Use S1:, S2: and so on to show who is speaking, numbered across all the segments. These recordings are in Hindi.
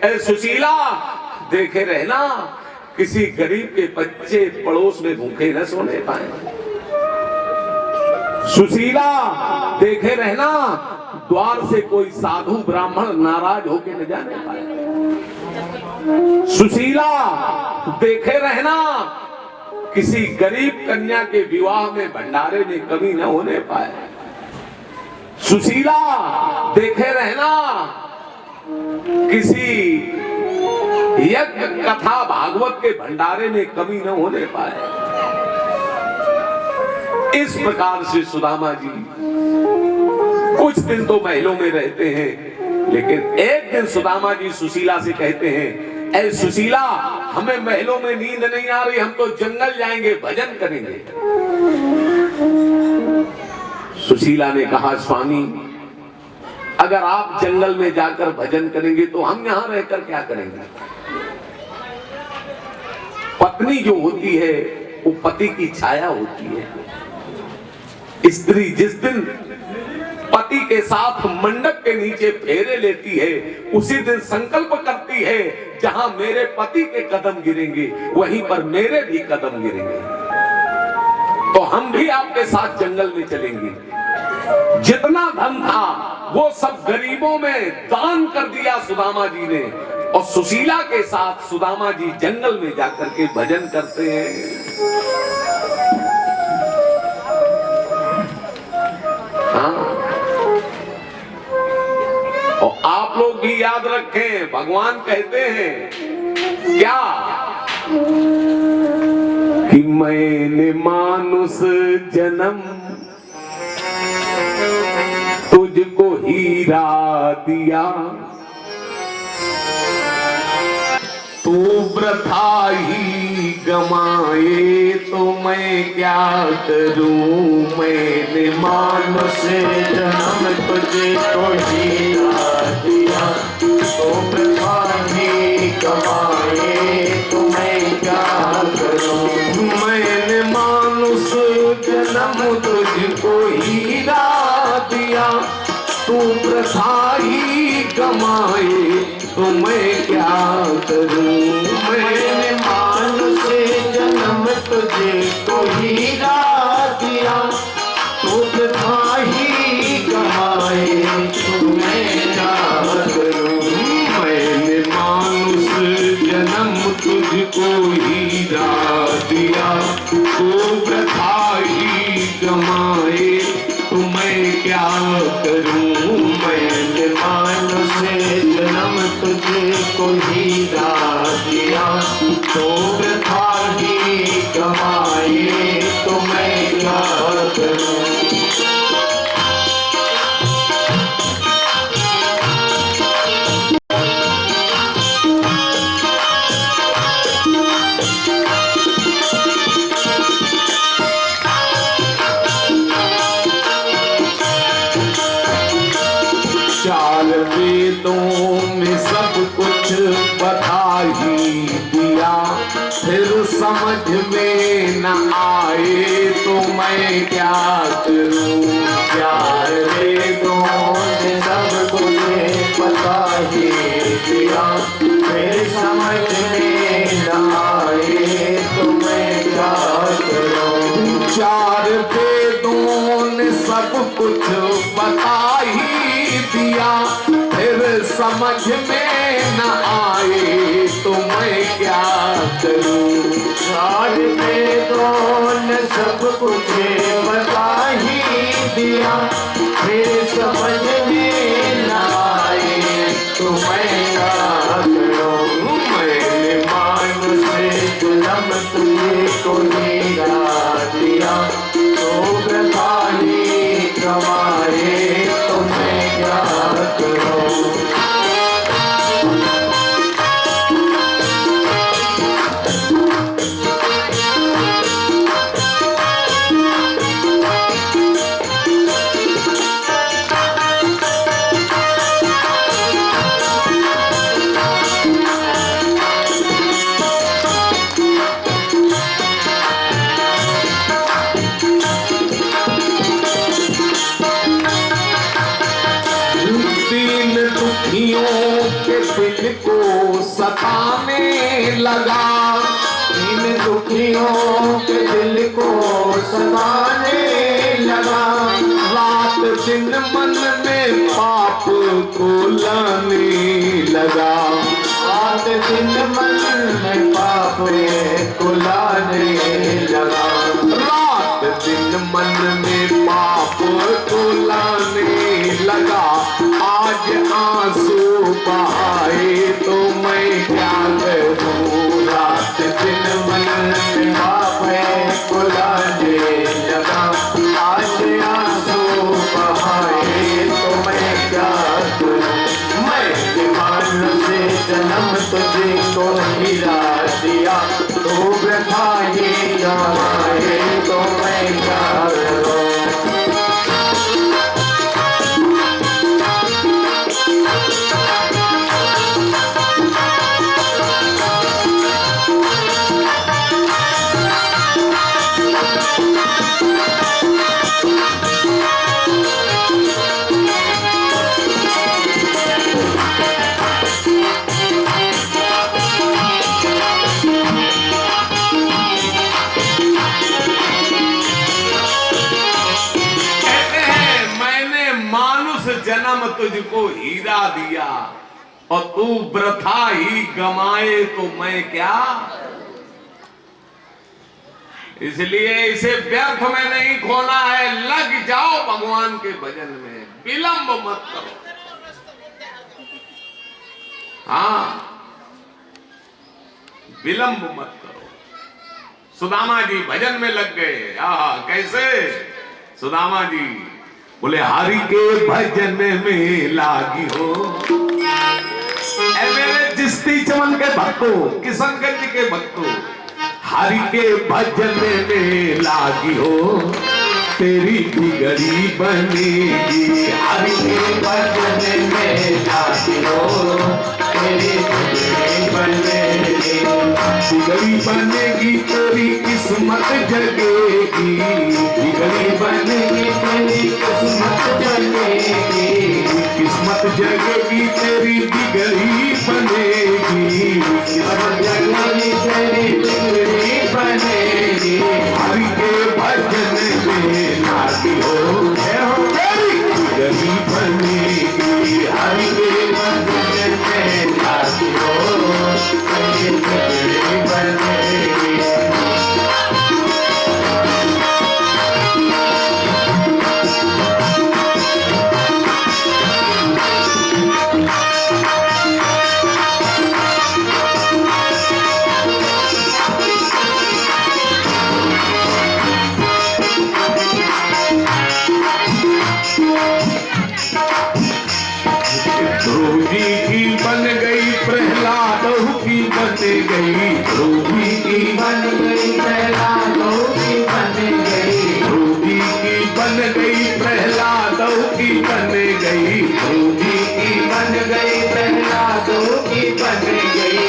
S1: ऐ सुशीला देखे रहना, किसी गरीब के बच्चे पड़ोस में भूखे न सोने पाए। सुशीला देखे रहना, द्वार से कोई साधु ब्राह्मण नाराज होके न जाने पाए। सुशीला देखे रहना, किसी गरीब कन्या के विवाह में भंडारे में कमी न होने पाए। सुशीला देखे रहना, किसी यज्ञ कथा भागवत के भंडारे में कमी न होने पाए। इस प्रकार से सुदामा जी कुछ दिन तो महलों में रहते हैं, लेकिन एक दिन सुदामा जी सुशीला से कहते हैं, ऐ सुशीला हमें महलों में नींद नहीं आ रही, हम तो जंगल जाएंगे, भजन करेंगे। सुशीला ने कहा, स्वामी अगर आप जंगल में जाकर भजन करेंगे तो हम यहां रहकर क्या करेंगे। पत्नी जो होती है वो पति की छाया होती है। स्त्री जिस दिन पति के साथ मंडप के नीचे फेरे लेती है, उसी दिन संकल्प करती है, जहां मेरे पति के कदम गिरेंगे वहीं पर मेरे भी कदम गिरेंगे, तो हम भी आपके साथ जंगल में चलेंगे। जितना धन था वो सब गरीबों में दान कर दिया सुदामा जी ने, और सुशीला के साथ सुदामा जी जंगल में जाकर के भजन करते हैं। हाँ, और आप लोग भी याद रखें, भगवान कहते हैं क्या कि मैंने मानुष जन्म तुझको हीरा दिया, तू वृथा ही गमाए तो मैं क्या करूं। मैंने मानुष जन्म तुझको हीरा दिया, तो वृथा ही गमाए तो मैं क्या करूं। मैंने मानुष जन्म तुझको हीरा दिया, तू वृथा ही गमाए तो मैं क्या करूं। मैंने मानुष जन्म तुझको हीरा दिया, तू वृथा ही गमाए तो मैं क्या करूं। मैंने मानुष जन्म तुझको हीरा दिया, तू वृथा ही गमाए तो मैं क्या करूं। मैंने मानुष जन्म तुझको हीरा दिया, तो वृथा ही गमाए तो मैं क्या करूं। चार वेदों में सब कुछ बता ही दिया, फिर समझ में न आए तो मैं क्या करूं। चार वेदों में सब कुछ बता ही दिया, फिर समझ में न आए तो मैं क्या करूं। चार वेदों ने सब कुछ बता ही दिया, फिर समझ में न आए तो मैं क्या करूं। चार वेदों ने सब कुछ बता ही दिया, फिर समझ में न आए तो मैं क्या करूं। मैंने मानुष जन्म तुझको हीरा दिया, तो वृथा ही गमाए तो मैं क्या करूं। सताने लगा,
S2: इन दुखियों के दिल को सताने लगा।
S1: रात दिन मन में पाप को लाने लगा,
S2: रात दिन मन में पाप को लाने लगा।
S1: रात दिन मन में पाप को लाने लगा। आज आंसू बहाए तो मैं क्या करूं,
S2: रात दिन मन में पाप को लाने लगा। आज आंसू बहाए तो मैं क्या करूं। मैं मान से जन्म तुझको गिरा दिया, तो वृथा ये गवाए तो मैं क्या करूं।
S1: जन्म तुझको हीरा दिया और तू वृथा ही गमाए तो मैं क्या। इसलिए इसे व्यर्थ में नहीं खोना है, लग जाओ भगवान के भजन में, विलंब मत करो। हाँ, विलंब मत करो। सुदामा जी भजन में लग गए। कैसे सुदामा जी बोले, हरि के भजन में लागी हो। मेरे जिस्ती चमन के भक्तों, किशनगंज के भक्तों, हरि के भजन में लागी हो, तेरी बिगड़ी बनेगी।
S2: हरि के भजन में लागी हो, तेरी बिगड़ी बनेगी।
S1: बिगड़ी बनेगी तेरी किस्मत जगेगी, बिगड़ी
S2: बनेगी तेरी किस्मत जगेगी।
S1: किस्मत जगेगी तेरी बिगड़ी बनेगी,
S2: किस्मत जगेगी तेरी बिगड़ी बनेगी।
S1: हरि के भजन में लागी हो, तेरी बिगड़ी बनेगी।
S2: हरि के भजन में लागी हो, तेरी बिगड़ी बनेगी।
S1: ध्रुव जी की बन गई प्रहलाद की बन गई, ध्रुव जी की
S2: बन गई प्रहलाद की बन गई।
S1: ध्रुव जी की बन गई प्रहलाद की बन गई, ध्रुव जी
S2: की बन गई प्रहलाद की बन गई।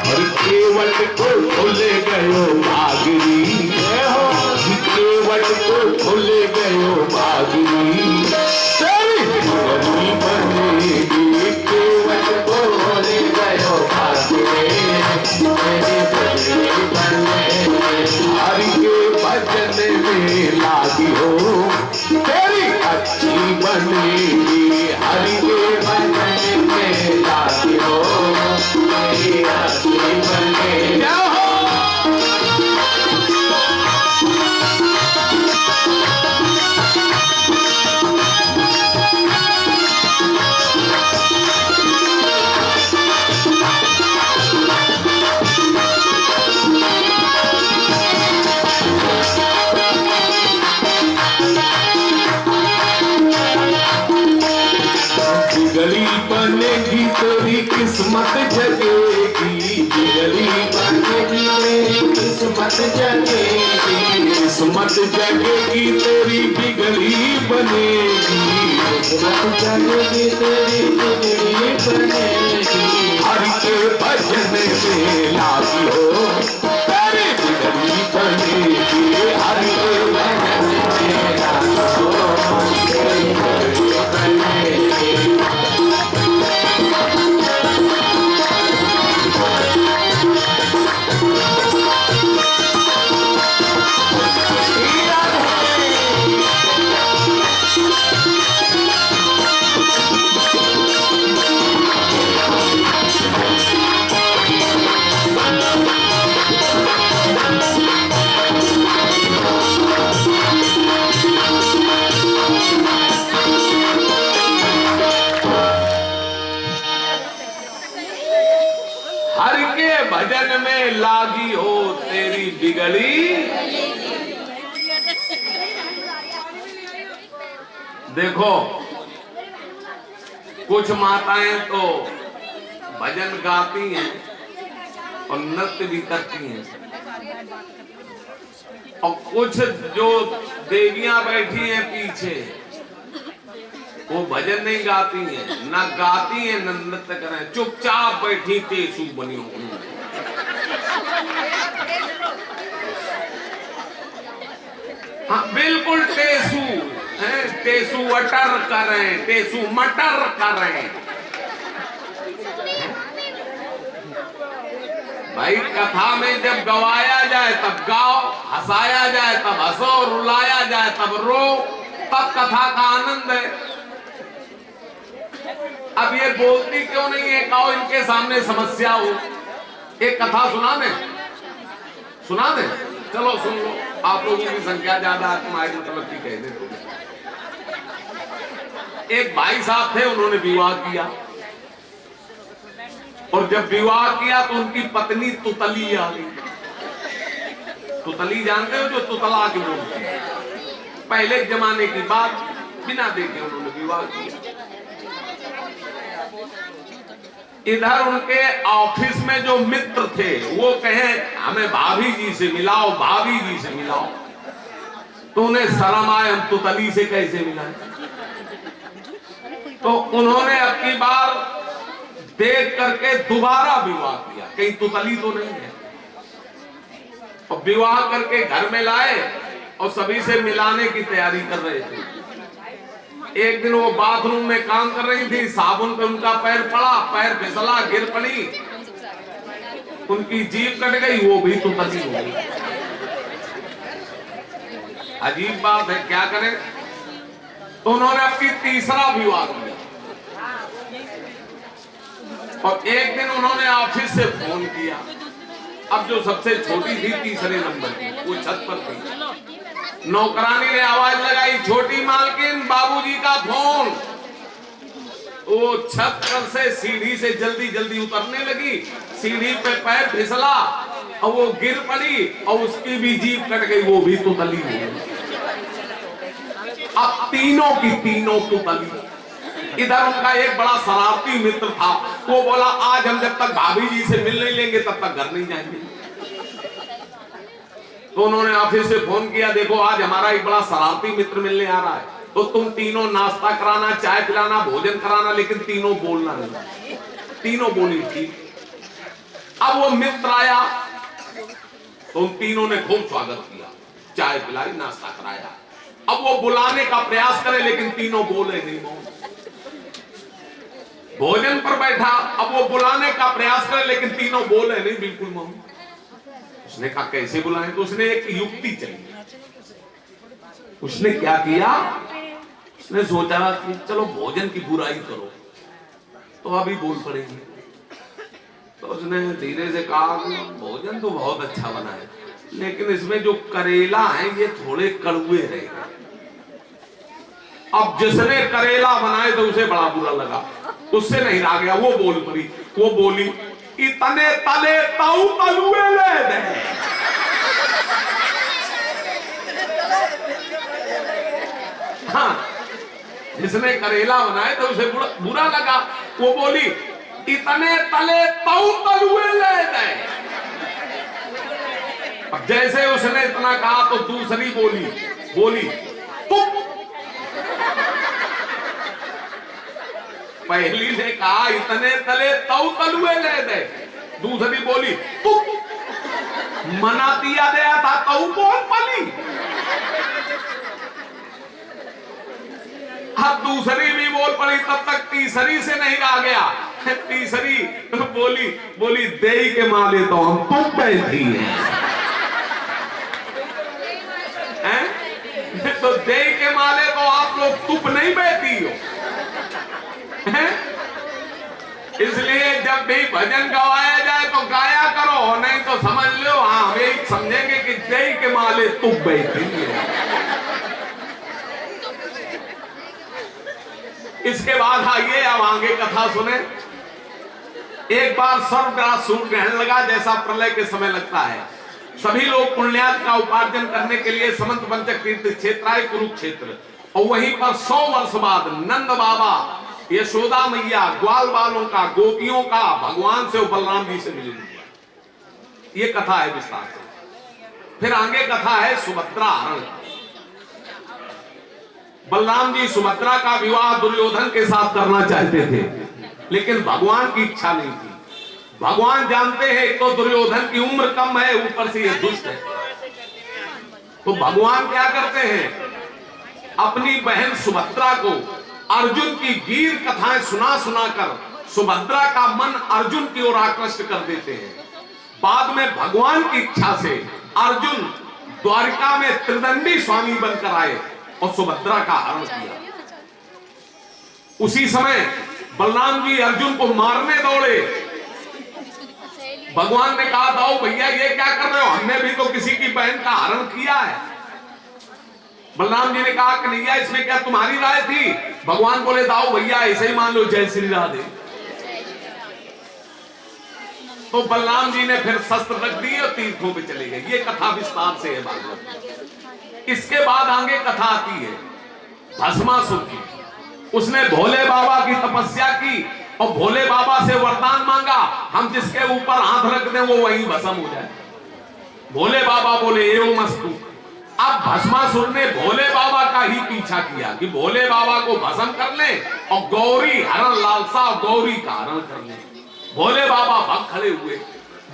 S1: और केवट को खोले गयो भागरी, केवट को खोले गयो भागरी, तेरी बिगड़ी बनेगी।
S2: केवट को खोले गयो भागरी, तेरी बिगड़ी बनेगी।
S1: हरि के भजन में लागी हो, तेरी अच्छी बनेगी।
S2: हरि के भजन में लागी हो, तेरी अच्छी बनेगी।
S1: क्या हो बिगड़ी बनेगी तेरी किस्मत जगेगी, बिगड़ी
S2: बनेगी तेरी किस्मत जगेगी।
S1: किस्मत जगेगी तेरी बिगड़ी बनेगी,
S2: किस्मत जगेगी तेरी बिगड़ी बनेगी।
S1: हरि के भजन में लागी हो, तेरी बिगड़ी बनेगी। हरि के
S2: भजन में लागी हो, तेरी बिगड़ी बनेगी।
S1: बिगड़ी। देखो कुछ माताएं तो भजन गाती हैं और नृत्य भी करती हैं, और कुछ जो देवियां बैठी हैं पीछे वो भजन नहीं गाती हैं, न गाती हैं न नृत्य करें, चुपचाप बैठी टेसू बनी हुई। हाँ बिल्कुल टेसू है, टेसू अटर करें, टेसू मटर करें। भाई कथा में जब गवाया जाए तब गाओ, हंसाया जाए तब हंसो, रुलाया जाए तब रो, तब कथा का आनंद है। अब ये बोलती क्यों नहीं है, कहो इनके सामने समस्या हो। एक कथा सुना दे, सुना दे, चलो सुन लो, आप लोगों की संख्या ज्यादा है, तुम्हारी मतलब की कह दे। एक भाई साहब थे, उन्होंने विवाह किया, और जब विवाह किया तो उनकी पत्नी तुतली आ गई। तुतली जानते हो, जो तुतला की बोलती है, पहले जमाने की बात, बिना देखे उन्होंने विवाह किया। इधर उनके ऑफिस में जो मित्र थे वो कहे हमें भाभी जी से मिलाओ, भाभी जी से मिलाओ, तो उन्हें शर्म आए हम तुतली से कैसे मिलाएं। तो उन्होंने अपनी बार देख करके दोबारा विवाह किया, कहीं तुतली तो नहीं है, और विवाह करके घर में लाए और सभी से मिलाने की तैयारी कर रहे थे। एक दिन वो बाथरूम में काम कर रही थी, साबुन पे उनका पैर पड़ा, पैर फिसला, गिर पड़ी, उनकी जीभ कट गई, वो भी तुतली हो गई। अजीब बात है, क्या करें। तो उन्होंने अपनी तीसरा विवाह किया, और एक दिन उन्होंने ऑफिस से फोन किया। अब जो सबसे छोटी थी तीसरे नंबर की, वो छत पर थी, नौकरानी ने आवाज लगाई, छोटी मालकिन बाबूजी का फोन। वो छत पर से सीढ़ी से जल्दी जल्दी उतरने लगी, सीढ़ी पे पैर फिसला और वो गिर पड़ी, और उसकी भी जीभ कट गई, वो भी तुतली हो गई। अब तीनों की तीनों तुतली। इधर उनका एक बड़ा शरारती मित्र था, वो बोला आज हम जब तक भाभी जी से मिल नहीं लेंगे तब तक घर नहीं जाएंगे। तो उन्होंने ऑफिस से फोन किया, देखो आज हमारा एक बड़ा शरारती मित्र मिलने आ रहा है, तो तुम तीनों नाश्ता कराना, चाय पिलाना, भोजन कराना, लेकिन तीनों बोलना नहीं। तीनों बोली थी। अब वो मित्र आया तो उन तीनों ने खूब स्वागत किया, चाय पिलाई, नाश्ता कराया। अब वो बुलाने का प्रयास करे, लेकिन तीनों बोले नहीं। भोजन पर बैठा, अब वो बुलाने का प्रयास करे, लेकिन तीनों बोले नहीं, बिल्कुल मौन। उसने कहा कैसे बुलाएं, तो उसने एक युक्ति चली। उसने क्या किया, उसने सोचा कि चलो भोजन की बुराई करो तो अभी बोल पड़ेगी। तो उसने धीरे से कहा भोजन तो बहुत अच्छा बना है, लेकिन इसमें जो करेला है ये थोड़े कड़वे रहेगा। अब जिसने करेला बनाए तो उसे बड़ा बुरा लगा, उससे नहीं रहा गया, वो बोल पड़ी। वो बोली इतने तले ताऊ तलुए ले दे। हाँ, जिसने करेला बनाए तो उसे बुरा लगा, वो बोली इतने तले ताऊ तलुए ले दे। अब जैसे उसने इतना कहा तो दूसरी बोली तुम। पहली ने कहा इतने तले ताऊ तलुए ले दे, दूसरी बोली तुम। मना दिया गया था ताऊ बोल पली। अब दूसरी भी बोल पड़ी, तब तक तीसरी से नहीं रह गया। तीसरी बोली देई के माले तो हम तुम बैठी हैं, तो देई के माले तो आप लोग तुप नहीं बैठी हो। इसलिए जब भी भजन गवाया जाए तो गाया करो, नहीं तो समझ लो हाँ वे समझेंगे कि देई के माले तुप बैठी है। इसके बाद आइए अब आगे कथा सुने। एक बार सर्वग्रास सूट ग्रहण लगा, जैसा प्रलय के समय लगता है। सभी लोग पुण्यार्थ का उपार्जन करने के लिए समंत पंचक तीर्थ क्षेत्र आए कुरुक्षेत्र, और वहीं पर 100 वर्ष बाद नंद बाबा यशोदा मैया ग्वाल बालों का, गोपियों का भगवान से और बलराम जी से मिले। ये कथा है विस्तार से। फिर आगे कथा है सुभद्रा हरण। बलराम जी सुभद्रा का विवाह दुर्योधन के साथ करना चाहते थे, लेकिन भगवान की इच्छा नहीं थी। भगवान जानते हैं तो दुर्योधन की उम्र कम है, ऊपर से ये दुष्ट है, तो भगवान क्या करते हैं, अपनी बहन सुभद्रा को अर्जुन की वीर कथाएं सुना सुनाकर सुभद्रा का मन अर्जुन की ओर आकृष्ट कर देते हैं। बाद में भगवान की इच्छा से अर्जुन द्वारिका में त्रिदंडी स्वामी बनकर आए और सुभद्रा का हरण किया। उसी समय बलराम जी अर्जुन को मारने दौड़े। भगवान ने कहा दाऊ भैया ये क्या कर रहे हो, हमने भी तो किसी की बहन का हरण किया है। बलराम जी ने कहा कन्हैया इसमें क्या तुम्हारी राय थी? भगवान बोले दाऊ भैया ऐसे ही मान लो, जय श्री राधे। तो बलराम जी ने फिर शस्त्र रख दिए और तीर्थों पे चले गए। ये कथा विस्तार से है भागवत। इसके बाद आगे कथा आती है भस्मासुर की। उसने भोले बाबा की तपस्या की और भोले बाबा से वरदान मांगा, हम जिसके ऊपर हाथ रख दें वो वहीं भस्म हो जाए। भोले बाबा बोले एवं मस्तु। अब भस्मासुर ने भोले बाबा का ही पीछा किया कि भोले बाबा को भस्म कर ले और गौरी हरण लालसा गौरी का हरण कर ले। भोले बाबा भग खड़े हुए।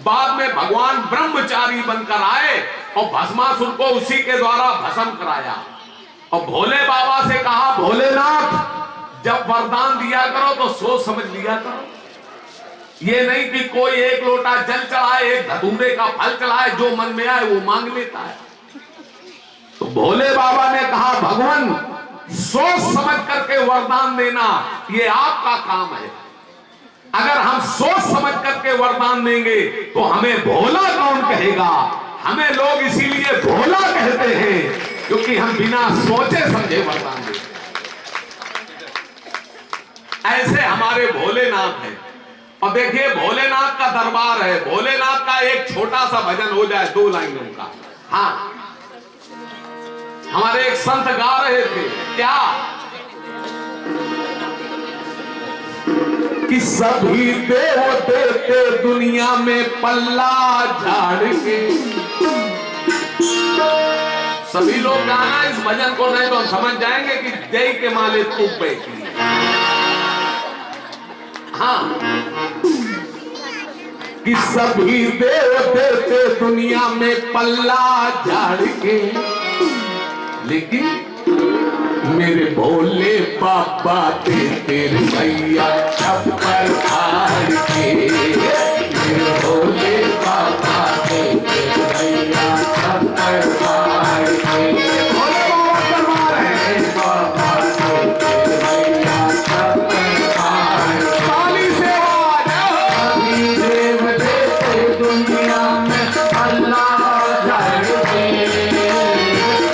S1: बाद में भगवान ब्रह्मचारी बनकर आए और भस्मासुर को उसी के द्वारा भस्म कराया। और भोले बाबा से कहा भोलेनाथ जब वरदान दिया करो तो सोच समझ लिया करो, ये नहीं कि कोई एक लोटा जल चढ़ाए, एक धतूरे का फल चढ़ाए, जो मन में आए वो मांग लेता है। तो भोले बाबा ने कहा भगवान सोच समझ करके वरदान देना ये आपका काम है। अगर हम सोच समझ करके वरदान देंगे तो हमें भोला कौन कहेगा? हमें लोग इसीलिए भोला कहते हैं क्योंकि हम बिना सोचे समझे वरदान देते। ऐसे हमारे भोलेनाथ हैं। और देखिए भोलेनाथ का दरबार है। भोलेनाथ का एक छोटा सा भजन हो जाए 2 लाइनों का। हाँ, हमारे एक संत गा रहे थे क्या कि सभी देव देते दुनिया में पल्ला झाड़ के। सभी लोग गाना इस भजन को नहीं तो हम समझ जाएंगे कि जय के माले तूप बैठी। हाँ, कि सभी देव देते दुनिया में पल्ला झाड़ के, लेकिन मेरे भोले बाबा देते भैया छप्पर फाड़ के। मेरे भोले बाबा देते भैया छप्पर फाड़ के। भोले बाबा दरबार है, बाबा देते भैया छप्पर फाड़ के। ताली से आवाज सभी देव देते दुनिया में पल्ला झाड़ के।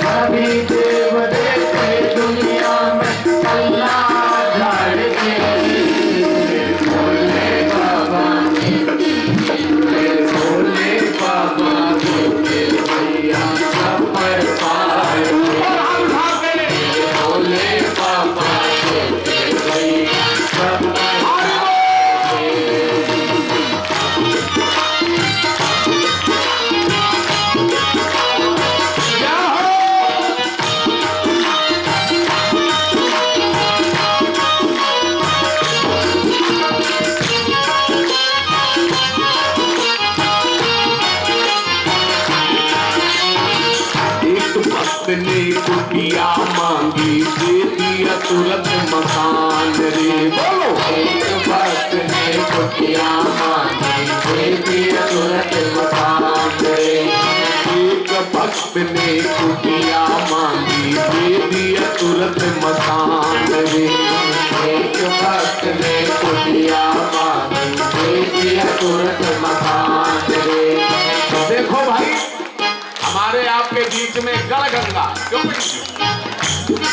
S1: सभी देव देते दुनिया में पल्ला झाड़ के। भोले बाबा भोले बाबा देते भैया छप्पर फाड़ के। भोले बाबा देते भैया छप्पर ने कुटिया मांगी दे दिया तुरंत मकान रे। बोलो एक भक्त ने कुटिया मांगी दे दिया तुरंत मकान रे। एक भक्त ने कुटिया मांगी दे दिया तुरंत मकान रे। एक भक्त ने कुटिया मांगी दे दिया तुरंत मकान रे। देखो भाई हमारे आपके बीच में गणगंगा,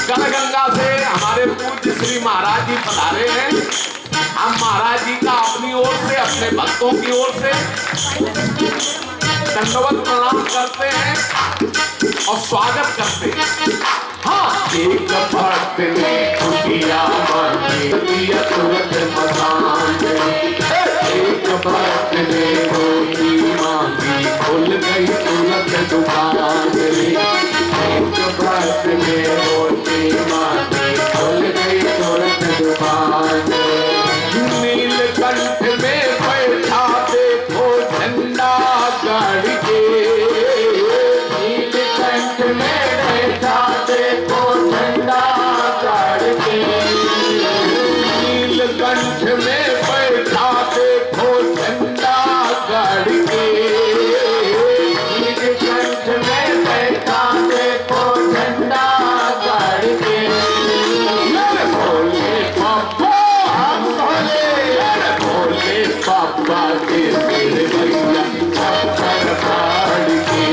S1: गणगंगा से हमारे पूज्य श्री महाराज जी पधारे हैं। हम महाराज जी का अपनी ओर से अपने भक्तों की ओर से दंडवत प्रणाम करते हैं और स्वागत करते हैं। हाँ,
S2: एक भक्त ने खुशियाँ मांगी दिया तुरंत मकान। एक भक्त ने रोटी मांगी खुल गई तुरंत दुकान। एक भक्त ने रोटी मांगी खुल गई तुरंत दुकान।
S1: नीलकंठ में बैठा देखो झंडा गाड़ के।
S2: नीलकंठ में बैठा देखो झंडा गाड़ के।
S1: नीलकंठ में बैठा देखो झंडा गाड़ के।
S2: नीलकंठ में बैठा देखो झंडा गाड़ के।
S1: भोले बाबा हम भोले बाबा के मेरे भैया चक्कर काट के।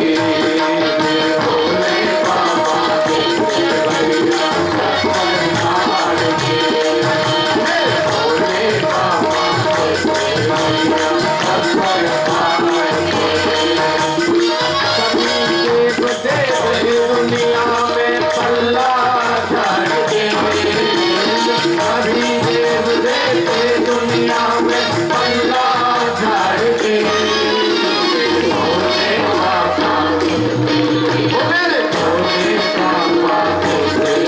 S2: भोले बाबा के भैया चक्कर काट के। भोले बाबा के भैया चक्कर काट के। सभी देव दुनिया में पल्ला झाड़ के। सभी देव दुनिया में पल्ला झाड़ के। भोले बाबा भोले बाबा के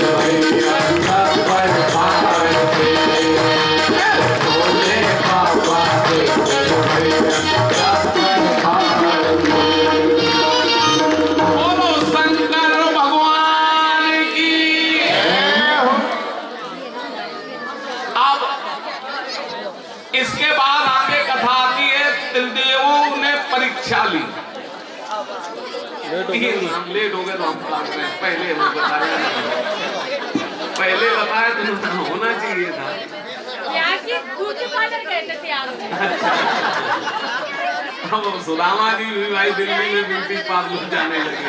S2: भैया चक्कर काट के। भोले बाबा के भैया चक्कर काट के।
S1: बोलो शंकर भगवान की। अब इसके बाद आगे कथा आती है, त्रिदेवों ने परीक्षा ली। हम लेट हो गए तो हम काट रहे हैं। पहले हमें बताया नहीं। पहले बताया तो होना चाहिए था। अब सुदामा जी भी भाई दिल्ली में ब्यूटी पार्लर जाने लगे।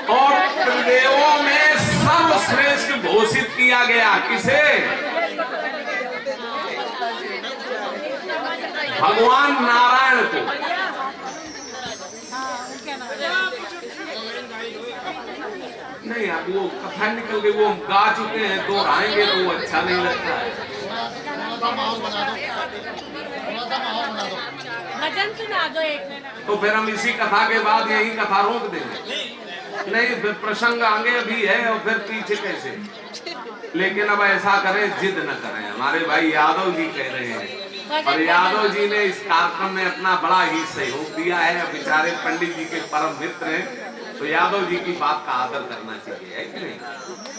S1: और त्रिदेवों में सर्वश्रेष्ठ घोषित किया गया किसे? भगवान नारायण को। नहीं, अब वो कथा निकल गई, वो हम गा चुके हैं, दोहराएंगे तो वो अच्छा नहीं लगता है।
S3: भजन सुना दो एक।
S1: तो फिर हम इसी कथा के बाद यही कथा रोक देंगे। नहीं, फिर प्रसंग आगे भी है और फिर पीछे कैसे। लेकिन अब ऐसा करें, जिद न करें। हमारे भाई यादव जी कह रहे हैं और यादव जी ने इस कार्यक्रम में अपना बड़ा ही सहयोग दिया है। बेचारे पंडित जी के परम मित्र हैं, तो यादव जी की बात का आदर करना चाहिए, है कि नहीं?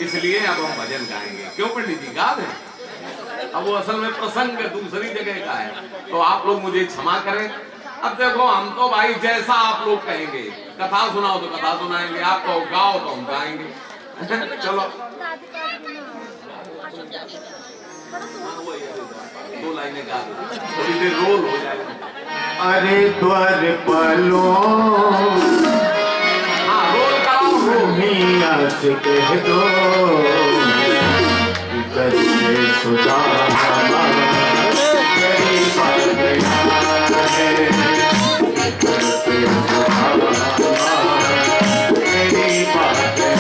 S1: इसलिए अब हम भजन गाएंगे। क्यों पंडित जी गा दें? अब वो असल में प्रसंग दूसरी जगह का है, तो आप लोग मुझे क्षमा करें। अब देखो, हम तो भाई जैसा आप लोग कहेंगे, कथा सुनाओ तो कथा सुनाएंगे, आप तो गाओ तो हम गाएंगे। चलो 2 लाइनें गा दो, थोड़ी देर रोल हो जाएगा।
S2: अरे द्वार पलो
S1: हाँ, रोल कराओ, रोल।
S2: मियां से कह दो कैसे सुधारा मेरी बात है। कैसे सुधारा मेरी बात है।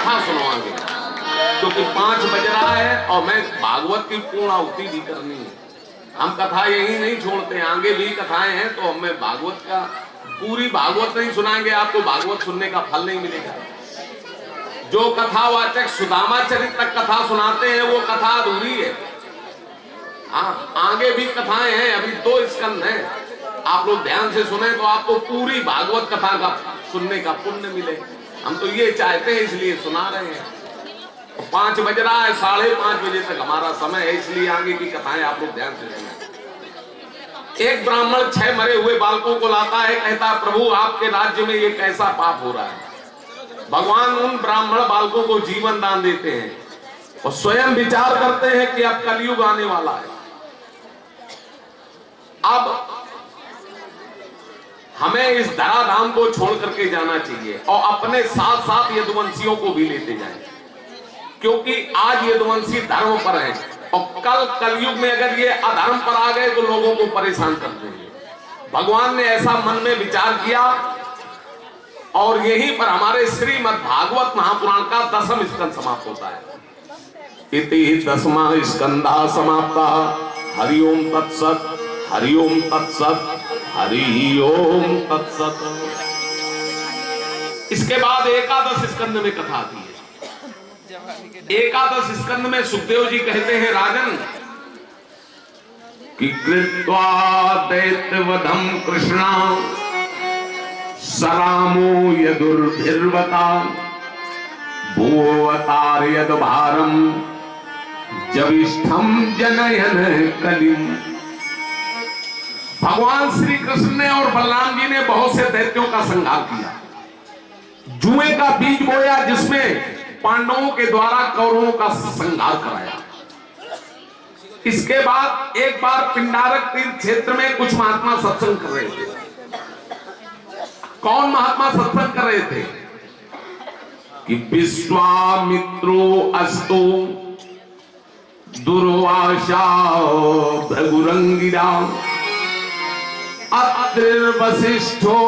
S1: कथा सुनवाएंगे, क्योंकि 5 बज रहा है और मैं भागवत की पूर्ण आहुति भी करनी है। हम कथा यही नहीं छोड़ते, आगे भी कथाएं हैं, तो हमें भागवत का पूरी भागवत नहीं सुनाएंगे, आपको भागवत सुनने का फल नहीं मिलेगा। जो कथावाचक सुदामा चरित्र तक कथा सुनाते हैं वो कथा अधूरी है। हाँ, आगे भी कथाएं हैं, अभी 2 स्कंद हैं, आप लोग ध्यान से सुने तो आपको पूरी भागवत कथा का सुनने का पुण्य मिले। हम तो ये चाहते हैं इसलिए सुना रहे हैं। 5 बज रहा है, 5:30 बजे तक हमारा समय है, इसलिए आगे की कथाएं आप लोग ध्यान से सुने। एक ब्राह्मण 6 मरे हुए बालकों को लाता है, कहता है प्रभु आपके राज्य में ये कैसा पाप हो रहा है। भगवान उन ब्राह्मण बालकों को जीवन दान देते हैं और स्वयं विचार करते हैं कि अब कलयुग आने वाला है, अब हमें इस धराधाम को छोड़ करके जाना चाहिए और अपने साथ साथ यदुवंशियों को भी लेते जाएं, क्योंकि आज यदुवंशी धर्म पर है और कल कलयुग में अगर ये अधर्म पर आ गए तो लोगों को परेशान कर देंगे। भगवान ने ऐसा मन में विचार किया और यहीं पर हमारे श्रीमद् भागवत महापुराण का 10वां स्कंद समाप्त होता है। इति 10वां स्कंदा समाप्ता। हरि ओम तत्सत, हरि ओम तत्सत, हरि ओम तत्सत। इसके बाद 11 स्कंद में कथा आती है। 11 स्कंद में सुखदेव जी कहते हैं राजन कि कृत्वा दैत्यवधम कृष्णा सरामो यदुर्भिर्वता भूवतार यद भारम जविष्ठम जनयन कलिम। भगवान श्री कृष्ण ने और बलराम जी ने बहुत से दैत्यों का संहार किया, जुए का बीज बोया जिसमें पांडवों के द्वारा कौरवों का संहार कराया। इसके बाद एक बार पिंडारक तीर्थ क्षेत्र में कुछ महात्मा सत्संग कर रहे थे। कौन महात्मा सत्संग कर रहे थे कि विश्वामित्रो अस्तु दुर्वासा भृगुरंगिरा अत्रि वसिष्ठो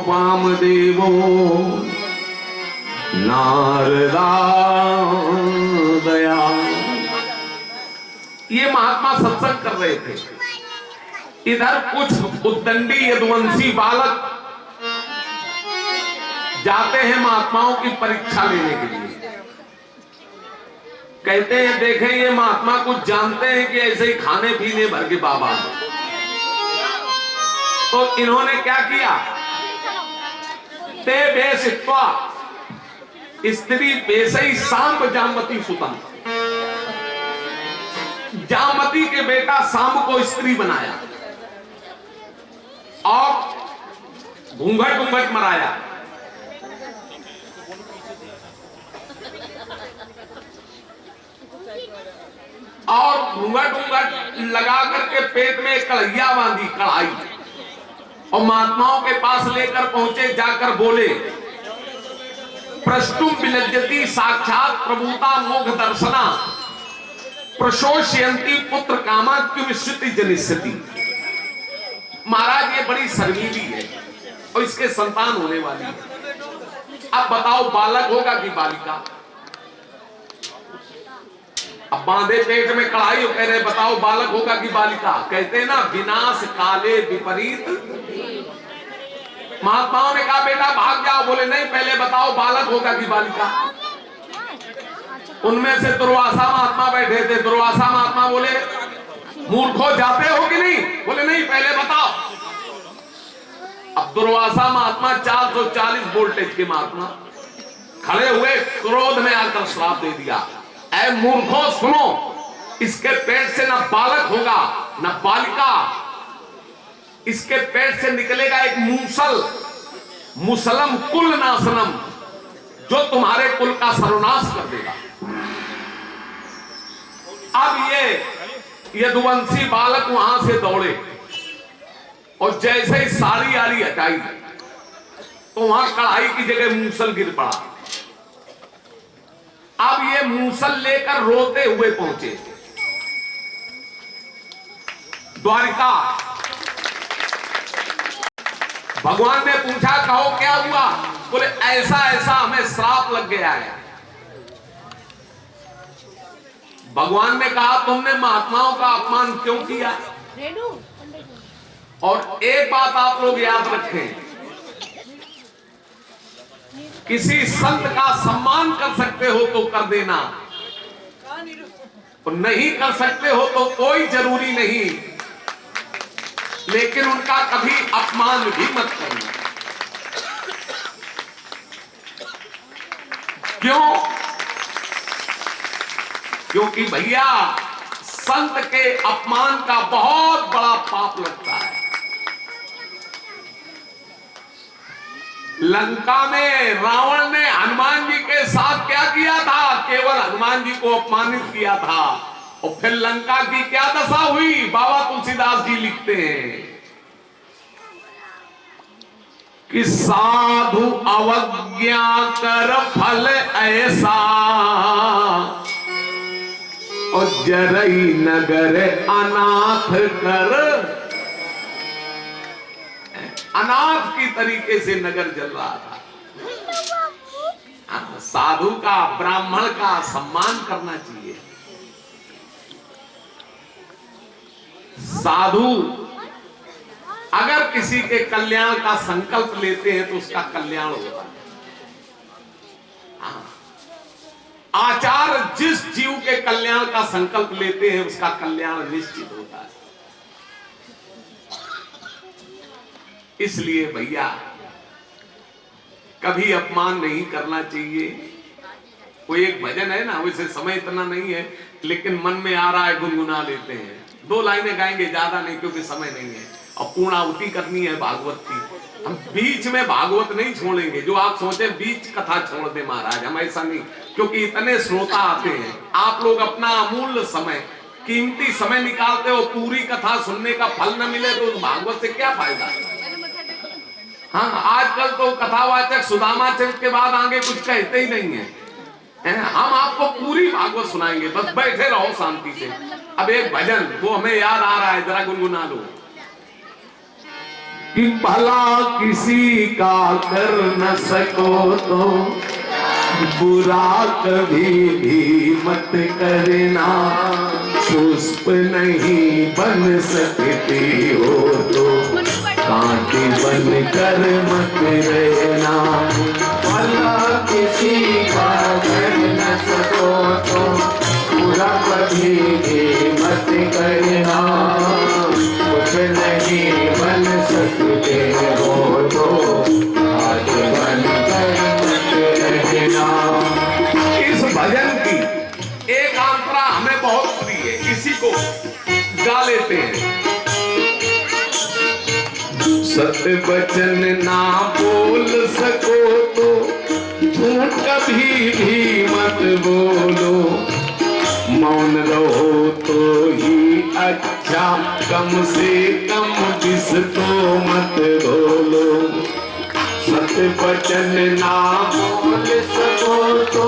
S1: वामदेवो नारदा दया। ये महात्मा सत्संग कर रहे थे। इधर कुछ उद्दंडी यदुवंशी बालक जाते हैं महात्माओं की परीक्षा लेने के लिए। कहते हैं देखें ये महात्मा कुछ जानते हैं कि ऐसे ही खाने पीने भर के बाबा हैं। तो इन्होंने क्या किया, ते बेसित्वा स्त्री बेसई सांब जामवती सुतन, जामवती के बेटा सांब को स्त्री बनाया और घूंघट घूंघट मराया। और घूंघट घूंघट लगा करके पेट में कढ़ैया बांधी, कढ़ाई, और महात्माओं के पास लेकर पहुंचे, जाकर बोले प्रष्टुम विलज्जति साक्षात प्रभुता मोघ दर्शना प्रशोष्यंती पुत्र कामा क्यों स्थिति जनिष्यति। महाराज ये बड़ी शर्मीली है और इसके संतान होने वाली है। अब बताओ बालक होगा कि बालिका। अब बांधे पेट में कढ़ाई, कह रहे बताओ बालक होगा कि बालिका। कहते हैं ना विनाश काले विपरीत। महात्माओं ने कहा बेटा भाग जाओ, बोले नहीं पहले बताओ बालक होगा कि बालिका। उनमें से दुर्वासा महात्मा बैठे थे। दुर्वासा महात्मा बोले मूर्खो जाते हो कि नहीं, बोले नहीं पहले बताओ। अब दुर्वासा महात्मा 440 वोल्टेज के महात्मा खड़े हुए, क्रोध में आकर श्राप दे दिया, ऐ मूर्खों सुनो, इसके पेट से न बालक होगा न बालिका, इसके पेट से निकलेगा एक मूसल, मुसलम कुल नाशनम, जो तुम्हारे कुल का सर्वनाश कर देगा। अब ये यदुवंशी बालक वहां से दौड़े और जैसे ही साड़ी आड़ी हटाई तो वहां कढ़ाई की जगह मूसल गिर पड़ा। अब ये मूसल लेकर रोते हुए पहुंचे द्वारिका। भगवान ने पूछा कहो क्या हुआ? बोले ऐसा ऐसा हमें श्राप लग गया है। भगवान ने कहा तुमने महात्माओं का अपमान क्यों किया? और एक बात आप लोग याद रखें, किसी संत का सम्मान कर सकते हो तो कर देना, और नहीं कर सकते हो तो कोई जरूरी नहीं, लेकिन उनका कभी अपमान भी मत करना। क्यों? क्योंकि भैया संत के अपमान का बहुत बड़ा पाप लगता है। लंका में रावण ने हनुमान जी के साथ क्या किया था? केवल हनुमान जी को अपमानित किया था, और फिर लंका की क्या दशा हुई? बाबा तुलसीदास जी लिखते हैं कि साधु अवज्ञा कर फल ऐसा, और जरई नगर अनाथ कर। अनाथ की तरीके से नगर जल रहा था। साधु का, ब्राह्मण का सम्मान करना चाहिए। साधु अगर किसी के कल्याण का संकल्प लेते हैं तो उसका कल्याण होता है। आचार्य जिस जीव के कल्याण का संकल्प लेते हैं उसका कल्याण निश्चित होता है। इसलिए भैया कभी अपमान नहीं करना चाहिए। कोई एक भजन है ना, वैसे समय इतना नहीं है लेकिन मन में आ रहा है गुनगुना लेते हैं। 2 लाइनें गाएंगे, ज्यादा नहीं क्योंकि समय नहीं है, और पूर्णाहुति करनी है भागवत की। हम बीच में भागवत नहीं छोड़ेंगे। जो आप सोचे बीच कथा छोड़ दे महाराज, हम ऐसा नहीं, क्योंकि इतने श्रोता आते हैं। आप लोग अपना अमूल्य समय, कीमती समय निकालते हो, पूरी कथा सुनने का फल न मिले तो उस भागवत से क्या फायदा है? हाँ, आजकल तो कथावाचक सुदामा चरित्र के बाद आगे कुछ कहते ही नहीं है। हम आपको पूरी भागवत सुनाएंगे, बस बैठे रहो शांति से। अब एक भजन वो हमें याद आ रहा है, जरा गुनगुना लो। कि भला किसी का कर न सको तो बुरा कभी भी मत करना, पुष्प नहीं बन सकते हो तो कांटे बन कर मत रहना।
S2: भला किसी का कर न सको तो बुरा कभी भी मत करना, कुछ नहीं बन सकते हो तो आज बन कर मत रहना।
S1: इस भजन की एक अंतरा हमें बहुत प्रिय है, किसी को गा लेते हैं। सत्य वचन ना बोल सको तो झूठ कभी भी मत बोलो, मौन रहो तो ही अच्छा, कम से कम जिस तो मत बोलो। सत्य वचन ना
S2: बोल सको तो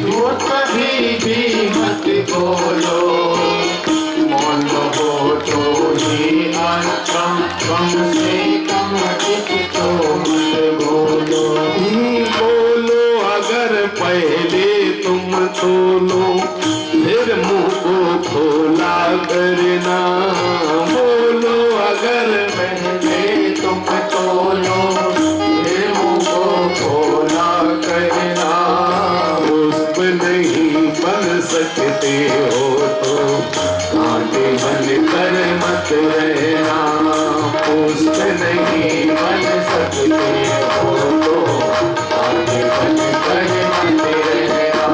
S2: झूठ कभी भी मत बोलो, मौन रहो तो ही अच्छा, कम से कम जिस तो मत बोलो।
S1: बोलो अगर पहले तुम तोलो, फिर मुंह को खोला करना। बोलो अगर
S2: पहले तुम तोलो, फिर मुंह को खोला करना।
S1: पुष्प नहीं बन सकते हो तो कांटे बन कर मत रहना। पुष्प नहीं
S2: बन सकते हो तो कांटे बन कर मत रहना।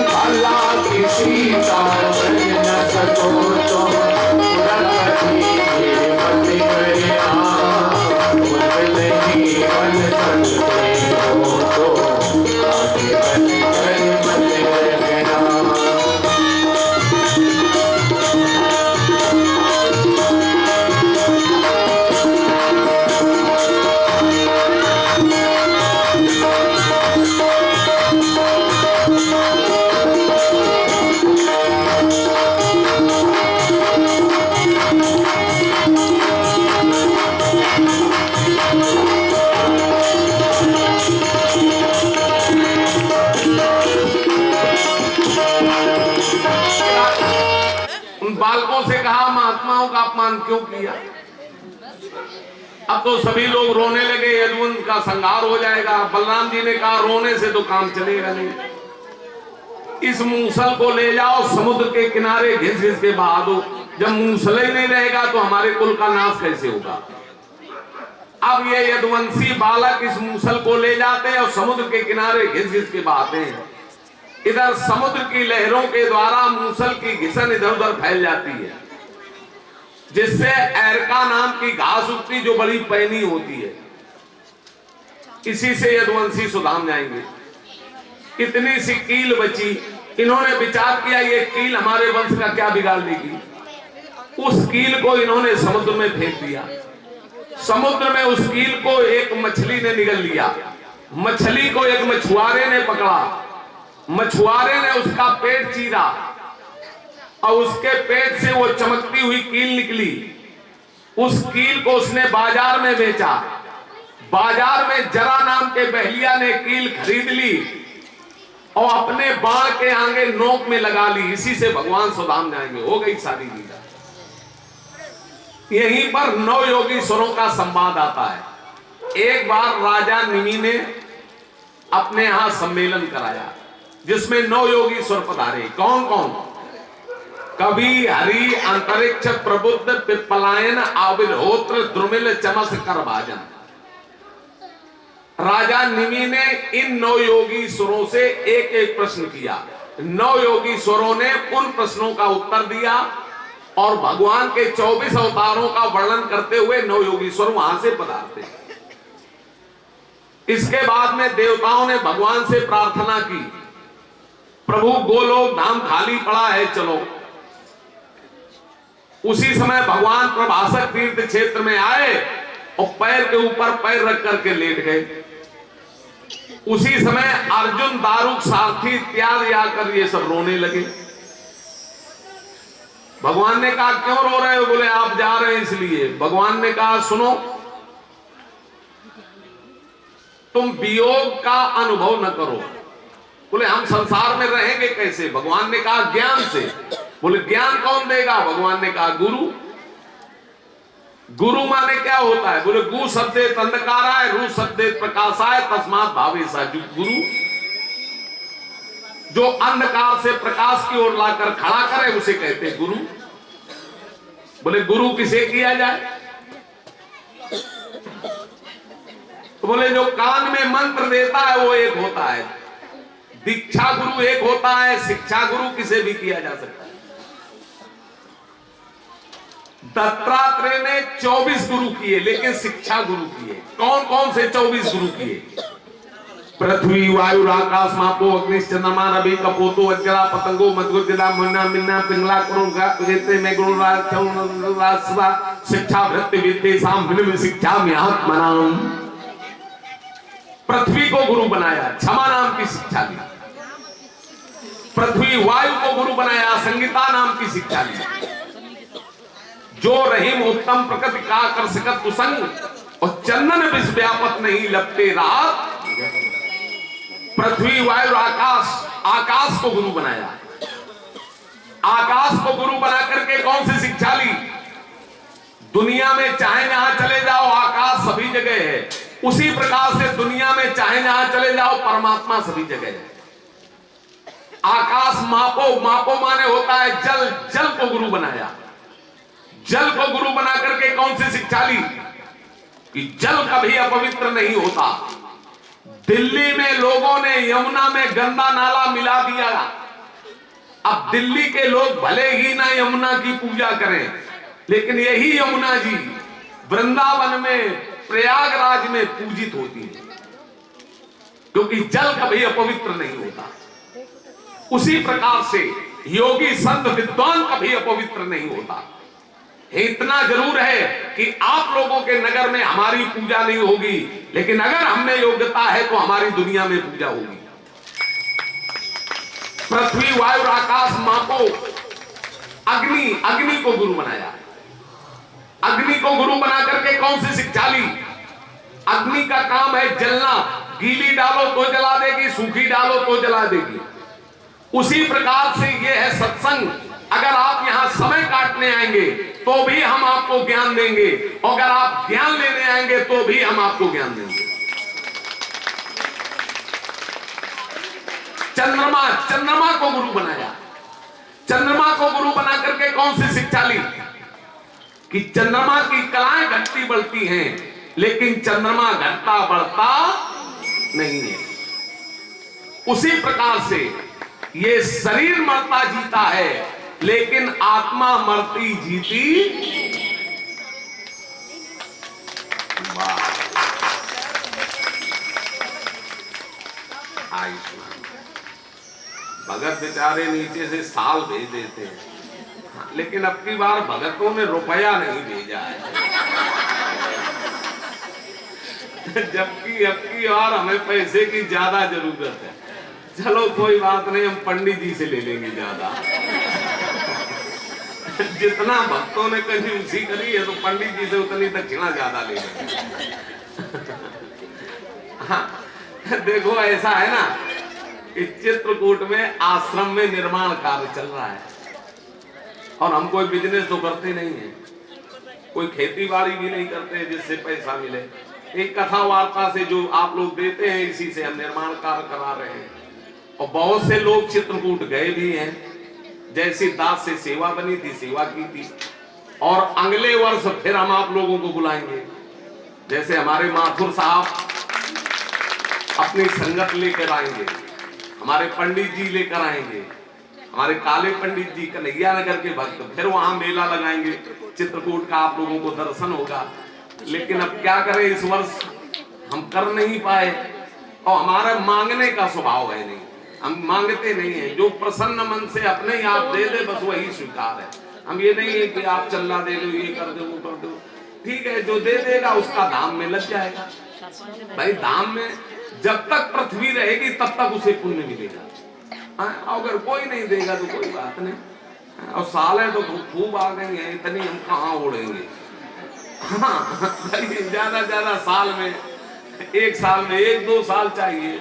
S2: भला किसी का कर न सको तो बुरा कभी भी मत करना, कुछ नहीं बन सकते हो तो कांटे बन कर मत रहना।
S1: बालकों से कहा महात्माओं का अपमान क्यों किया? अब तो सभी लोग रोने लगे, यदुवंश का संहार हो जाएगा। बलराम जी ने कहा रोने से तो काम चलेगा नहीं, इस मूसल को ले जाओ समुद्र के किनारे घिस घिस के बहा दो। जब मूसल ही नहीं रहेगा तो हमारे कुल का नाश कैसे होगा? अब ये यदुवंशी बालक इस मूसल को ले जाते हैं और समुद्र के किनारे घिस घिस के बहाते हैं। इधर समुद्र की लहरों के द्वारा मूसल की घिसन इधर उधर फैल जाती है, जिससे एरका नाम की घास उगती जो बड़ी पैनी होती है। इसी से यदुवंशी सुधाम जाएंगे। कितनी सी कील बची, इन्होंने विचार किया ये कील हमारे वंश का क्या बिगाड़ देगी। उस कील को इन्होंने समुद्र में फेंक दिया। समुद्र में उस कील को एक मछली ने निगल लिया। मछली को एक मछुआरे ने पकड़ा। मछुआरे ने उसका पेट चीरा और उसके पेट से वो चमकती हुई कील निकली। उस कील को उसने बाजार में बेचा। बाजार में जरा नाम के बहलिया ने कील खरीद ली और अपने बाण के आगे नोक में लगा ली। इसी से भगवान सुदाम जाएंगे। हो गई सारी लीला। यहीं पर 9 योगीश्वरों का संवाद आता है। एक बार राजा निमि ने अपने यहां सम्मेलन कराया, जिसमें 9 योगीश्वर पधारे। कौन कौन? कवि, हरि, अंतरिक्ष, प्रबुद्ध, पिप्पलायन, आविर्होत्र, द्रुमिल, चमस, करभाजन। राजा निमि ने इन 9 योगीश्वरों से एक एक प्रश्न किया। 9 योगीश्वरों ने उन प्रश्नों का उत्तर दिया और भगवान के 24 अवतारों का वर्णन करते हुए 9 योगीश्वर वहां से पधारते। इसके बाद में देवताओं ने भगवान से प्रार्थना की, प्रभु गोलोक धाम खाली पड़ा है, चलो। उसी समय भगवान प्रभासक तीर्थ क्षेत्र में आए और पैर के ऊपर पैर रख करके लेट गए। उसी समय अर्जुन, दारुक, सारथी इत्यादि आकर ये सब रोने लगे। भगवान ने कहा क्यों रो रहे हो? बोले आप जा रहे हैं इसलिए। भगवान ने कहा सुनो, तुम वियोग का अनुभव न करो। बोले हम संसार में रहेंगे कैसे? भगवान ने कहा ज्ञान से। बोले ज्ञान कौन देगा? भगवान ने कहा गुरु। गुरु माने क्या होता है? बोले गु शब्दे अंधकाराय, रू शब्दे प्रकाशाय, तस्मात् भावेशा। गुरु जो अंधकार से प्रकाश की ओर लाकर खड़ा करे उसे कहते हैं गुरु। बोले गुरु किसे किया जाए? तो बोले जो कान में मंत्र देता है वो एक होता है, दीक्षा गुरु एक होता है, शिक्षा गुरु किसे भी किया जा सकता है। दत्तात्रेय ने 24 गुरु किए, लेकिन शिक्षा गुरु किए। कौन कौन से 24 गुरु किए? पृथ्वी, वायु, आकाश, मापो, अग्नि, चंद्रमा, रवि, कपोतो, अज्जरा, पतंगो, मधुगिला, मुन्ना, मिन्ना, पिंगला, शिक्षा वृत्ति विद्येषां विनिमय शिक्षा महात्मनाम। पृथ्वी को गुरु बनाया, क्षमा नाम की शिक्षा दी। पृथ्वी वायु को गुरु बनाया, संगीता नाम की शिक्षा दी। जो रहीम उत्तम प्रकृति का आकर्षक कुसंग और चंदन विष व्यापक नहीं लपटे रात। पृथ्वी, वायु, आकाश, आकाश को गुरु बनाया। आकाश को गुरु बना करके कौन सी शिक्षा ली? दुनिया में चाहे जहां चले जाओ आकाश सभी जगह है। उसी प्रकार से दुनिया में चाहे जहां चले जाओ परमात्मा सभी जगह है। आकाश मापो, मापो माने होता है जल, जल को गुरु बनाया। जल को गुरु बना करके कौन सी शिक्षा ली? कि जल कभी अपवित्र नहीं होता। दिल्ली में लोगों ने यमुना में गंदा नाला मिला दिया। अब दिल्ली के लोग भले ही ना यमुना की पूजा करें, लेकिन यही यमुना जी वृंदावन में, प्रयागराज में पूजित होती है, क्योंकि जल कभी अपवित्र नहीं होता। उसी प्रकार से योगी संत विद्वान कभी अपवित्र नहीं होता। इतना जरूर है कि आप लोगों के नगर में हमारी पूजा नहीं होगी, लेकिन अगर हमने योग्यता है तो हमारी दुनिया में पूजा होगी। पृथ्वी, वायु, आकाश मापो। अग्नि, अग्नि को गुरु बनाया। अग्नि को गुरु बना करके कौन सी शिक्षा ली? अग्नि का काम है जलना। गीली डालो तो जला देगी, सूखी डालो तो जला देगी। उसी प्रकार से यह है सत्संग। अगर आप यहां समय काटने आएंगे तो भी हम आपको ज्ञान देंगे, और अगर आप ज्ञान लेने आएंगे तो भी हम आपको ज्ञान देंगे। चंद्रमा को गुरु बनाया। चंद्रमा को गुरु बना करके कौन सी शिक्षा ली? कि चंद्रमा की कलाएं घटती बढ़ती हैं, लेकिन चंद्रमा घटता बढ़ता नहीं है। उसी प्रकार से ये शरीर मरता जीता है, लेकिन आत्मा मरती जीती। आयुष्मान भगत बेचारे नीचे से साल भेज देते हैं, लेकिन अब की बार भगतों ने रुपया नहीं भेजा है। जबकि अब की बार हमें पैसे की ज्यादा जरूरत है। चलो कोई बात नहीं, हम पंडित जी से ले लेंगे ज्यादा। जितना भक्तों ने कंजूसी करी है, तो पंडित जी से उतनी दक्षिणा ज्यादा ले लेंगे। हाँ, देखो ऐसा है ना, इस चित्रकूट में आश्रम में निर्माण कार्य चल रहा है, और हम कोई बिजनेस तो करते नहीं है, कोई खेती बाड़ी भी नहीं करते जिससे पैसा मिले। एक कथा वार्ता से जो आप लोग देते हैं, इसी से हम निर्माण कार्य करा रहे हैं। और बहुत से लोग चित्रकूट गए भी हैं, जैसी दास से सेवा बनी थी, सेवा की थी। और अगले वर्ष फिर हम आप लोगों को बुलाएंगे। जैसे हमारे माथुर साहब अपनी संगत लेकर आएंगे, हमारे पंडित जी लेकर आएंगे, हमारे काले पंडित जी कन्हैया नगर के भक्त, फिर वहां मेला लगाएंगे चित्रकूट का, आप लोगों को दर्शन होगा। लेकिन अब क्या करें, इस वर्ष हम कर नहीं पाए, और हमारा मांगने का स्वभाव है नहीं, हम मांगते नहीं है। जो प्रसन्न मन से अपने ही आप दे दे, बस वही स्वीकार है। हम ये नहीं है कि आप चल्ला दे दो, ये कर दो, वो कर दो। ठीक है, जो दे देगा उसका धाम में लग जाएगा। भाई धाम में जब तक पृथ्वी रहेगी तब तक उसे पुण्य मिलेगा। अगर कोई नहीं देगा तो कोई बात नहीं। और सालें तो खूब आ गई हैं, इतनी हम कहाँ उड़ेंगे। हाँ, ज्यादा ज्यादा साल में, एक साल में 1-2 साल चाहिए।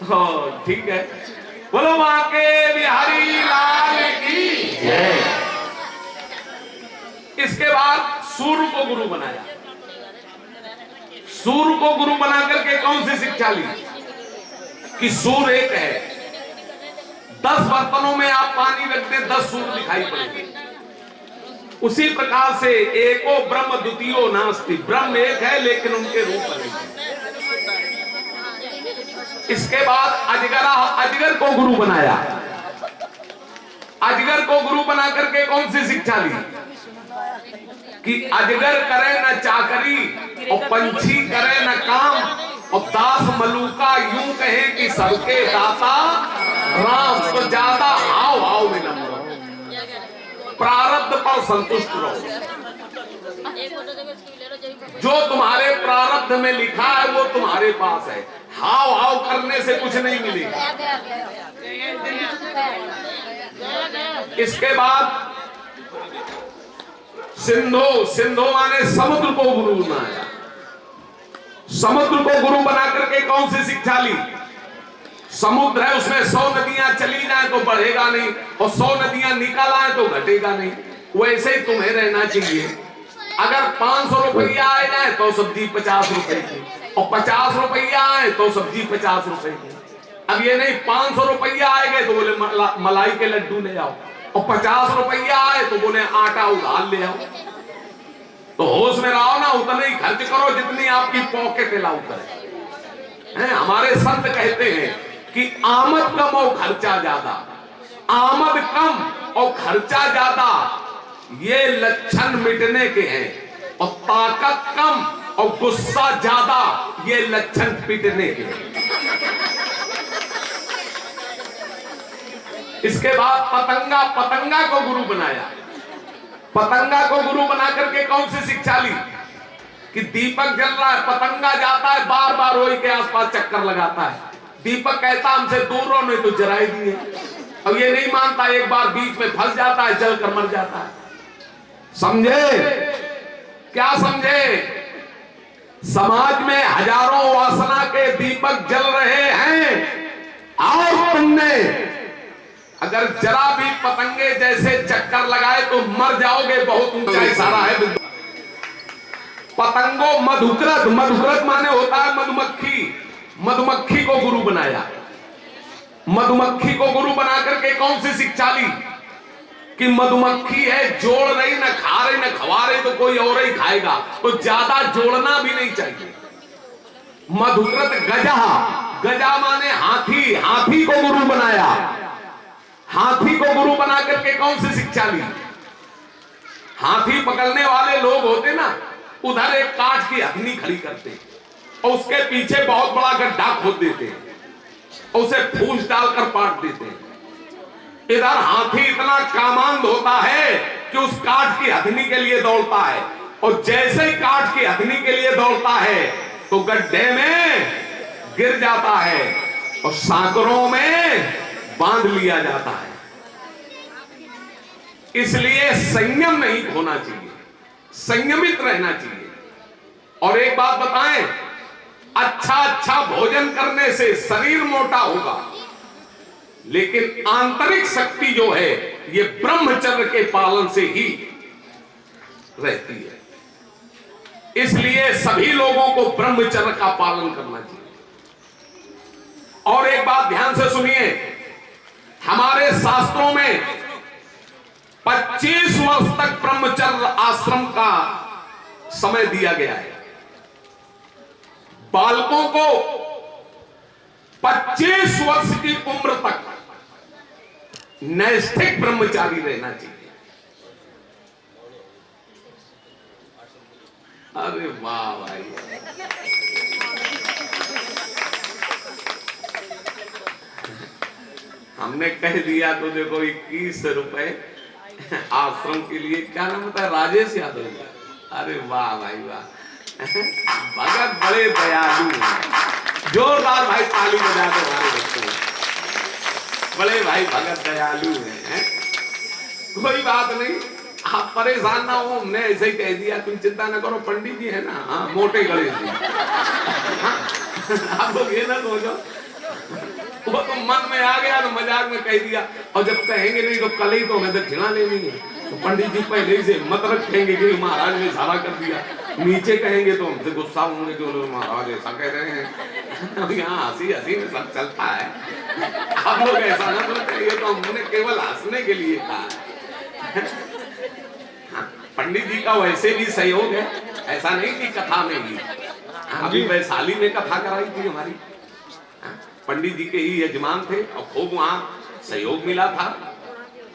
S1: तो ठीक है, बोलो वहां के बिहारी लाल की जय। इसके बाद सूर्य को गुरु बनाया। सूर्य को गुरु बना करके कौन सी शिक्षा ली? कि सूर्य एक है। 10 बर्तनों में आप पानी रख दें, 10 सूर्य दिखाई पड़ेंगे। उसी प्रकार से एको ब्रह्म द्वितीयो नास्ति, ब्रह्म एक है लेकिन उनके रूप अनेक हैं। इसके बाद अजगर को गुरु बनाया। अजगर को गुरु बना करके कौन सी शिक्षा ली? कि अजगर करे न चाकरी, और पंछी करे न काम, और दास मलूका यूं कहे कि सबके दाता राम। तो ज्यादा हाव हाव में न मरो, प्रारब्ध पर संतुष्ट रहो। जो तुम्हारे प्रारब्ध में लिखा है वो तुम्हारे पास है। हाव हाव करने से कुछ नहीं मिलेगा। इसके बाद सिंधु माने समुद्र को गुरु बनाया। समुद्र को गुरु बना करके कौन सी शिक्षा ली? समुद्र है, उसमें 100 नदियां चली जाए तो बढ़ेगा नहीं, और 100 नदियां निकल आए तो घटेगा नहीं। वैसे ही तुम्हें रहना चाहिए। अगर 500 रुपया आ जाए तो सब्जी 50 रुपए की, और 50 रुपया आए तो सब्जी 50 रुपए की। अब ये नहीं 500 रुपया आएंगे तो बोले मलाई के लड्डू ले आओ, और 50 रुपया आए तो बोले आटा उधार ले आओ। तो होश में रहो ना, उतना ही खर्च करो जितनी आपकी पॉकेट अलाउ करे। हमारे संत कहते हैं कि आमद कम और खर्चा ज्यादा, आमद कम और खर्चा ज्यादा ये लक्षण मिटने के हैं, और ताकत कम और गुस्सा ज्यादा ये लक्षण पिटने के हैं। इसके बाद पतंगा को गुरु बनाया। पतंगा को गुरु बना करके कौन सी शिक्षा ली? कि दीपक जल रहा है, पतंगा जाता है बार बार वही के आसपास चक्कर लगाता है। दीपक कहता हमसे दूर रहो नहीं तो जराई दिए। अब ये नहीं मानता, एक बार बीच में फंस जाता है, जल कर मर जाता है। समझे? क्या समझे? समाज में हजारों वासना के दीपक जल रहे हैं, और तुमने अगर जरा भी पतंगे जैसे चक्कर लगाए तो मर जाओगे, बहुत ऊंचा इशारा है। पतंगों मधुकृत, मधुकृत माने होता है मधुमक्खी। मधुमक्खी को गुरु बनाया। मधुमक्खी को गुरु बना करके कौन सी शिक्षा ली कि मधुमक्खी है, जोड़ रही, न खा रही न खवा रही, तो कोई और ही खाएगा, तो ज्यादा जोड़ना भी नहीं चाहिए। मधुकृत गजा, गजा माने हाथी, हाथी को गुरु बनाया। हाथी को गुरु बना करके कौन सी शिक्षा ली? हाथी पकड़ने वाले लोग होते ना, उधर एक कांच की हथनी खड़ी करते और उसके पीछे बहुत बड़ा गड्ढा खोद देते और उसे फूस डालकर पाट देते हैं। इधर हाथी इतना कामांध होता है कि उस काठ की हथनी के लिए दौड़ता है, और जैसे ही काठ की हथनी के लिए दौड़ता है तो गड्ढे में गिर जाता है और सांकरों में बांध लिया जाता है। इसलिए संयम नहीं खोना चाहिए, संयमित रहना चाहिए। और एक बात बताएं, अच्छा अच्छा भोजन करने से शरीर मोटा होगा, लेकिन आंतरिक शक्ति जो है ये ब्रह्मचर्य के पालन से ही रहती है। इसलिए सभी लोगों को ब्रह्मचर्य का पालन करना चाहिए। और एक बात ध्यान से सुनिए, हमारे शास्त्रों में 25 वर्ष तक ब्रह्मचर्य आश्रम का समय दिया गया है। बालकों को 25 वर्ष की उम्र तक नैष्ठिक ब्रह्मचारी रहना चाहिए। अरे वाह भाई, हमने कह दिया तो देखो 21 रुपए आश्रम के लिए। क्या नाम होता है? राजेश यादव। अरे वाह भाई वाह, भगत बड़े दयालु हैं। जोरदार भाई ताली बजा दो हमारे बच्चों। बड़े भाई भगत दयालु हैं। कोई बात नहीं, आप परेशान ना हो, हमने ऐसे ही कह दिया, तुम चिंता ना करो। पंडित जी है ना, हाँ, मोटे गणेश जी। आप लोग ये ना सोचो, वो तो मन में आ गया तो मजाक में कह दिया, और जब कहेंगे नहीं तो कल ही तो हमें दक्षिणा लेनी है, तो पंडित जी पहले ही से मत रखेंगे कि महाराज ने सारा कर दिया। नीचे कहेंगे तो हमसे गुस्सा होंगे कि महाराज ऐसा कह रहे हैं। यहाँ हंसी हंसी में सब चलता है। आप लोग ऐसा ना सोचते, ये तो हमने केवल हंसने के लिए कहा है। पंडित जी का वैसे भी सहयोग है, ऐसा नहीं कि कथा में ही। अभी वैशाली में कथा कराई थी हमारी, पंडित जी के ही यजमान थे और खूब वहां सहयोग मिला था।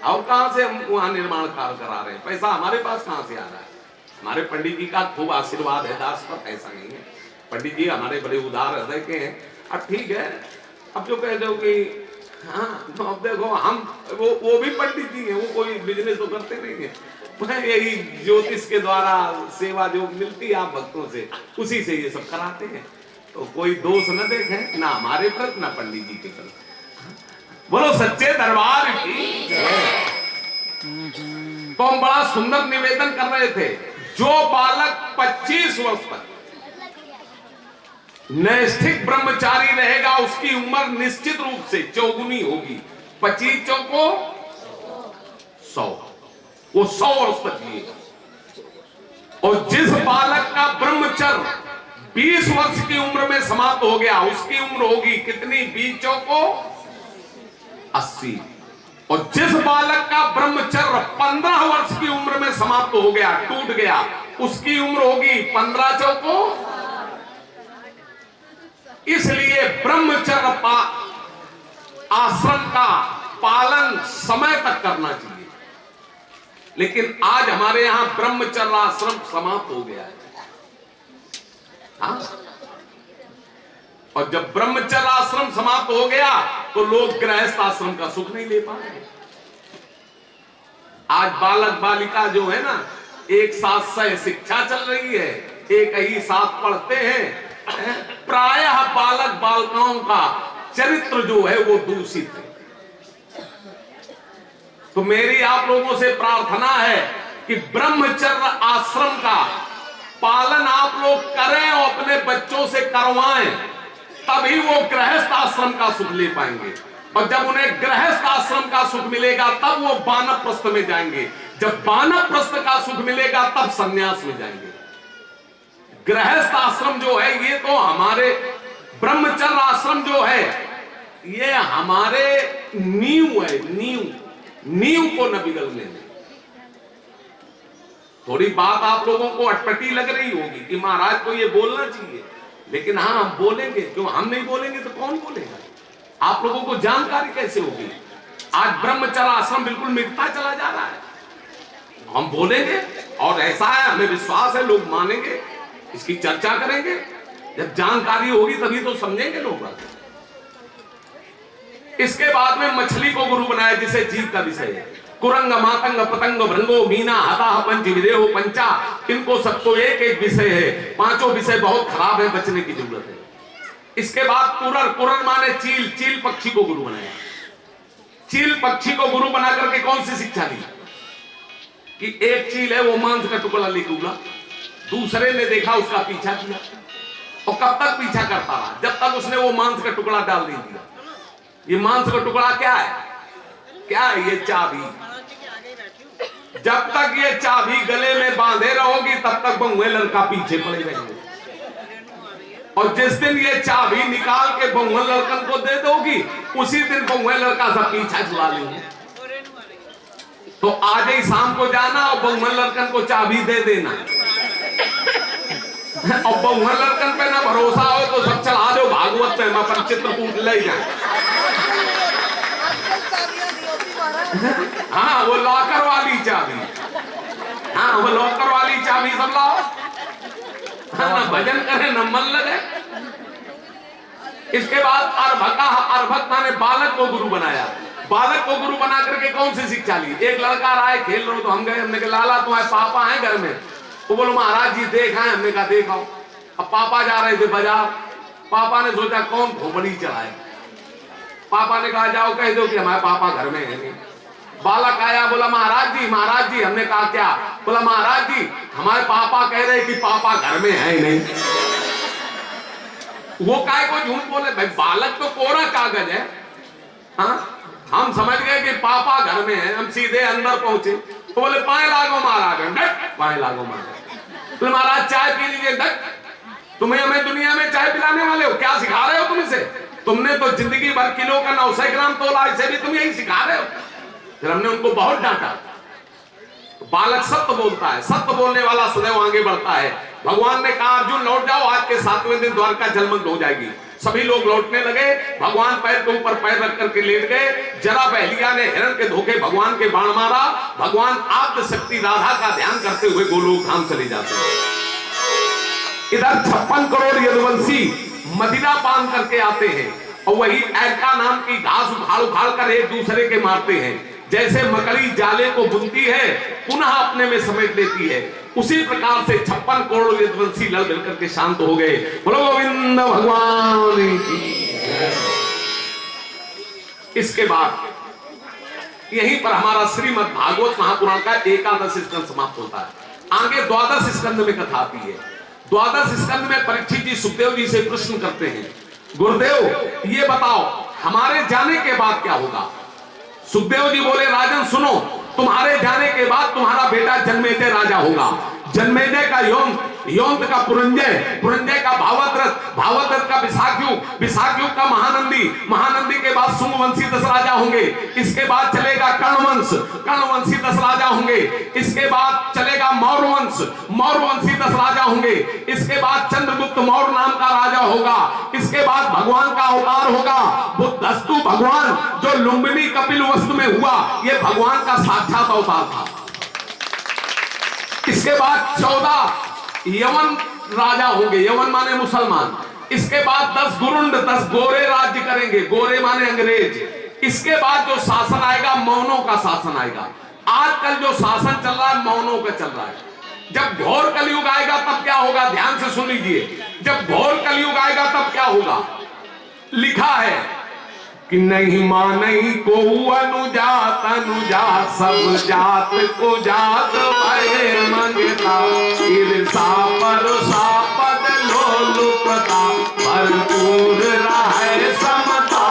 S1: और कहां से हम वहां निर्माण कार्य करा रहे हैं, पैसा हमारे पास कहां से आ रहा है? हमारे पंडित जी का खूब आशीर्वाद है दास पर, ऐसा नहीं है। पंडित जी हमारे बड़े उदार हृदय के हैं। अब ठीक है, अब जो कह दो कि हाँ, तो अब देखो हम वो भी पंडित जी हैं, वो कोई बिजनेस तो करते नहीं है। यही ज्योतिष के द्वारा सेवा जो मिलती है आप भक्तों से, उसी से ये सब कराते हैं। तो कोई दोष न देखें, ना हमारे प्रति ना पंडित जी के प्रति। बोलो सच्चे दरबार की। तो हम बड़ा सुंदर निवेदन कर रहे थे, जो बालक 25 वर्ष तक नैष्ठिक ब्रह्मचारी रहेगा उसकी उम्र निश्चित रूप से चौगुनी होगी। 25 चौको 100, वो 100 वर्ष तक जिएगा। और जिस बालक का ब्रह्मचर्य 20 वर्ष की उम्र में समाप्त हो गया, उसकी उम्र होगी कितनी? 20 चौको 80। और जिस बालक का ब्रह्मचर्य 15 वर्ष की उम्र में समाप्त हो गया, टूट गया, उसकी उम्र होगी 15 चौको। इसलिए ब्रह्मचर्य आश्रम का पालन समय तक करना चाहिए। लेकिन आज हमारे यहां ब्रह्मचर्य आश्रम समाप्त हो गया है। हाँ? और जब ब्रह्मचर्य आश्रम समाप्त हो गया तो लोग गृहस्थ आश्रम का सुख नहीं ले पाए। आज बालक बालिका जो है ना, एक साथ सह शिक्षा चल रही है, एक ही साथ पढ़ते हैं। प्रायः बालक बालिकाओं का चरित्र जो है वो दूषित है। तो मेरी आप लोगों से प्रार्थना है कि ब्रह्मचर्य आश्रम का पालन आप लोग करें और अपने बच्चों से करवाएं, तभी वो गृहस्थ आश्रम का सुख ले पाएंगे। और जब उन्हें गृहस्थ आश्रम का सुख मिलेगा तब वो वानप्रस्थ में जाएंगे, जब वानप्रस्थ का सुख मिलेगा तब संन्यास में जाएंगे। गृहस्थ आश्रम जो है ये तो हमारे, ब्रह्मचर्य आश्रम जो है ये हमारे नींव है, नींव को न बिगड़ने दें। थोड़ी बात आप लोगों को अटपटी लग रही होगी कि महाराज को ये बोलना चाहिए, लेकिन हाँ हम बोलेंगे, क्यों हम नहीं बोलेंगे तो कौन बोलेगा? आप लोगों को जानकारी कैसे होगी? आज ब्रह्मचर्य आश्रम बिल्कुल मिटता चला जा रहा है, हम बोलेंगे और ऐसा है, हमें विश्वास है लोग मानेंगे, इसकी चर्चा करेंगे, जब जानकारी होगी तभी तो समझेंगे लोग। इसके बाद में मछली को गुरु बनाया जिसे जीव का विषय है। कुरंग मातंग पतंग भृंगो मीना हताह पंच विदेहो पंचा, इनको सबको एक एक विषय है, पांचों विषय बहुत खराब है, बचने की जरूरत है। इसके बाद कुरर माने चील, चील पक्षी को गुरु बनाया। चील पक्षी को गुरु बना करके कौन सी शिक्षा दी कि एक चील है वो मांस का टुकड़ा लेके उड़ा, दूसरे ने देखा उसका पीछा किया और कब तक पीछा करता रहा, जब तक उसने वो मांस का टुकड़ा डाल नहीं दिया। ये मांस का टुकड़ा क्या है? क्या है? ये चाबी। जब तक ये चाबी गले में बांधे रहोगी तब तक बहुए लड़का पीछे पड़े रहेंगे, और जिस दिन ये चाबी निकाल के बहुए लड़कन को दे दोगी उसी दिन बहुए लड़का सब पीछा छुड़ा लेंगे। तो आज ही शाम को जाना और बहुए लड़कन को चाबी दे देना, और बहुए लड़कन पे ना भरोसा हो तो सब चला दो भागवत में, अपन चित्रकूट ले जाए। हाँ वो लॉकर वाली चाबी, हाँ वो लॉकर वाली चाबी सब लाओ, हाँ ना भजन करे न मन लगे। इसके बाद अर्भक माने बालक को गुरु बनाया। बालक को गुरु बना करके कौन सी शिक्षा ली? एक लड़का रहा है, खेल रहे हो तो हम गए, हमने कहा लाला तुम्हारे पापा हैं घर में? वो बोलो महाराज जी देखा है। हमने कहा देखा। अब पापा जा रहे थे बाजार, पापा ने सोचा कौन खोपड़ी चलाए, पापा ने कहा जाओ कह दो कि हमारे पापा घर में है नहीं। बालक आया, बोला महाराज जी, महाराज जी। हमने कहा क्या? बोला महाराज जी हमारे पापा कह रहे कि पापा घर में है नहीं। वो काय को झूठ बोले भाई, बालक तो कोरा कागज है। हाँ हम समझ गए कि पापा घर में है, हम सीधे अंदर पहुंचे। तो बोले पाए लागो महाराज, पाए लागो महाराज। बोले महाराज चाय पी लीजिए। तुम्हें हमें दुनिया में चाय पिलाने वाले हो, क्या सिखा रहे हो तुम इसे? तुमने तो जिंदगी भर किलो का 900 ग्राम तोला, इसे भी तुम यही सिखा रहे हो। फिर हमने उनको बहुत डांटा। बालक सत्य बोलता है, सत्य बोलने वाला सदैव आगे बढ़ता है। भगवान ने कहा अर्जुन लौट जाओ, आज के 7वें दिन द्वारका जलमग्न हो जाएगी। सभी लोग लौटने लगे, भगवान पैर के ऊपर पैर रख करके लेट गए। जरा बहलिया ने हिरण के धोखे भगवान के बाण मारा। भगवान आद्य शक्ति राधा का ध्यान करते हुए गोलोक धाम चले जाते हैं। इधर 56 करोड़ यदुवंशी मदिरा पान करके आते हैं और वही ऐका नाम की घास उखाड़ कर एक दूसरे के मारते हैं। जैसे मकड़ी जाले को बुनती है पुनः अपने में समेट लेती है, उसी प्रकार से 56 करोड़ यदुवंशी लड़ मिल करके शांत हो गए। बोलो गोविंद भगवान की। इसके बाद यहीं पर हमारा श्रीमद् भागवत महापुराण का 11वां स्कंद समाप्त होता है। आगे 12वें स्कंद में कथा आती है। 12वें स्कंद में परीक्षित जी सुखदेव जी से प्रश्न करते हैं, गुरुदेव ये बताओ हमारे जाने के बाद क्या होगा? सुखदेव जी बोले राजन सुनो, तुम्हारे जाने के बाद तुम्हारा बेटा जन्मेजय राजा होगा। जन्मेजय का यौंत का पुरंजय का भावद्रथ का विशाखयुग का महानंदी के बाद सुंगवंशी 10 राजा होंगे। इसके बाद चलेगा कर्णवंशी 10 राजा होंगे। इसके बाद चलेगा मौर्यवंशी 10 राजा होंगे। इसके बाद चंद्रगुप्त मौर्य नाम का राजा होगा। इसके बाद भगवान का अवतार होगा बुद्धस्तु भगवान, जो लुम्बिनी कपिल वस्तु में हुआ, ये भगवान का साक्षात अवतार था। इसके बाद 14 यवन राजा होंगे, यवन माने मुसलमान। इसके बाद 10 गुरुंड 10 गोरे राज्य करेंगे, गोरे माने अंग्रेज। इसके बाद जो शासन आएगा मौनों का शासन आएगा। आजकल जो शासन चल रहा है मौनों का चल रहा है। जब घोर कलयुग आएगा तब क्या होगा? ध्यान से सुन लीजिए। जब घोर कलयुग आएगा तब क्या होगा? लिखा है कि नहीं मानई को अनुजात सब जात को जात भय मंगता, ईर्षा परुषा पद लोलुपता, भरपूर रहे समता।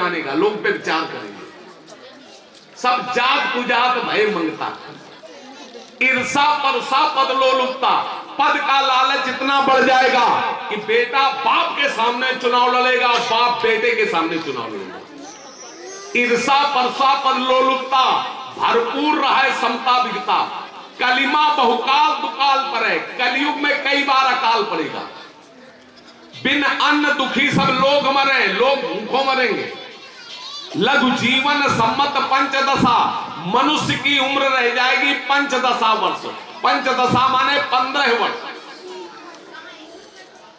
S1: मानेगा, लोग व्यभिचार करेंगे। सब जात कुजात भय मंगता, ईर्षा परसा पद लोलुपता। पद का लालच इतना बढ़ जाएगा कि बेटा बाप के सामने चुनाव लड़ेगा, बाप बेटे के सामने चुनाव लड़ेगा। ईर्षा परसा पद लोलुपता, भरपूर रहे समता विगता। कलिमा बहुकाल दुकाल पर है, कलयुग में कई बार अकाल पड़ेगा। बिन अन्न दुखी सब लोग मरे, लोग भूखों मरेंगे। लघु जीवन सम्मत पंचदशा, मनुष्य की उम्र रह जाएगी पंचदशा वर्ष। पंचदशा माने 15 वर्ष।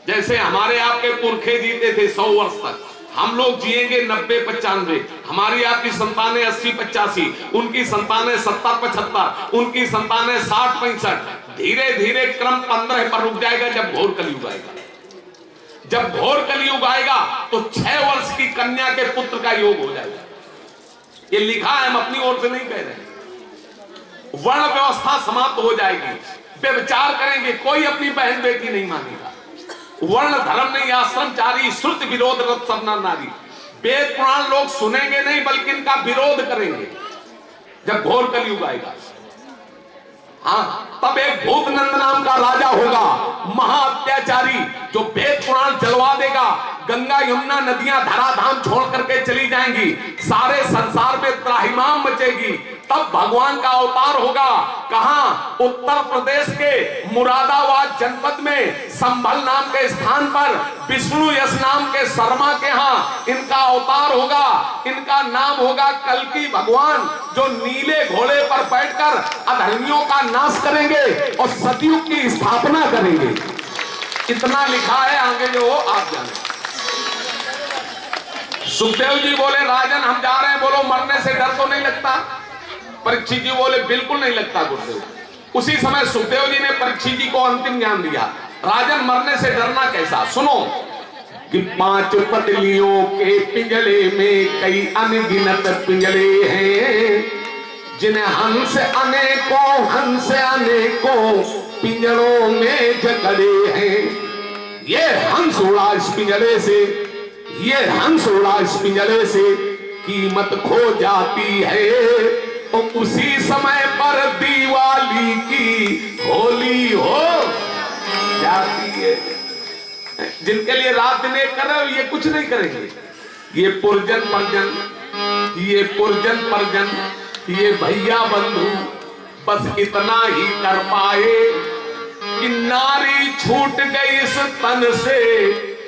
S1: जैसे हमारे आपके पुरखे जीते थे 100 वर्ष तक, हम लोग जिएंगे 90-95। हमारी आपकी संतानें 80-85, उनकी संतानें 70-75, उनकी संतानें 60-65। धीरे धीरे क्रम 15 पर रुक जाएगा जब घोर कलयुग आएगा। जब घोर कलयुग आएगा तो 6 वर्ष की कन्या के पुत्र का योग हो जाएगा। ये लिखा है, हम अपनी ओर से नहीं कह रहे। वर्ण व्यवस्था समाप्त हो जाएगी, व्यभिचार करेंगे, कोई अपनी बहन बेटी नहीं मानेगा। वर्ण धर्म नहीं, आश्रमचारी श्रुति विरोध रत सब नर नारी। वेद पुराण लोग सुनेंगे नहीं बल्कि इनका विरोध करेंगे जब घोर कलयुग आएगा। हाँ, तब एक भूतनंद नाम का राजा होगा, महा अत्याचारी, जो वेद पुराण जलवा देगा। गंगा यमुना नदियां धराधाम छोड़ करके चली जाएंगी, सारे संसार में त्राहिमाम मचेगी। तब भगवान का अवतार होगा। कहां? उत्तर प्रदेश के मुरादाबाद जनपद में संभल नाम के स्थान पर विष्णु यश नाम के शर्मा के यहाँ इनका अवतार होगा। इनका नाम होगा कल्कि भगवान, जो नीले घोड़े पर बैठकर अधर्मियों का नाश करेंगे और सतयुग की स्थापना करेंगे। इतना लिखा है, आगे जो हो आप जाने। सुखदेव जी बोले, राजन हम जा रहे हैं, बोलो मरने से डर तो नहीं लगता? परीक्षित जी बोले, बिल्कुल नहीं लगता गुरुदेव। उसी समय सुखदेव जी ने परीक्षित जी को अंतिम ज्ञान दिया। राजन मरने से डरना कैसा, सुनो कि 5 पतलियों के पिंजड़े में कई अनगिनत पिंजड़े हैं, जिन्हें हंस अनेकों पिंजड़ों में जकड़े हैं। ये हंस उड़ा इस पिंजड़े से, ये हंस उड़ा इस पिंजड़े से, कीमत खो जाती है और उसी समय पर दिवाली की होली हो जाती है। जिनके लिए रात दिन एक कर रहे हो, ये कुछ नहीं करेंगे। ये पुरजन परजन, ये पुरजन परजन, ये भैया बंधु बस इतना ही कर पाए कि नारी छूट गई इस तन से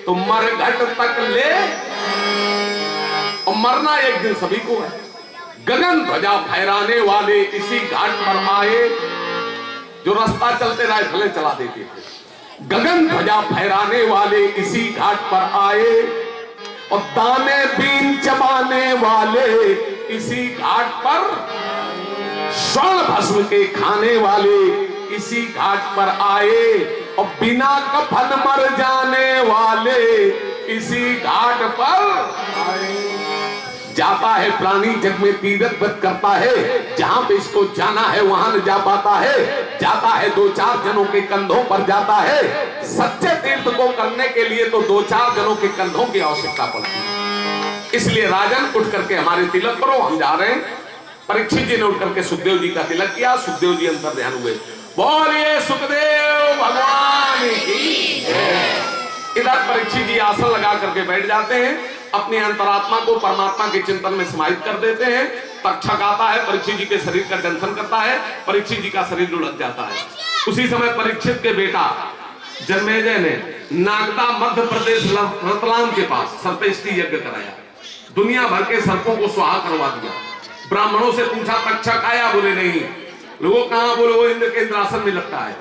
S1: तो मरघट तक ले। और मरना एक दिन सभी को है। गगन ध्वजा फहराने वाले इसी घाट पर आए, जो रास्ता चलते राइफलें चला देते थे। गगन ध्वजा फहराने वाले इसी घाट पर आए और दाने बीन चबाने वाले इसी घाट पर, स्वर्ण भस्म के खाने वाले इसी घाट पर आए और बिना कफन मर जाने वाले इसी घाट पर आए। जाता है प्राणी जग में तीरथ व्रत करता है, जहां पे इसको जाना है वहां न जा पाता है। जाता है 2-4 जनों के कंधों पर जाता है। सच्चे तीर्थ को करने के लिए तो 2-4 जनों के कंधों की आवश्यकता पड़ती है। इसलिए राजन उठ करके हमारे तिलक करो, हम जा रहे हैं। परीक्षित जी ने उठ करके सुखदेव जी का तिलक किया। सुखदेव जी अंतर ध्यान हुए, बोलिए सुखदेव भगवान की जय। इधर परीक्षित जी आसन लगा करके बैठ जाते हैं, अपनी अंतरात्मा को परमात्मा के चिंतन में समाहित कर देते हैं। तक्षक आता है, परीक्षित जी के शरीर का दंशन करता है, परीक्षित जी का शरीर लुढ़क जाता है। उसी समय परीक्षित के बेटा जन्मेजय ने नागदा मध्य प्रदेश रतलाम के पास सर्पेष्टि यज्ञ कराया। दुनिया भर के सर्पों को स्वाहा करवा दिया। ब्राह्मणों से पूछा, तक्षक आया? बोले नहीं। लोगों कहां? बोले वो इंद्र के इंद्रासन में लगता है।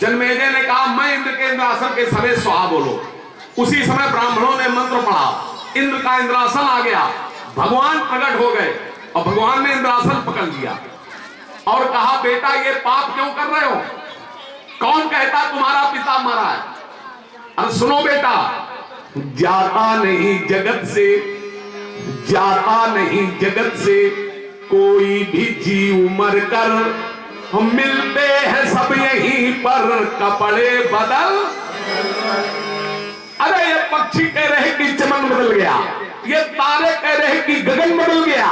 S1: जन्मेजय ने कहा, मैं इंद्र के इंद्रासन के समय स्वाहा बोलो। उसी समय ब्राह्मणों ने मंत्र पढ़ा, इंद्र का इंद्रासन आ गया। भगवान प्रकट हो गए और भगवान ने इंद्रासन पकड़ लिया और कहा, बेटा ये पाप क्यों कर रहे हो? कौन कहता तुम्हारा पिता मरा है? अरे सुनो बेटा, जाता नहीं जगत से, जाता नहीं जगत से कोई भी जीव मर कर, हम मिलते हैं सब यहीं पर कपड़े बदल। अरे ये पक्षी कह रहे कि चमन बदल गया, ये तारे कह रहे कि गगन बदल गया,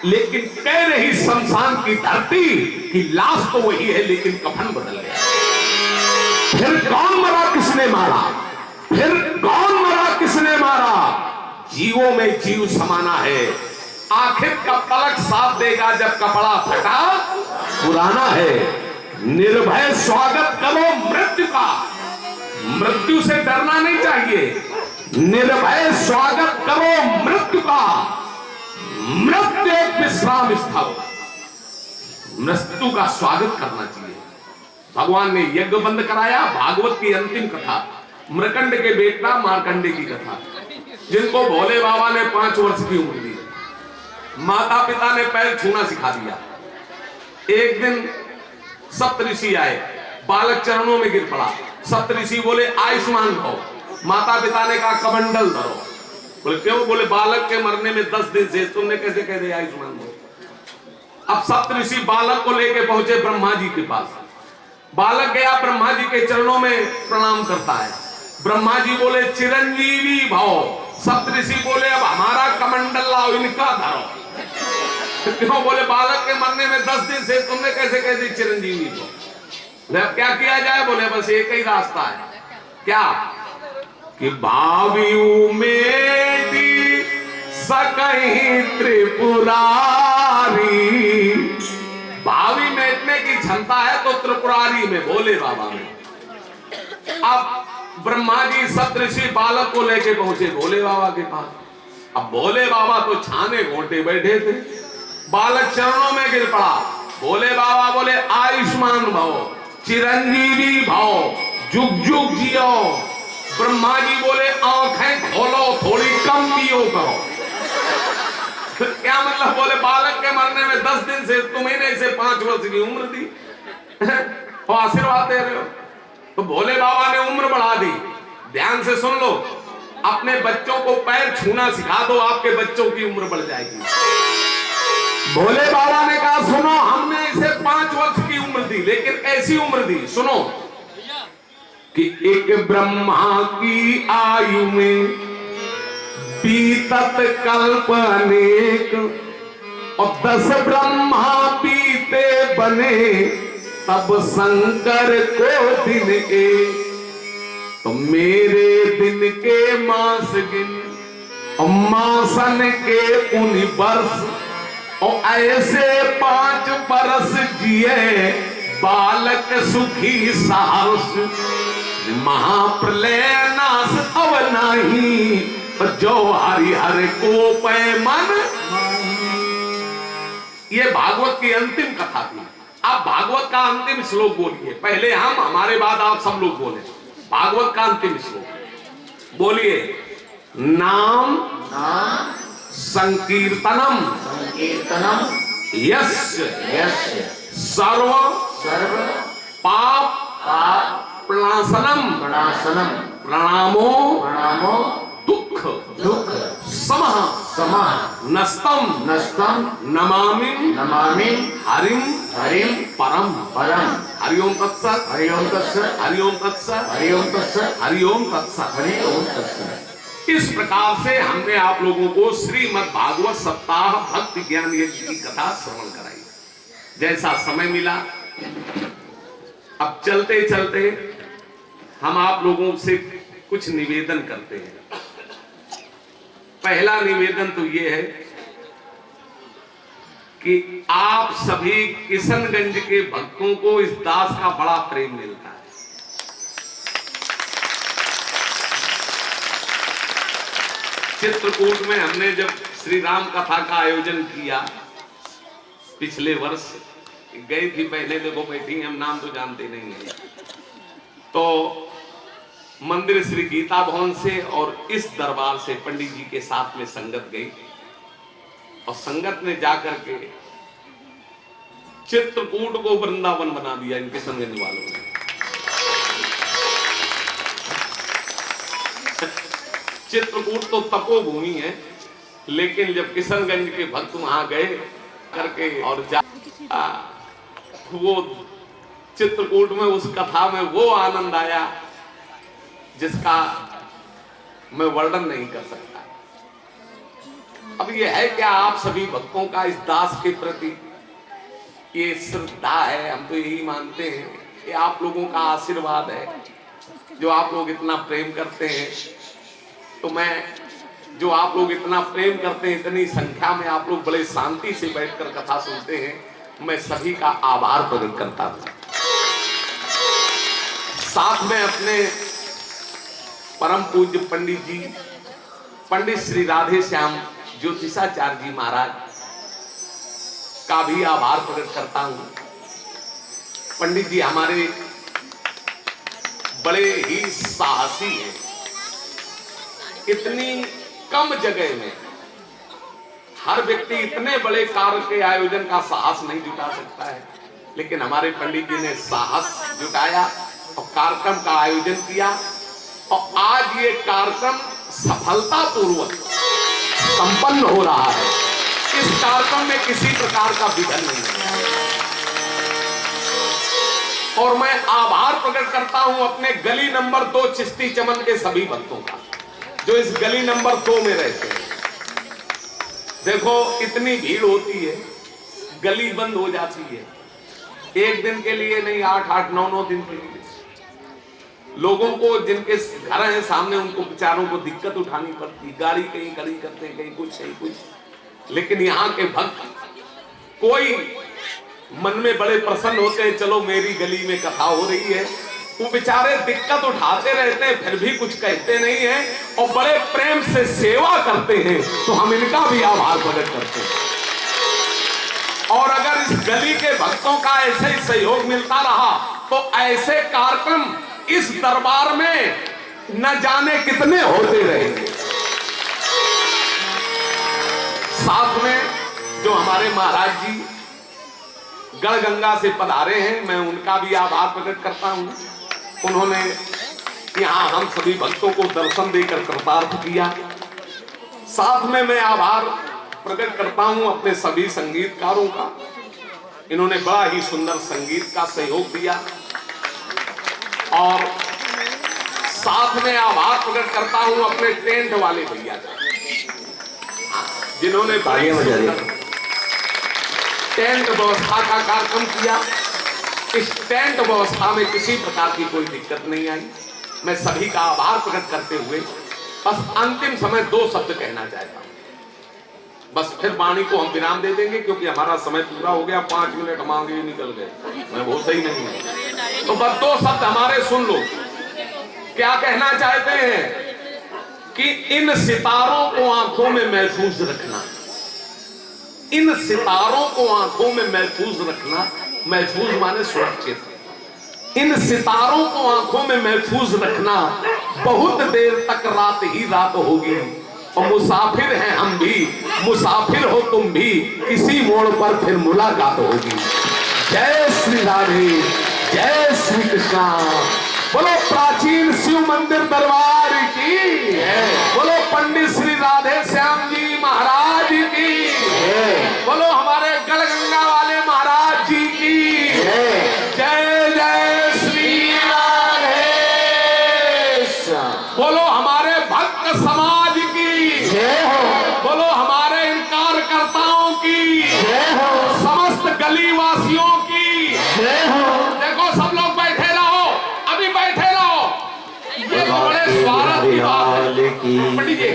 S1: लेकिन कह रही शमशान की धरती कि लाश तो वही है लेकिन कफन बदल गया। फिर कौन मरा, किसने मारा? फिर कौन मरा, किसने मारा? जीवों में जीव समाना है। आखिर का पलक साथ देगा जब कपड़ा फटा पुराना है। निर्भय स्वागत करो मृत्यु का, मृत्यु से डरना नहीं चाहिए। निर्भय स्वागत करो मृत्यु का, मृत्यु एक विश्राम स्थल, मृत्यु का स्वागत करना चाहिए। भगवान ने यज्ञ बंद कराया। भागवत की अंतिम कथा, मृकंड के बेटा मार्कंडे की कथा, जिनको भोले बाबा ने 5 वर्ष की उम्र दी, माता पिता ने पैर छूना सिखा दिया। एक दिन सप्तऋषि आए, बालक चरणों में गिर पड़ा। सप्तऋषि बोले आयुष्मान भव। माता पिता ने कहा कमंडल धरो। बोले क्यों? बोले बालक के मरने में 10 दिन से तुमने कैसे कह दिया आयुष्मान भव? अब सप्तऋषि बालक को लेके पहुंचे ब्रह्मा जी के पास। बालक गया, ब्रह्मा जी के चरणों में प्रणाम करता है। ब्रह्मा जी बोले चिरंजीवी भव। सप्तऋषि बोले अब हमारा कमंडल लाओ, इनका धरो। क्यों? बोले बालक के मरने में 10 दिन से तुमने कैसे कह दी चिरंजीवी भव? अब क्या किया जाए? बोले बस एक ही रास्ता है। क्या? कि भावियों में सकहीं त्रिपुरारी। भावी में इतने की क्षमता है तो त्रिपुरारी में, भोले बाबा में। अब ब्रह्मा जी सप्तऋषि बालक को लेके पहुंचे भोले बाबा के पास। अब भोले बाबा तो छाने घोंटे बैठे थे। बालक चरणों में गिर पड़ा। भोले बाबा बोले आयुष्मान भव, चिरंजीवी भव, जुग जुग जियो। ब्रह्मा जी बोले आंखें खोलो, थोड़ी कम पियो करो। क्या मतलब? बोले बालक के मरने में 10 दिन से तुम्हें इसे 5 वर्ष की उम्र दी और आशीर्वाद दे रहे हो। तो भोले बाबा ने उम्र बढ़ा दी। ध्यान से सुन लो, अपने बच्चों को पैर छूना सिखा दो, आपके बच्चों की उम्र बढ़ जाएगी। भोले बाबा ने कहा सुनो, हमने इसे 5 वर्ष की उम्र दी, लेकिन ऐसी उम्र दी, सुनो, कि एक ब्रह्मा की आयु में बीतत कल्प अनेक, और 10 ब्रह्मा बीते बने, तब शंकर को दिन एक। तो मेरे दिन के मास गिन और मासन के उन वर्ष, और ऐसे 5 बरस जिए बालक सुखी सहर्ष। महाप्रलय नाश अब नहीं, जो हरिहर को पै मन। ये भागवत की अंतिम कथा थी। आप भागवत का अंतिम श्लोक बोलिए, पहले हम, हमारे बाद आप सब लोग बोले। भागवत का अंतिम श्लोक बोलिए। नाम संकीर्तनम यस्य सर्व पाप प्रणाशनम प्रणामो दुख समः नस्तम नमामि हरिम परम। हरिओम तत्सत्, हरिओम तत्सत्, हरिओम तत्सत्, हरिओम तत्सत्, हरिओम तत्सत्, हरिओम तत्सत्। इस प्रकार से हमने आप लोगों को श्रीमद् भागवत सप्ताह भक्ति ज्ञान यज्ञ की कथा श्रवण कराई। जैसा समय मिला, अब चलते चलते हम आप लोगों से कुछ निवेदन करते हैं। पहला निवेदन तो ये है कि आप सभी किशनगंज के भक्तों को इस दास का बड़ा प्रेम मिलता है। चित्रकूट में हमने जब श्री राम कथा का आयोजन किया पिछले वर्ष, गई थी, पहले देखो बैठी, हम नाम तो जानते नहीं है, तो मंदिर श्री गीता भवन से और इस दरबार से पंडित जी के साथ में संगत गई, और संगत ने जाकर के चित्रकूट को वृंदावन बना दिया इनके किशनगंज वालों ने। चित्रकूट तो तपोभूमि है, लेकिन जब किशनगंज के भक्त वहां गए करके और वो चित्रकूट में उस कथा में वो आनंद आया जिसका मैं वर्णन नहीं कर सकता। अब ये है क्या, आप सभी भक्तों का इस दास के प्रति ये श्रद्धा है, हम तो यही मानते हैं कि आप लोगों का आशीर्वाद है जो आप लोग इतना प्रेम करते हैं। तो मैं, जो आप लोग इतना प्रेम करते हैं, इतनी संख्या में आप लोग बड़े शांति से बैठकर कथा सुनते हैं, मैं सभी का आभार प्रकट करता हूं। साथ में अपने परम पूज्य पंडित जी, पंडित श्री राधे श्याम ज्योतिषाचार्य जी महाराज का भी आभार प्रकट करता हूं। पंडित जी हमारे बड़े ही साहसी हैं। इतनी कम जगह में हर व्यक्ति इतने बड़े कार्य के आयोजन का साहस नहीं जुटा सकता है, लेकिन हमारे पंडित जी ने साहस जुटाया और कार्यक्रम का आयोजन किया। और आज ये कार्यक्रम सफलतापूर्वक संपन्न हो रहा है। इस कार्यक्रम में किसी प्रकार का विघ्न नहीं है। और मैं आभार प्रकट करता हूं अपने गली नंबर 2 चिश्ती चमन के सभी भक्तों का, जो इस गली नंबर 2 में रहते हैं। देखो इतनी भीड़ होती है, गली बंद हो जाती है, एक दिन के लिए नहीं, 8-8, 9-9 दिन के लिए। लोगों को जिनके घर हैं सामने, उनको बेचारों को दिक्कत उठानी पड़ती, गाड़ी कहीं खड़ी करते हैं, कहीं कुछ कहीं कुछ। लेकिन यहाँ के भक्त कोई मन में बड़े प्रसन्न होते हैं, चलो मेरी गली में कथा हो रही है। वो बेचारे दिक्कत उठाते रहते हैं, फिर भी कुछ कहते नहीं हैं और बड़े प्रेम से सेवा करते हैं। तो हम इनका भी आभार प्रकट करते हैं। और अगर इस गली के भक्तों का ऐसे ही सहयोग मिलता रहा तो ऐसे कार्यक्रम इस दरबार में न जाने कितने होते रहेंगे। साथ में जो हमारे महाराज जी गढ़गंगा से पधारे हैं, मैं उनका भी आभार प्रकट करता हूं। उन्होंने यहाँ हम सभी भक्तों को दर्शन देकर कृतार्थ किया। साथ में मैं आभार प्रकट करता हूं अपने सभी संगीतकारों का। इन्होंने बड़ा ही सुंदर संगीत का सहयोग दिया। और साथ में आभार प्रकट करता हूं अपने टेंट वाले भैया का, जिन्होंने टेंट व्यवस्था का कार्यक्रम किया। इस टेंट व्यवस्था में किसी प्रकार की कोई दिक्कत नहीं आई। मैं सभी का आभार प्रकट करते हुए बस अंतिम समय 2 शब्द कहना चाहता हूं। बस फिर वाणी को हम विराम दे देंगे, क्योंकि हमारा समय पूरा हो गया। 5 मिनट मांगे ही निकल गए, मैं बहुत सही नहीं है। तो बस 2 शब्द हमारे सुन लो। क्या कहना चाहते हैं कि इन सितारों को आंखों में महफूज रखना, इन सितारों को आंखों में महफूज रखना। महफूज माने सुरक्षित। इन सितारों को आंखों में महफूज रखना, बहुत देर तक रात ही रात होगी और मुसाफिर हैं हम भी, मुसाफिर हो तुम भी, किसी मोड़ पर फिर मुलाकात होगी। जय श्री राधे, जय श्री कृष्णा। बोलो प्राचीन शिव मंदिर दरबार की, बोलो पंडित श्री राधे श्याम जी महाराज की, बोलो हमारे गढ़गंगा वाले महाराज जी की जय जय श्री राधे। बोलो हमारे भक्त समाज की जय हो, बोलो हमारे इन कार्यकर्ताओं की जय हो, समस्त गली वासियों की जय हो। देखो सब लोग बैठे रहो, अभी बैठे रहो। ये तो बड़े स्वागत की बात है पंडित जी,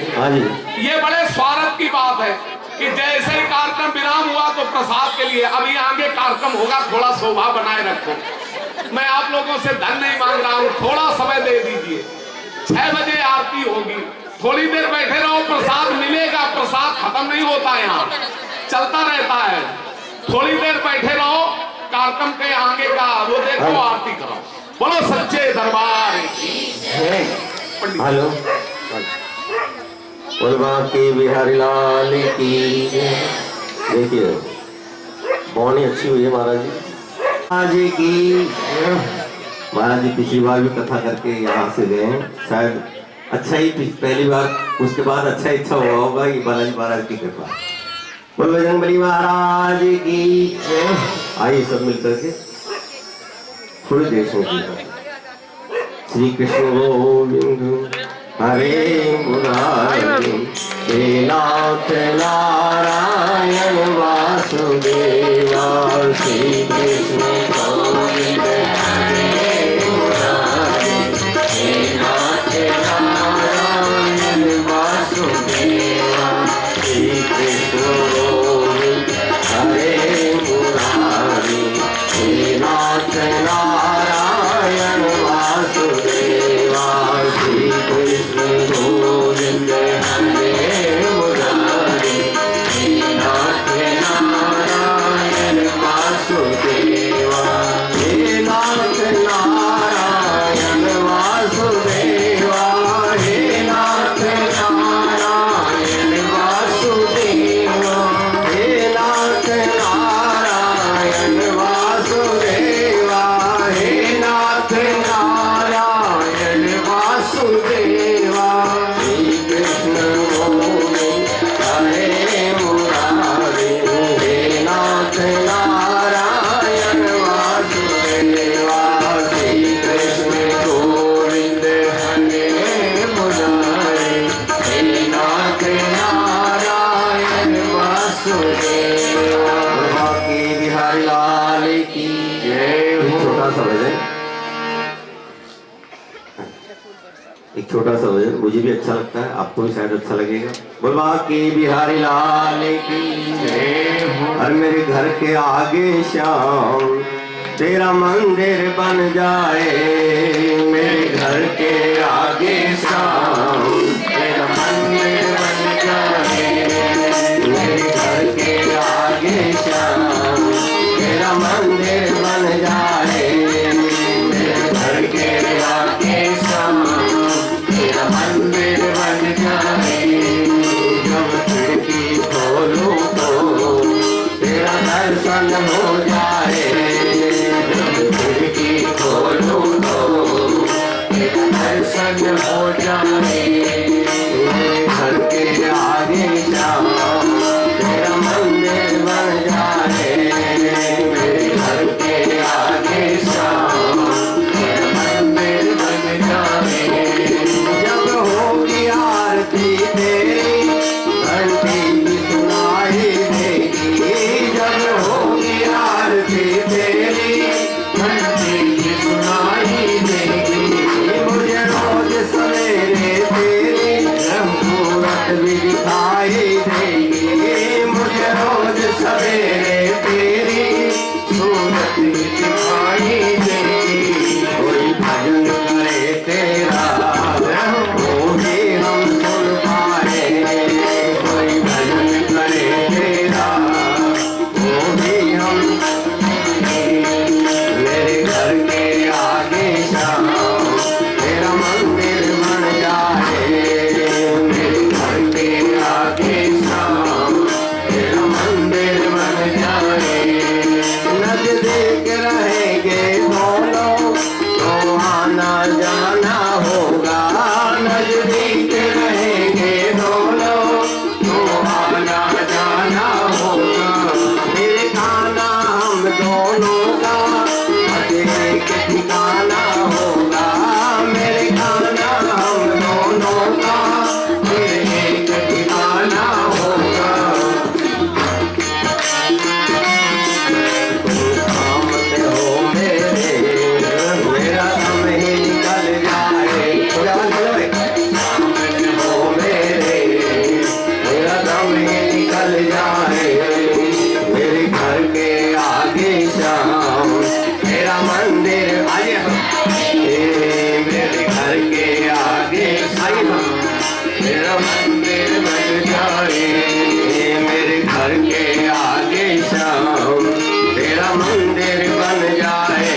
S1: ये बड़े स्वागत की बात है कि जैसे ही कार्यक्रम विराम हुआ तो प्रसाद के लिए अभी आगे कार्यक्रम होगा, थोड़ा शोभा बनाए रखो। मैं आप लोगों से धन नहीं मांग रहा हूँ, थोड़ा समय दे दीजिए। 6 बजे आरती होगी, थोड़ी देर बैठे रहो, प्रसाद मिलेगा। प्रसाद खत्म नहीं होता, यहाँ चलता रहता है। थोड़ी देर बैठे रहो, कार्यक्रम के आगे का वो देखो, आरती करो। बोलो सच्चे दरबार की।
S4: हेलो, के बिहारी लाल की। देखिए बहुत ही अच्छी हुई है महाराज जी। महाराज जी की, महाराज जी पिछली बार भी कथा करके यहाँ से गए, शायद अच्छा ही पहली बार, उसके बाद अच्छा इच्छा हुआ होगा कि बालाजी महाराज की कृपा। बोलो बजरंगबली महाराज की। आइए सब मिलकर के थोड़ी देर से श्री कृष्ण गोविंद हरे मुरारी हे नाथ नारायण वासुदेवा श्री कृष्ण गोविंद हरे मुरारी हे नाथ नारायण वासुदेवा श्री कृष्ण गोविंद हरे मुरारी हे नाथ नारायण वासुदेवा श्री कृष्ण गोविंद हरे मुरारी हे नाथ नारायण वासुदेवा हे नाथ नारायण वासुदेवा हे नाथ नारायण वासुदेवा हे नाथ नारायण वासुदेवा हे नाथ नारायण वासुदेवा श्री कृष्ण गोविंद हरे मुरारी हे नाथ नारायण वासुदेवा श्री कृष्ण गोविंद हरे मुरारी हे नाथ नारायण वासुदेवा। बाकी बिहारी लाल की जय। छोटा सा भजन, एक छोटा सा भजन मुझे भी अच्छा लगता है, आपको भी शायद अच्छा लगेगा। बोलवा के बिहारी लाल की जय हो। और मेरे घर के आगे श्याम तेरा मंदिर बन जाए, मेरे घर के आगे श्याम तेरा मंदिर बन जाए, मेरे घर के आगे श्याम तेरा मंदिर बन जाए, मेरे घर के आगे श्याम तेरा मंदिर बन जाए। जब खिड़की खोलूं तो तेरा दर्शन हो जाए, जब खिड़की खोलूं तो तेरा दर्शन हो जाए, मेरे घर के आगे श्याम तेरा मंदिर बन जाए, मेरे घर के आगे श्याम तेरा मंदिर बन जाए। जब होगी आरती तेरी घंटी की सुनाई देगी, जब होगी आरती तेरी घंटी की सुनाई देगी, मुझे रोज सवेरे तेरी मूरत भी दिखाई देगी, मुझे रोज सवेरे तेरी सूरत भी दिखाई देगी। कोई भजन करे तेरा वो भी हम सुन पाए, कोई भजन करे तेरा वो भी हम। मेरे घर के आगे श्याम तेरा मंदिर बन जाए, मेरे घर के आगे श्याम तेरा मंदिर बन जाए। नजदीक रहेंगे दोनों तो आना जाना होगा, नजदीक रहेंगे दोनों तो आना जाना होगा। मेरे खाना हम दोनों का एक ठिकाना होगा, मेरे खाना हम दोनों का एक ठिकाना होगा। सामने हो मेरे मेरा दम ही निकल जाए, सामने हो मेरे मेरा दम ही निकल जाए, मेरे घर के आगे श्याम तेरा मंदिर आइए, मेरे घर के आगे श्याम तेरा मंदिर बन जाए, मेरे घर के आगे श्याम तेरा मंदिर बन जाए,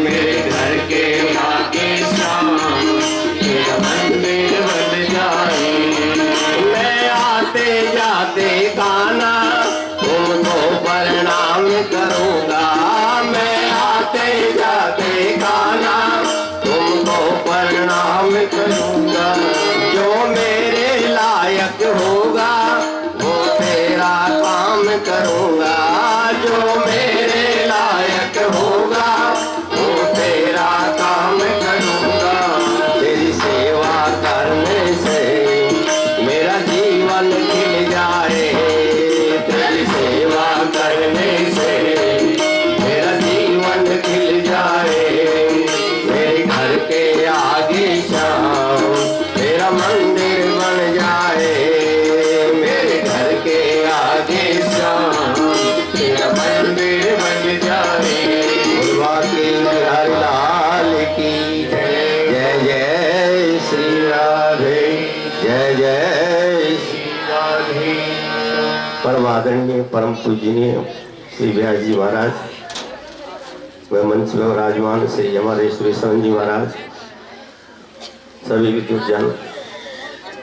S4: मेरे घर के आगे श्याम तेरा मंदिर बन जाए। मैं आते जाते गाना तुमको प्रणाम करूँगा, मैं आते जाते गाना तुमको प्रणाम करूँगा, जो मेरे लायक होगा वो तेरा काम करूँगा, जो मेरे लायक होगा वो तेरा काम करूँगा, तेरी सेवा का आदरणीय परम पूजनीय श्री व्यास जी महाराज, व मंच में विराजमान श्री हमारे सुरेश्वर जी महाराज, सभी विद्युत जन,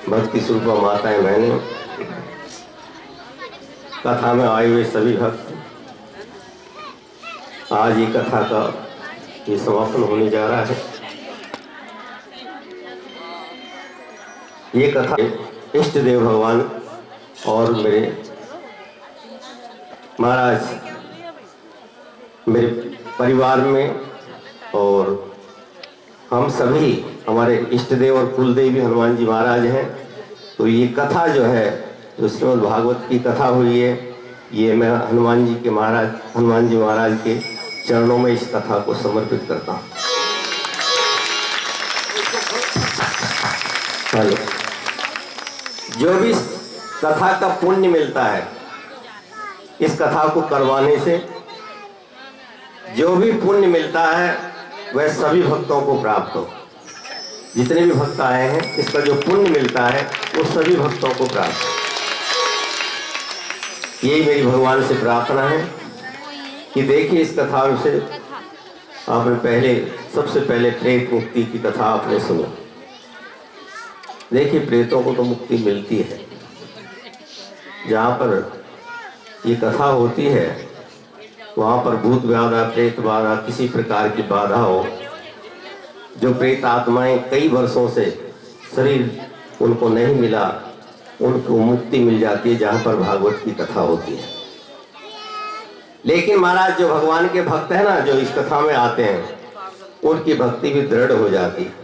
S4: भक्ति स्वरूप माताएं बहनें, कथा में आए हुए सभी भक्त, आज ये कथा का ये समापन होने जा रहा है। ये कथा इष्ट देव भगवान और मेरे महाराज, मेरे परिवार में और हम सभी, हमारे इष्ट देव और कुल देवी हनुमान जी महाराज हैं। तो ये कथा जो है, जो श्रीमद् भागवत की कथा हुई है, ये मैं हनुमान जी महाराज के चरणों में इस कथा को समर्पित करता हूँ। हेलो, जो भी कथा का पुण्य मिलता है, इस कथा को करवाने से जो भी पुण्य मिलता है वह सभी भक्तों को प्राप्त हो। जितने भी भक्त आए हैं, इसका जो पुण्य मिलता है वो सभी भक्तों को प्राप्त हो। यही मेरी भगवान से प्रार्थना है कि देखिए इस कथा से आपने सबसे पहले प्रेत मुक्ति की कथा आपने सुनी। देखिए प्रेतों को तो मुक्ति मिलती है। जहाँ पर ये कथा होती है वहाँ पर भूत बाधा, प्रेत बाधा, किसी प्रकार की बाधा हो, जो प्रेत आत्माएं कई वर्षों से शरीर उनको नहीं मिला, उनको मुक्ति मिल जाती है जहाँ पर भागवत की कथा होती है। लेकिन महाराज जो भगवान के भक्त हैं ना, जो इस कथा में आते हैं, उनकी भक्ति भी दृढ़ हो जाती है।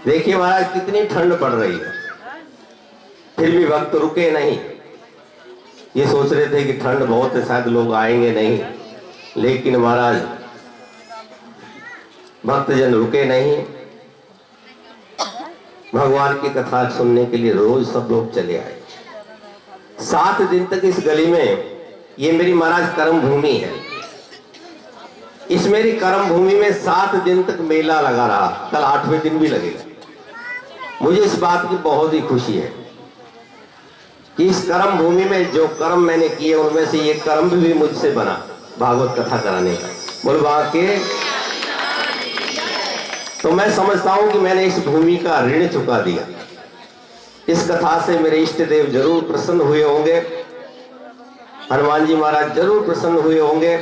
S4: देखिए महाराज कितनी ठंड पड़ रही है, फिर भी भक्त रुके नहीं। ये सोच रहे थे कि ठंड बहुत है, शायद लोग आएंगे नहीं, लेकिन महाराज भक्तजन रुके नहीं। भगवान की कथा सुनने के लिए रोज सब लोग चले आए। 7 दिन तक इस गली में, ये मेरी महाराज कर्म भूमि है, इस मेरी कर्म भूमि में 7 दिन तक मेला लगा रहा। कल 8वें दिन भी लगेगा। मुझे इस बात की बहुत ही खुशी है कि इस कर्म भूमि में जो कर्म मैंने किए, उनमें से ये कर्म भी मुझसे बना भागवत कथा कराने का। बोल बाके, तो मैं समझता हूं कि मैंने इस भूमि का ऋण चुका दिया। इस कथा से मेरे इष्ट देव जरूर प्रसन्न हुए होंगे, हनुमान जी महाराज जरूर प्रसन्न हुए होंगे।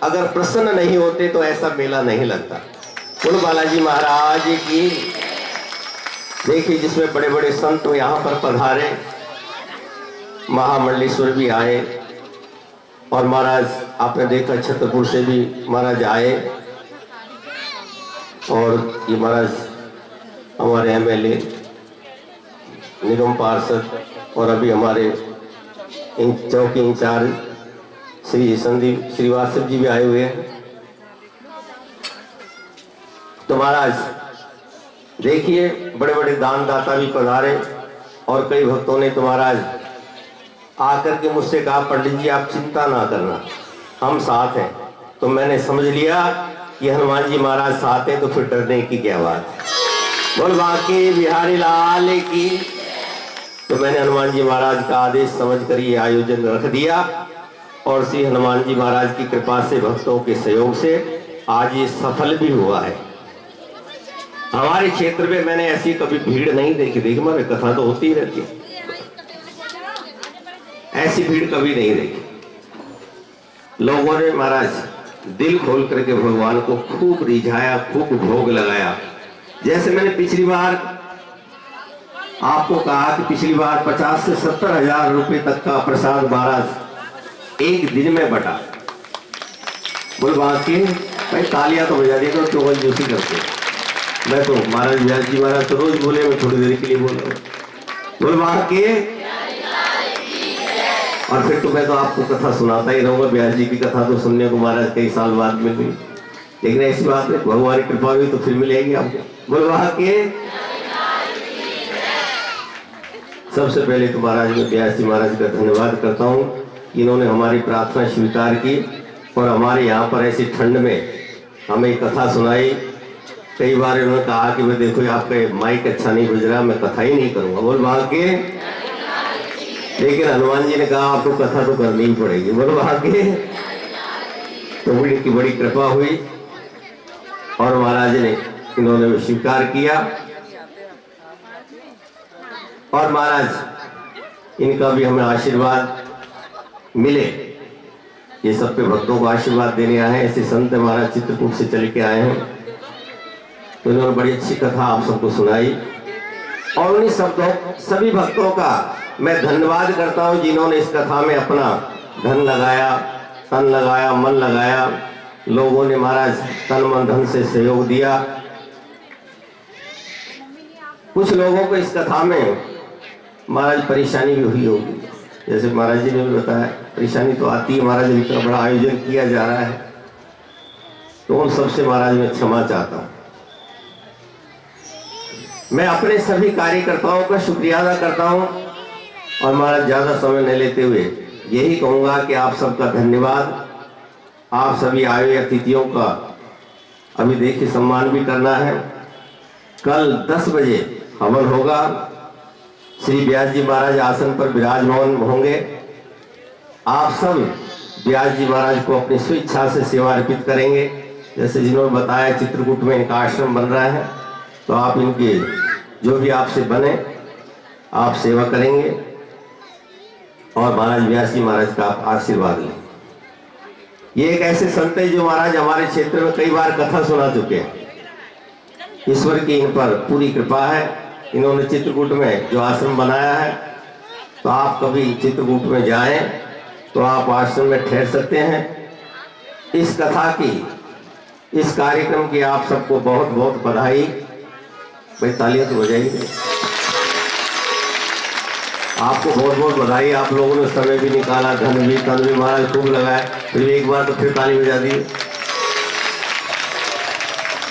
S4: अगर प्रसन्न नहीं होते तो ऐसा मेला नहीं लगता। बोल बालाजी महाराज की। देखिए जिसमें बड़े बड़े संत यहाँ पर पधारे, महामंडलेश्वर भी आए, और महाराज आपने देखा छतरपुर से भी महाराज आए, और ये महाराज हमारे एमएलए, निगम पार्षद, और अभी हमारे चौकी इंचार्ज श्री संदीप श्रीवास्तव जी भी आए हुए हैं। तो महाराज देखिए बड़े बड़े दानदाता भी पधारे, और कई भक्तों ने तो महाराज आकर के मुझसे कहा, पंडित जी आप चिंता ना करना, हम साथ हैं। तो मैंने समझ लिया कि हनुमान जी महाराज साथ हैं, तो फिर डरने की क्या बात। बोल बाकी बिहारी लाल की। तो मैंने हनुमान जी महाराज का आदेश समझकर ये आयोजन रख दिया, और श्री हनुमान जी महाराज की कृपा से, भक्तों के सहयोग से आज ये सफल भी हुआ है। हमारे क्षेत्र में मैंने ऐसी कभी भीड़ नहीं देखी। देखिए हमारे कथा तो होती ही रहती है, ऐसी भीड़ कभी नहीं देखी। लोगों ने महाराज दिल खोल करके भगवान को खूब रिझाया, खूब भोग लगाया। जैसे मैंने पिछली बार आपको कहा कि पिछली बार 50 से 70 हजार रुपए तक का प्रसाद महाराज एक दिन में बटा। बोल बाकी भाई तालियां तो बजा देगा, तो वही जोशी करते। मैं तो महाराज व्यास जी महाराज तो रोज बोले, मैं थोड़ी देर के लिए बोल रहा हूँ। बोल बाकी। और फिर तो मैं तो आपको कथा सुनाता ही रहूंगा। व्यास जी की कथा तो सुनने को महाराज कई साल बाद मिल गई, लेकिन ऐसी बात है, भगवान की कृपा हुई तो फिर मिलेगी आपको। बोल बाकी। सबसे पहले तो महाराज मैं व्यास जी महाराज का धन्यवाद करता हूँ, इन्होंने हमारी प्रार्थना स्वीकार की और हमारे यहाँ पर ऐसी ठंड में हमें कथा सुनाई। कई बार इन्होंने कहा कि मैं देखो आपका माइक अच्छा नहीं बज रहा, मैं कथा ही नहीं करूँगा। बोल वहाँ के लेकिन हनुमान जी ने कहा आपको कथा तो करनी ही पड़ेगी। बोलो आगे। तो उनकी बड़ी कृपा हुई और महाराज ने इन्होंने वो स्वीकार किया और महाराज इनका भी हमें आशीर्वाद मिले। ये सब पे भक्तों को आशीर्वाद देने आए हैं। ऐसे संत महाराज चित्रकूट से चल के आए हैं, तो इन्होंने बड़ी अच्छी कथा आप सबको सुनाई और उन्हीं शब्दों सभी भक्तों का मैं धन्यवाद करता हूं जिन्होंने इस कथा में अपना धन लगाया, तन लगाया, मन लगाया। लोगों ने महाराज तन मन धन से सहयोग दिया। कुछ लोगों को इस कथा में महाराज परेशानी भी हुई होगी, जैसे महाराज जी ने भी बताया परेशानी तो आती है। महाराज इतना बड़ा आयोजन किया जा रहा है, तो उन सबसे महाराज मैं क्षमा चाहता हूं। मैं अपने सभी कार्यकर्ताओं का शुक्रिया अदा करता हूं और महाराज ज्यादा समय न लेते हुए यही कहूंगा कि आप सबका धन्यवाद। आप सभी आए अतिथियों का अभी देखिए सम्मान भी करना है। कल 10 बजे हवन होगा। श्री व्यास जी महाराज आसन पर विराजमान होंगे। आप सब व्यास जी महाराज को अपनी स्वेच्छा से सेवा अर्पित करेंगे। जैसे जिन्होंने बताया चित्रकूट में इनका आश्रम बन रहा है, तो आप इनके जो भी आपसे बने आप सेवा करेंगे और महाराज व्यास जी महाराज का आप आशीर्वाद लें। ये एक ऐसे संत है जो महाराज हमारे क्षेत्र में कई बार कथा सुना चुके हैं। ईश्वर की इन पर पूरी कृपा है। इन्होंने चित्रकूट में जो आश्रम बनाया है, तो आप कभी चित्रकूट में जाएं तो आप आश्रम में ठहर सकते हैं। इस कथा की, इस कार्यक्रम की आप सबको बहुत बहुत बधाई। भाई तालियां तो बजाइए। आपको बहुत बहुत बधाई। आप लोगों ने समय भी निकाला, धन भी तन भी महाराज खूब लगाए। फिर एक बार तो फिर ताली बजा दी।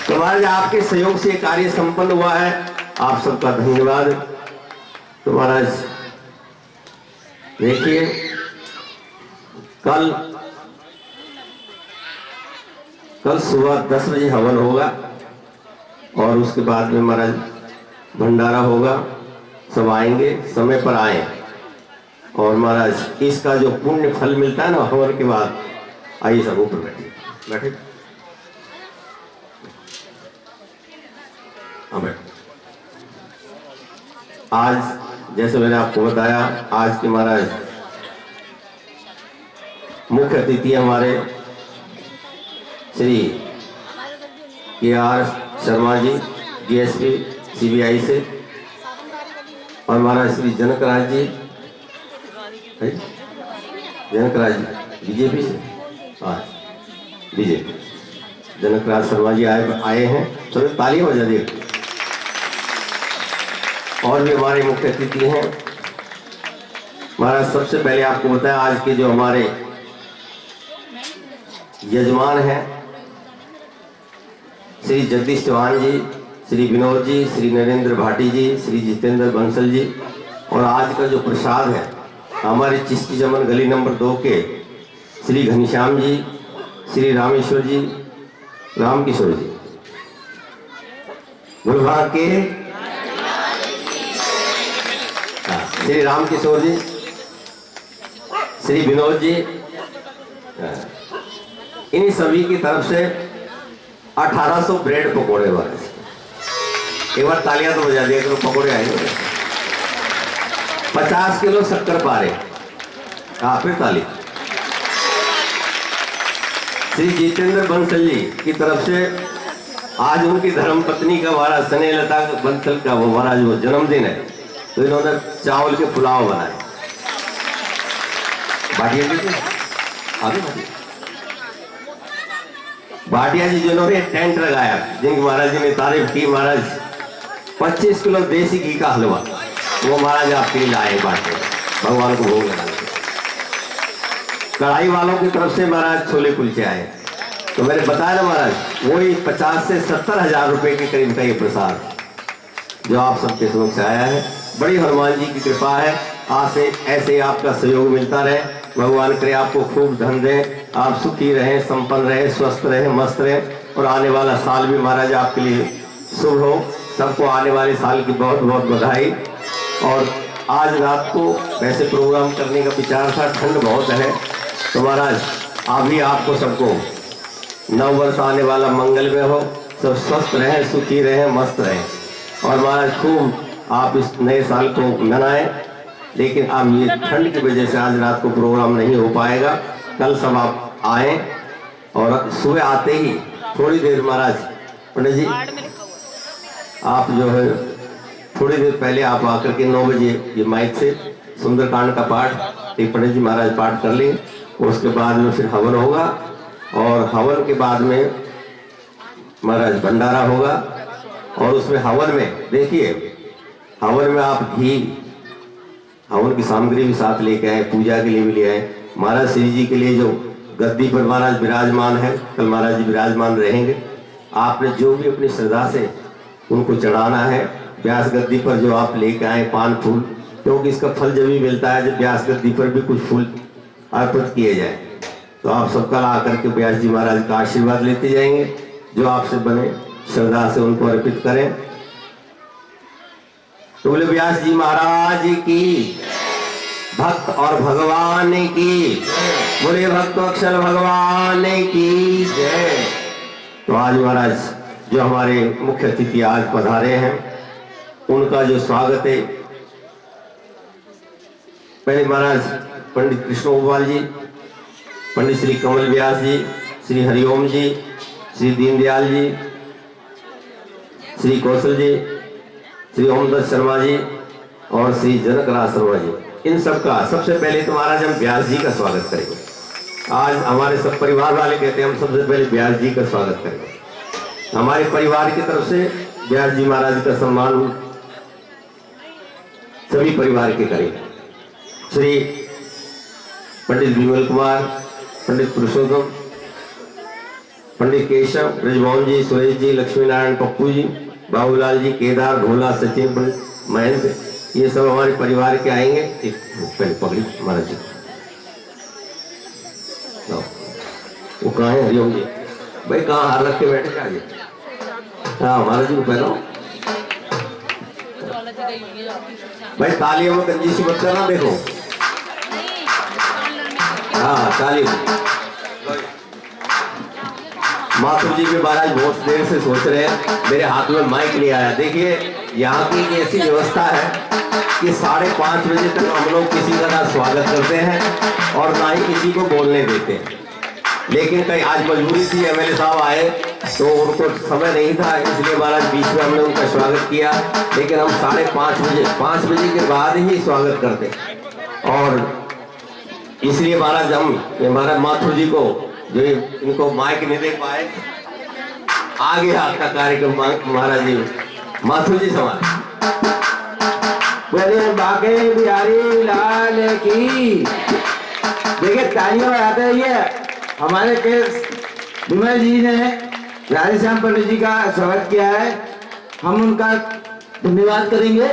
S4: तो महाराज आपके सहयोग से कार्य संपन्न हुआ है, आप सबका धन्यवाद। तो महाराज देखिए कल सुबह 10 बजे हवन होगा और उसके बाद में महाराज भंडारा होगा। सब आएंगे, समय पर आए और महाराज इसका जो पुण्य फल मिलता है ना हवन के बाद, आइए सब ऊपर बैठे। हाँ बैठ। आज जैसे मैंने आपको बताया, आज के महाराज मुख्य अतिथि हमारे Shri KR Sharma ji, DSP CBI से, और महाराज श्री जनकराज जी, बीजेपी से, बीजेपी जनकराज शर्मा जी आए हैं। चलो तालियां बजा दिए। और भी हमारे मुख्य अतिथि हैं। महाराज सबसे पहले आपको बताया आज के जो हमारे यजमान हैं, श्री जगदीश चौहान जी, श्री विनोद जी, श्री नरेंद्र भाटी जी, श्री जितेंद्र बंसल जी, और आज का जो प्रसाद है हमारे चिश्ती चमन गली नंबर 2 के श्री घनश्याम जी, श्री रामेश्वर जी, रामकिशोर जी, गुलबाग के श्री रामकिशोर जी, श्री विनोद जी, इन्हीं सभी की तरफ से 1800 ब्रेड पकोड़े वाले। एक बार तालियां तो बजा दिया करो, पकोड़े आएंगे। 50 किलो शक्कर पारे। हाँ फिर ताली। श्री जितेंद्र बंसल जी की तरफ से आज उनकी धर्मपत्नी का महाराज स्नेहलता बंसल का वो महाराज वो जन्मदिन है, तो इन्होंने चावल के पुलाव बनाए। भाटिया जी आगे भाटिया जी जिन्होंने टेंट लगाया, जिनकी महाराज जी ने तारीफ की, महाराज 25 किलो देसी घी का हलवा वो महाराज आपके लिए लाए बाटे, भगवान को भोग लगाने। कढ़ाई वालों की तरफ से महाराज छोले कुलचे आए। तो मैंने बताया ना महाराज, वही 50 से 70 हजार रुपए के करीब का ये प्रसाद जो आप सबके समक्ष आया है। बड़ी हनुमान जी की कृपा है। आज से ऐसे आपका सहयोग मिलता रहे। भगवान करे आपको खूब धन दे, आप सुखी रहें, संपन्न रहें, स्वस्थ रहें, मस्त रहें, और आने वाला साल भी महाराज आपके लिए शुभ हो। सबको आने वाले साल की बहुत बहुत बधाई। और आज रात को वैसे प्रोग्राम करने का विचार था, ठंड बहुत है, तो महाराज अभी आपको सबको नव वर्ष आने वाला मंगल में हो, सब स्वस्थ रहें, सुखी रहें, मस्त रहें, और महाराज खूब आप इस नए साल को मनाएं। लेकिन अब ये ठंड की वजह से आज रात को प्रोग्राम नहीं हो पाएगा। कल सब आप आए, और सुबह आते ही थोड़ी देर महाराज पंडित जी आप जो है थोड़ी देर पहले आप आकर के 9 बजे ये माइक से सुंदरकांड का पाठ एक पंडित जी महाराज पाठ कर लें, उसके बाद में फिर हवन होगा, और हवन के बाद में महाराज भंडारा होगा। और उसमें हवन में देखिए, हवन में आप घी, हवन की सामग्री भी साथ लेके आए, पूजा के लिए भी ले आए। महाराज श्री जी के लिए जो गद्दी पर महाराज विराजमान है, कल महाराज जी विराजमान रहेंगे, आपने जो भी अपनी श्रद्धा से उनको चढ़ाना है व्यास गद्दी पर, जो आप लेके आए पान फूल, क्योंकि इसका फल जब भी मिलता है जब व्यास गद्दी पर भी कुछ फूल अर्पित किए जाए। तो आप सब कल आकर के व्यास जी महाराज का आशीर्वाद लेते जाएंगे, जो आपसे बने श्रद्धा से उनको अर्पित करें। तो बोले व्यास जी महाराज की, भक्त और भगवान की, बोले भक्त अक्षर भगवान की जय। तो आज महाराज जो हमारे मुख्य अतिथि आज पधारे हैं, उनका जो स्वागत है, पहले महाराज पंडित कृष्ण गोपाल जी, पंडित श्री कमल व्यास जी, श्री हरिओम जी, श्री दीनदयाल जी, श्री कौशल जी, श्री ओमदत्त शर्मा जी और श्री जनकराज शर्मा जी, इन सबका सबसे पहले तो महाराज हम व्यास जी का स्वागत करेंगे। आज हमारे सब परिवार वाले कहते हैं हम सबसे पहले व्यास जी का स्वागत करेंगे। हमारे परिवार की तरफ से व्यास जी महाराज का सम्मान सभी परिवार के करेंगे। श्री पंडित विमल कुमार, पंडित पुरुषोत्तम, पंडित केशव, ब्रजमोहन जी, सुरेश जी, लक्ष्मी नारायण, पप्पू जी, बाबूलाल जी, केदार, भोला, सचिन, महेंद्र, ये सब हमारे परिवार के आएंगे। एक पहले पकड़ी महाराज जी, वो कहाँ है हरिओम जी? भाई कहाँ हार रख के बैठे आगे? हाँ महाराज जी को पहनाओ। भाई तालियों में कंजूसी मत करना, देखो। हाँ तालियों। माथुर जी भी महाराज बहुत देर से सोच रहे हैं, मेरे हाथ में माइक नहीं आया। देखिए यहाँ की ऐसी व्यवस्था है कि 5:30 बजे तक हम लोग किसी का ना स्वागत करते हैं और ना ही किसी को बोलने देते हैं। लेकिन कहीं आज मजबूरी थी, एमएलए साहब आए तो उनको समय नहीं था, इसलिए महाराज बीच में हमने उनका स्वागत किया। लेकिन हम 5:30 बजे के बाद ही स्वागत करते, और इसलिए महाराज हम महाराज माथुर जी को जो इनको माइक नहीं दे पाए, आगे हाथ का कार्यक्रम महाराज जी माथुर जी संभाले।
S2: बोले बाके बिहारी लाल की। देखिए तालियों बजाते हैं। ये हमारे केस विमल जी ने राधेश्याम पंडित जी का स्वागत किया है, हम उनका धन्यवाद करेंगे।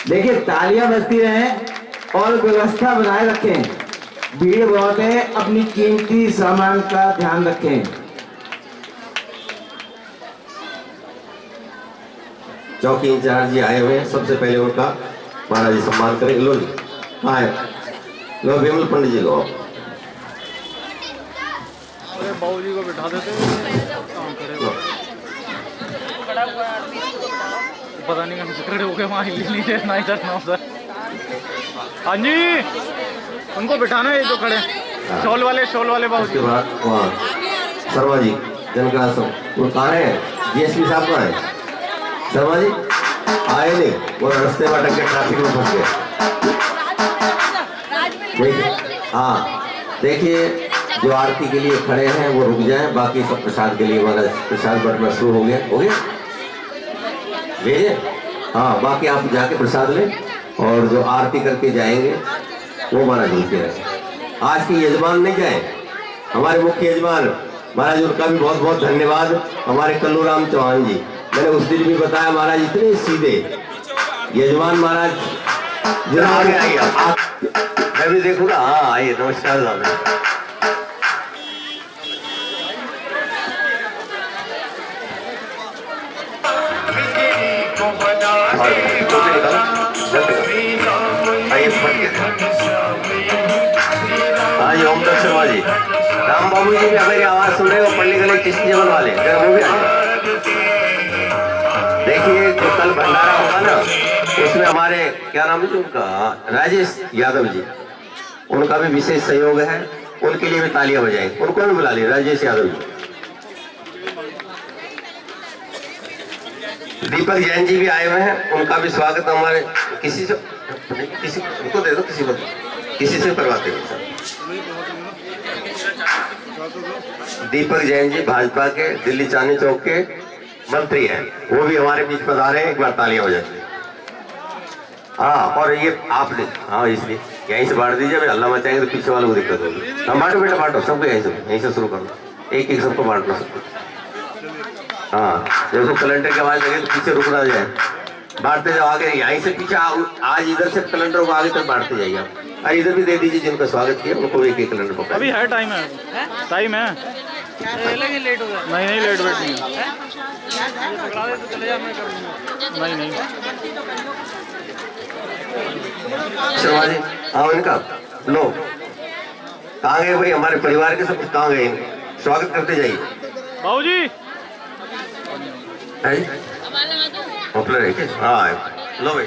S2: देखिए तालियां बजती रहें और व्यवस्था बनाए रखें, भीड़ बहुत है, अपनी कीमती सामान का ध्यान रखें।
S4: चौकी इंचार्ज जी आए हुए हैं, सबसे पहले उनका महाराज जी सम्मान करेंगे। लो जी कहाँ है? लो विमल पंडित जी लो।
S5: अरे बाबूजी को बिठा देते काम करेगा। पता नहीं कहाँ से खड़े हो गए, वहाँ हिल नहीं रहे ना इधर ना उधर। हाँ जी उनको बिठाना है, जो खड़े शॉल वाले बाबूजी।
S4: उसके बाद वहाँ शर्मा जी जनकराज वो कहाँ है? डीएसपी साहब कहाँ है? शर्मा जी आए नहीं, वो रास्ते में अटक के ट्रैफिक में फंस गए। देखिए हाँ, देखिए जो आरती के लिए खड़े हैं वो रुक जाएं, बाकी सब प्रसाद के लिए हमारा प्रसाद बंटना शुरू हो गया भेजे। हाँ बाकी आप जाके प्रसाद लें, और जो आरती करके जाएंगे वो महाराज रुके रहे। आज के यजमान नहीं जाए, हमारे मुख्य यजमान महाराज, उनका भी बहुत बहुत धन्यवाद। हमारे कल्लू राम चौहान जी, मैंने उस दिन भी बताया महाराज, इतने सीधे यजमान महाराज। जरा आगे आइए, मैं भी देखूंगा। हाँ आइए, नमस्कार।
S2: बना
S4: हाँ जी, ओम दत्त शर्मा जी, राम बाबू जी भी हमारी आवाज सुन रहे हो, पल्ली गली चिश्ती जीवन वाले, जरा वो भी आ जाओ। देखिए जो कल भंडारा होगा ना, उसमें हमारे क्या नाम है उनका, राजेश यादव जी, उनका भी विशेष सहयोग है, उनके लिए भी तालियां बजाएं। उनको भी बुला ली, राजेश यादव जी। दीपक जैन जी भी आए हुए हैं, उनका भी स्वागत हमारे। किसी से किसी उनको दे दो, किसी से करवाते हैं सर। दीपक जैन जी भाजपा के दिल्ली चांदनी चौक के मंत्री हैं, वो भी हमारे बीच पधारे हैं। एक बार तालियां हो जाती है। हाँ, और ये आपने, हाँ इसलिए यहीं से बांट दीजिए, अल्लाह मचाएंगे तो पीछे वालों को दिक्कत होगी। हम बांटो बेटा, बांटो सबको, यहीं से शुरू करो, एक एक सबको बांट लो सबको। हाँ, जब कैलेंडर की आवाज लगे तो पीछे रुक ना जाए, बांटते जाओ आगे, यहीं से पीछे आज इधर से कैलेंडर को आगे तक बांटते जाइए आप। और इधर भी दे दीजिए, जिनका स्वागत किया उनको भी एक एक कैलेंडर पकड़ा।
S5: अभी है, टाइम है, टाइम है।
S3: लेट हो गया।
S5: नहीं लेट वेट नहीं है। पकड़ा दे तो चले जा, मैं कर लूंगा। नहीं
S4: शर्मा जी, हाँ इनका लो, कहाँ गए भाई हमारे परिवार के सब कुछ, कहाँ गए? स्वागत करते जाइए
S5: बाबू जी।
S4: पॉपुलर है क्या? हाँ लो भाई,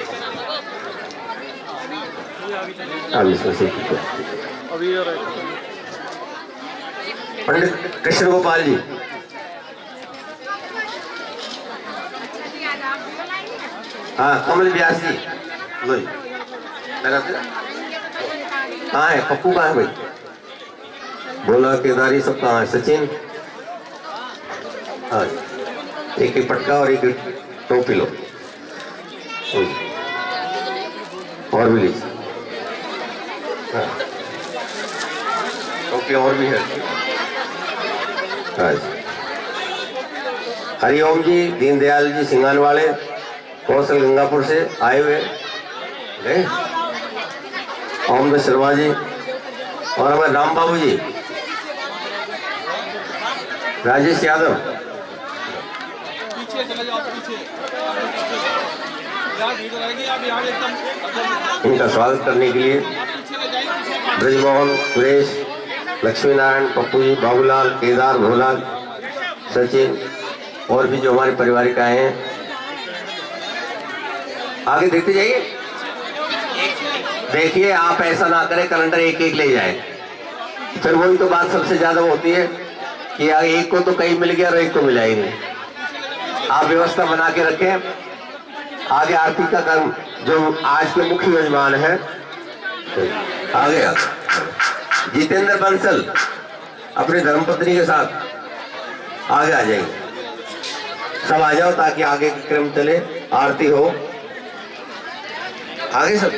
S5: अभी
S4: पंडित कृष्ण गोपाल जी, हाँ कमल व्यास जी, लो जी। कहाँ है पप्पू, कहाँ है भाई? भोला केदारी सब कहाँ है? सचिन, हाँ एक एक पटका और एक टोपी लो, और भी लीजिए। हाँ टोपी और भी है। हाँ हरिओम जी, दीनदयाल जी सिंगानवाड़े, कौशल गंगापुर से आए हुए गए। ओम दत्त शर्मा जी और हमारे राम बाबू जी, राजेश यादव, इनका स्वागत करने के लिए ब्रजमोहन, सुरेश, लक्ष्मी नारायण, पप्पू जी, बाबूलाल, केदार, भोला, सचिन और भी जो हमारे पारिवारिक आए हैं। आगे देखते जाइए, देखिए आप ऐसा ना करें कैलेंडर एक एक ले जाए, फिर वही तो बात सबसे ज्यादा होती है कि एक को तो कहीं मिल गया और एक को मिला ही नहीं। आप व्यवस्था बना के रखें। आगे आरती का कर्म जो आज के मुख्य मेजबान है, आगे जितेंद्र बंसल अपनी धर्मपत्नी के साथ आगे आ जाएंगे। सब आ जाओ ताकि आगे का क्रम चले, आरती हो। आगे सब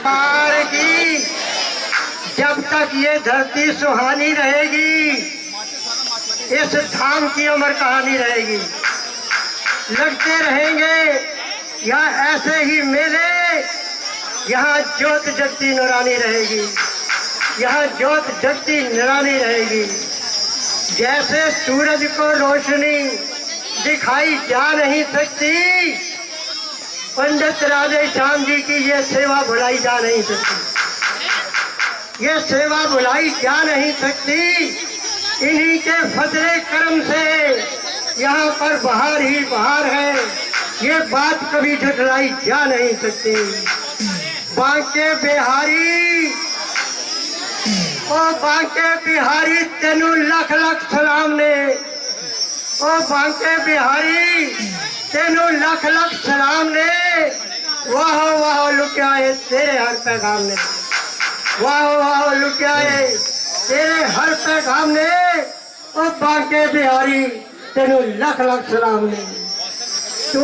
S6: पार की, जब तक ये धरती सुहानी रहेगी, इस धाम की अमर कहानी रहेगी। लगते रहेंगे या ऐसे ही मेले, यहाँ ज्योत जगती नूरानी रहेगी, यहाँ ज्योत जगती नूरानी रहेगी। जैसे सूरज को रोशनी दिखाई जा नहीं सकती, पंडित राधे श्याम जी की ये सेवा भुलाई जा नहीं सकती, ये सेवा भुलाई जा नहीं सकती। इन्हीं के फजले कर्म से यहाँ पर बहार ही बहार है, ये बात कभी झुठलाई जा नहीं सकती। बांके बिहारी, ओ बांके बिहारी तेनू लख लख सलाम ने, ओ बांके बिहारी तेनू लख लख सलाम ने। वाह वाह लुटियाए तेरे हर पैगाम ने, वाह वाह लुटियाए तेरे हर पैगाम ने। ओ बांके बिहारी तेनू लख लख सलाम ने। तू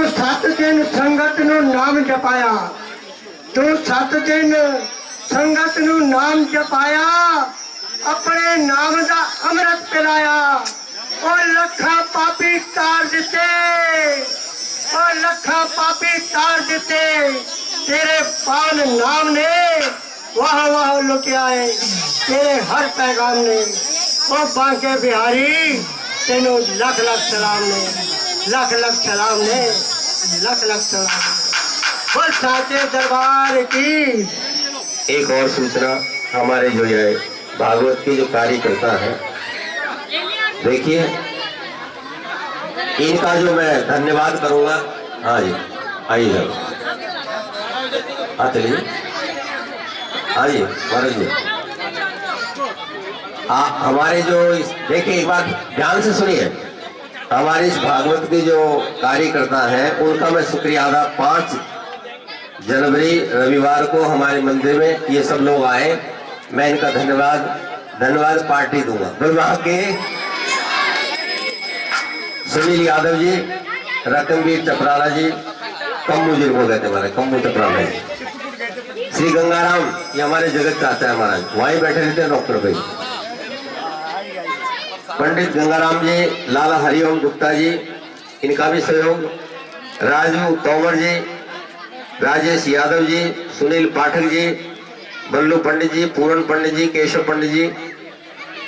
S6: 7 दिन संगत नू नाम जपाया, तू 7 दिन संगत नू नाम जपाया, अपने नाम दा अमृत पिलाया। ओ लखा पापी तार दिते, ओ लखा पापी तार दिते तेरे पान नाम ने। वाह वाह लुटियाए तेरे हर पैगाम ने। ओ बांके बिहारी तेनू लख लख सलाम ने, लख लख सलाम ने, लख लख सलाम। बोल साचे दरबार की।
S4: एक और सूचना, हमारे जो ये भागवत के जो कार्यकर्ता हैं, देखिए इनका जो मैं धन्यवाद करूंगा। हाँ जी, आइए जब, हाँ चलिए, आइए महाराज जी। हमारे जो देखिए, एक बात ध्यान से सुनिए, हमारे इस भागवत के जो कार्यकर्ता हैं उनका मैं शुक्रिया अदा। 5 जनवरी रविवार को हमारे मंदिर में ये सब लोग आए, मैं इनका धन्यवाद पार्टी दूंगा। वहाँ के सुनील यादव जी, रतनवीर चपराला जी, कम्मू जी को कहते हमारे कम्मू चपराला जी, श्री गंगाराम, ये हमारे जगत चाचा है महाराज, वहीं बैठे रहते हैं डॉक्टर भाई, पंडित गंगाराम जी, लाला हरिओम गुप्ता जी, इनका भी सहयोग, राजू तोमर जी, राजेश यादव जी, सुनील पाठक जी, बल्लू पंडित जी, पूरन पंडित जी, केशव पंडित जी,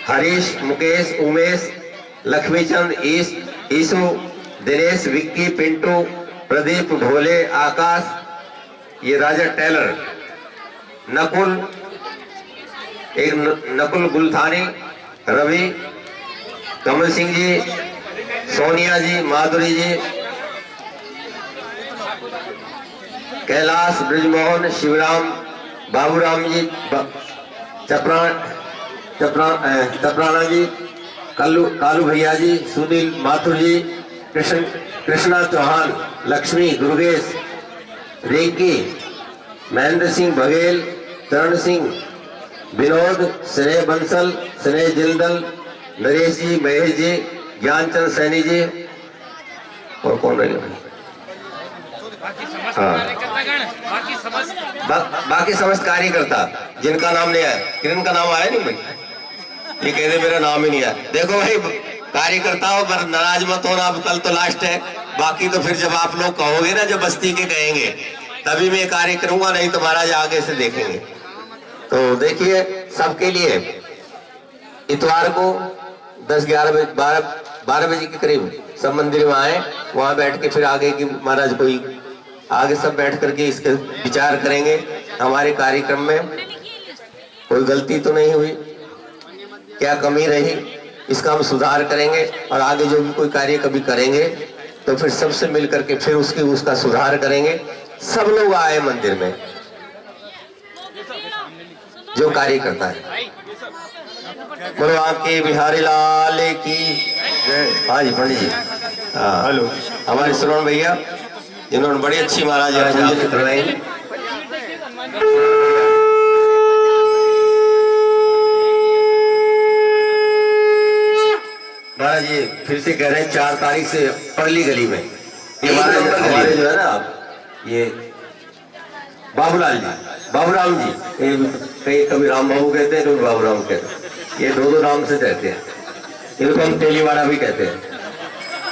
S4: हरीश, मुकेश, उमेश, लक्ष्मीचंद, ईसु, दिनेश, विक्की, पिंटू, प्रदीप, भोले, आकाश, ये राजा टेलर, नकुल, एक नकुल गुलथानी, रवि, कमल सिंह जी, सोनिया जी, माधुरी जी, कैलाश, ब्रिजमोहन, शिवराम, बाबूराम जी, चपराना जी, कालू भैया जी, सुनील माथुर जी, कृष्णा चौहान, लक्ष्मी, दुर्गेश, रेकी, महेंद्र सिंह बघेल, चरण सिंह, विनोद, स्नेह बंसल, स्नेह जिंदल, नरेश जी, महेश जी, ज्ञानचंद सैनी जी, और कौन रहेगा? हाँ, बाकी समस्त कार्यकर्ता जिनका नाम नहीं आया। किरण का नाम आया नहीं भाई, ये कहते मेरा नाम ही नहीं आया। देखो भाई, कार्यकर्ताओं पर नाराज मत होना, अब कल तो लास्ट है, बाकी तो फिर जब आप लोग कहोगे ना, जब बस्ती के कहेंगे तभी मैं कार्य करूंगा, नहीं तो महाराज आगे से देखेंगे। तो देखिए, सबके लिए इतवार को 10-11 बजे 12 बजे के करीब सब मंदिर में आए, वहां बैठ के फिर आगे की महाराज कोई आगे सब बैठ करके इसके विचार करेंगे। हमारे कार्यक्रम में कोई गलती तो नहीं हुई, क्या कमी रही, इसका हम सुधार करेंगे, और आगे जो भी कोई कार्य कभी करेंगे तो फिर सबसे मिल करके फिर उसका सुधार करेंगे। सब लोग आए मंदिर में, जो कार्य करता है। बोलो आपके बिहारी लाल की जय। हाँ जी पंडित जी, हाँ हेलो, हमारे श्रवण भैया जिन्होंने बड़ी अच्छी महाराज करवाई। महाराज जी फिर से कह रहे हैं 4 तारीख से परली गली में, ये हमारे जो है ना, ये बाबूलाल जी, बाबूराम जी, कहीं कभी राम बाबू कहते हैं, कभी बाबूराम कहते हैं, ये 2 नाम से कहते हैं। इनको हम तेलीवाड़ा भी कहते हैं।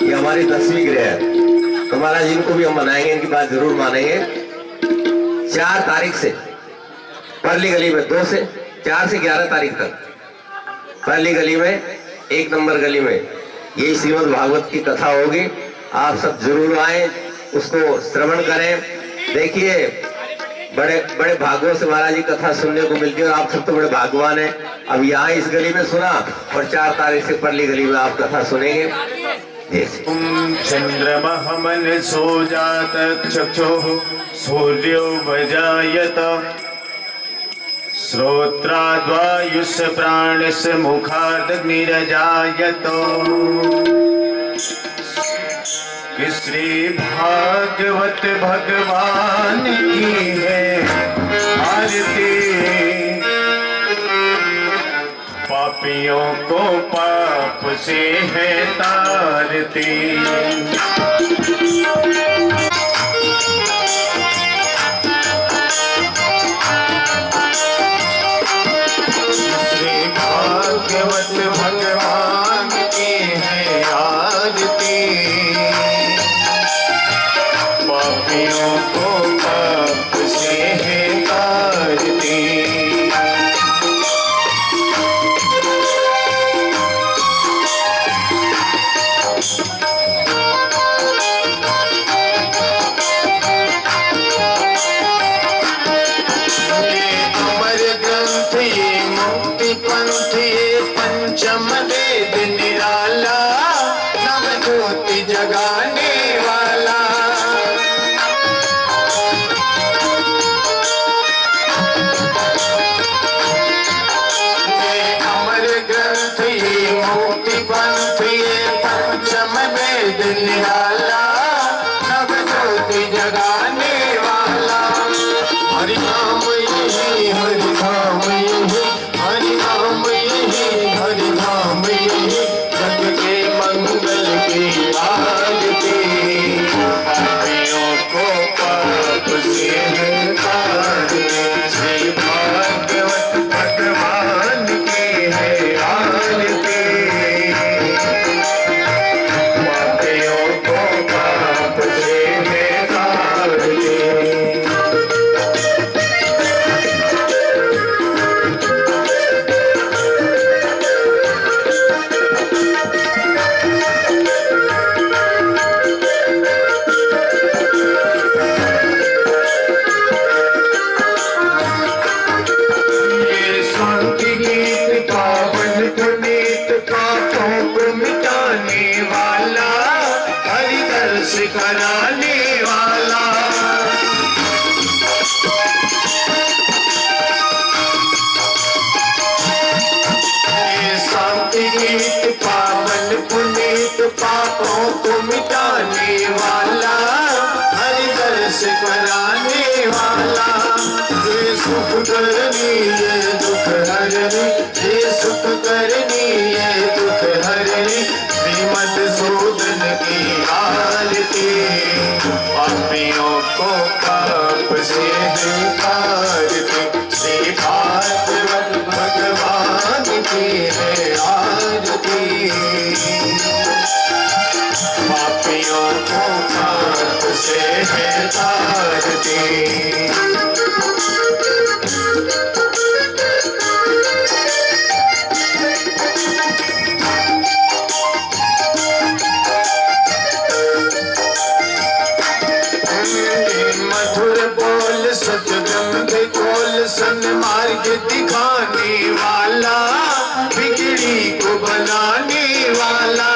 S4: ये हमारी 10वीं गृह है, तो महाराज इनको भी हम मनाएंगे, इनकी बात जरूर मानेंगे। 4 तारीख से परली गली में, 2 से 4 से 11 तारीख तक परली गली में, 1 नंबर गली में यही श्रीमद् भागवत की कथा होगी। आप सब जरूर आए, उसको श्रवण करें। देखिए, बड़े भागवत से महाराज जी कथा सुनने को मिलती है, और आप सब तो बड़े भागवान हैं। अब यहाँ इस गली में सुना, और 4 तारीख से परली गली में आप कथा सुनेंगे।
S7: चंद्रमः मनसो जात चक्षुः सूर्यो भजायत श्रोत्राद्वायुष प्राणस मुखादग्निरजायत। कि श्री भागवत भगवान की है आरती, पापियों को पाप से है तारती। श्री भागवत भगवान की है आरती, पापियों को पाप से है तारती। करनी ये दुख हरनी, ये सुख करनी ये दुख हरनी, श्रीमद्सूदन की आरती। पापियों को पाप से तारती, श्री भागवत भगवान की है आरती। पापियों को पाप से है तारती। मधुर बोल सतगंध खोल, सन्मार्ग दिखाने वाला, बिगड़ी को बनाने वाला।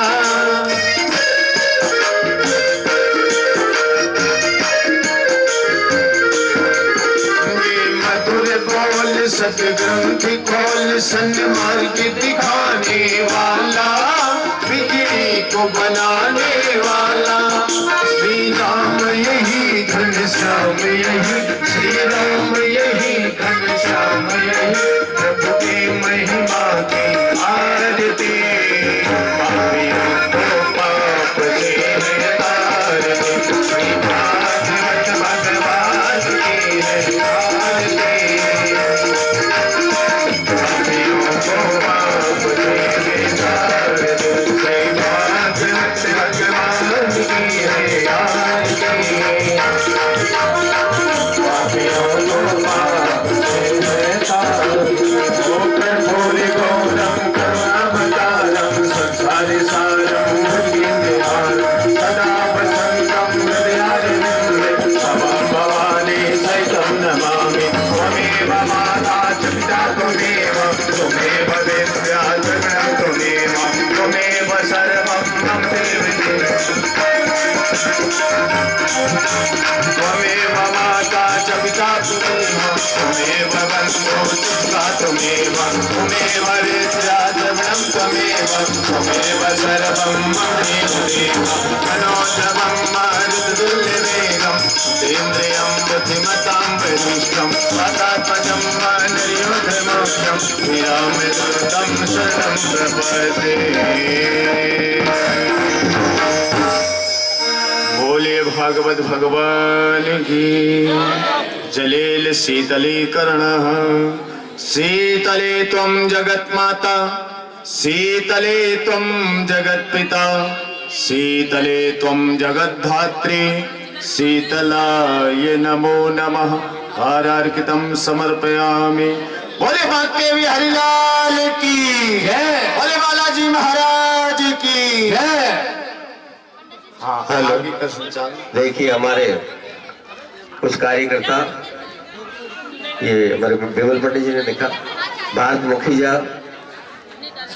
S7: मधुर बोल सतगंध खोल, सन्मार्ग दिखाने वाला, बिगड़ी को बनाने वाला। श्री राम यही घनश्याम यही, श्री राम यही घनश्याम यही, प्रभु की महिमा की आरती। पापियों को पाप से तारती, श्री भागवत भगवान की है आरती। पापियों को पाप से तारती, श्री भागवत भगवान की है आरती। पापियों को पाप से तारती, गोपी गौरम करुणावतारम, संसारि सारम भुजगेन्द्रहारम, सदा वसन्तं हृदयारविन्दे, भवं भवानी सहितं नमामि। त्वमेव माता च पिता त्वमेव, त्वमेव विद्या जगतं त्वमेव, त्वमेव सर्वं मम देवते। त्वमेव माता च पिता त्वमेव, त्वमेव बन्धुः सुता त्वमेव, त्वमेव विद्या द्रविणं त्वमेव, त्वमेव सर्वं मम देवदेव। मनोजवं मारुततुल्यवेगं, जितेन्द्रियं बुद्धिमतां वरिष्ठं, वातात्मजं वानरयूथमुख्यं, श्रीरामदूतं शरणं प्रपद्ये। बोले भागवत भगवान की। जलेल शीतले कर्णः, शीतले त्वं जगन्माता, शीतले त्वं जगत्पिता, शीतले त्वं जगद्धात्री, शीतलाय नमो नमः। हारार्पितं समर्पयामि। बोले भाग्यवी हरिलाल की जय, बोले बालाजी महाराज की जय। हाँ, आगे का संचालन।
S4: देखिए हमारे कुछ कार्यकर्ता, ये हमारे विमल पंडित जी ने लिखा, भारत मुखीजा,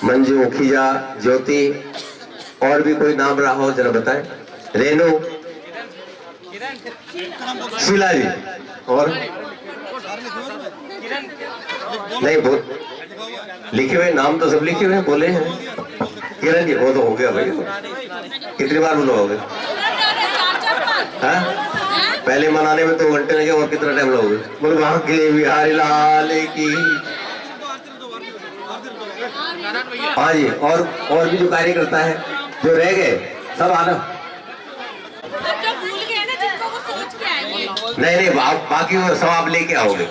S4: मंजू मुखीजा, ज्योति, और भी कोई नाम रहा हो जरा बताएं। रेनू, शीला जी, और नहीं बोल, लिखे हुए नाम तो सब लिखे हुए हैं, बोले हैं। किरण जी, वो तो हो गया भाई, कितनी बार बोलोगे? हाँ, पहले मनाने में 2 घंटे लगे, और कितना टाइम लगोगे? बोले वहां के लिए बिहारी लाल की। हाँ जी, और भी जो कार्यकर्ता है जो रह गए सब आना। नहीं, बाकी वो सब आप लेके आओगे।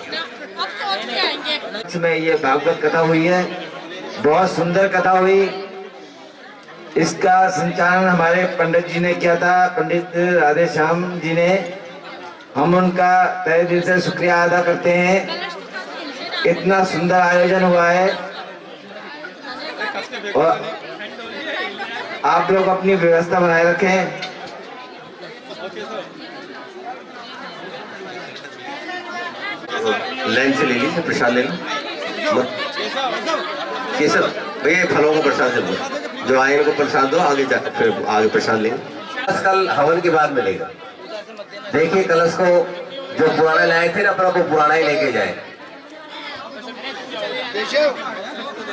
S2: में ये भागवत कथा हुई है, बहुत सुंदर कथा हुई। इसका संचालन हमारे पंडित जी ने किया था, पंडित राधे श्याम जी ने। हम उनका तहे दिल से शुक्रिया अदा करते हैं। इतना सुंदर आयोजन हुआ है, और आप लोग अपनी व्यवस्था बनाए रखें।
S4: लाइन से ले लीजिए, प्रसाद लेना। केसर भैया, फलों का प्रसाद दे दो, जो आए इनको प्रसाद दो, आगे जाकर फिर आगे प्रसाद लेंगे। कल हवन के बाद मिलेगा। देखिए कलश को जो पुराना लाए थे ना, अपना को पुराना ही लेके जाए।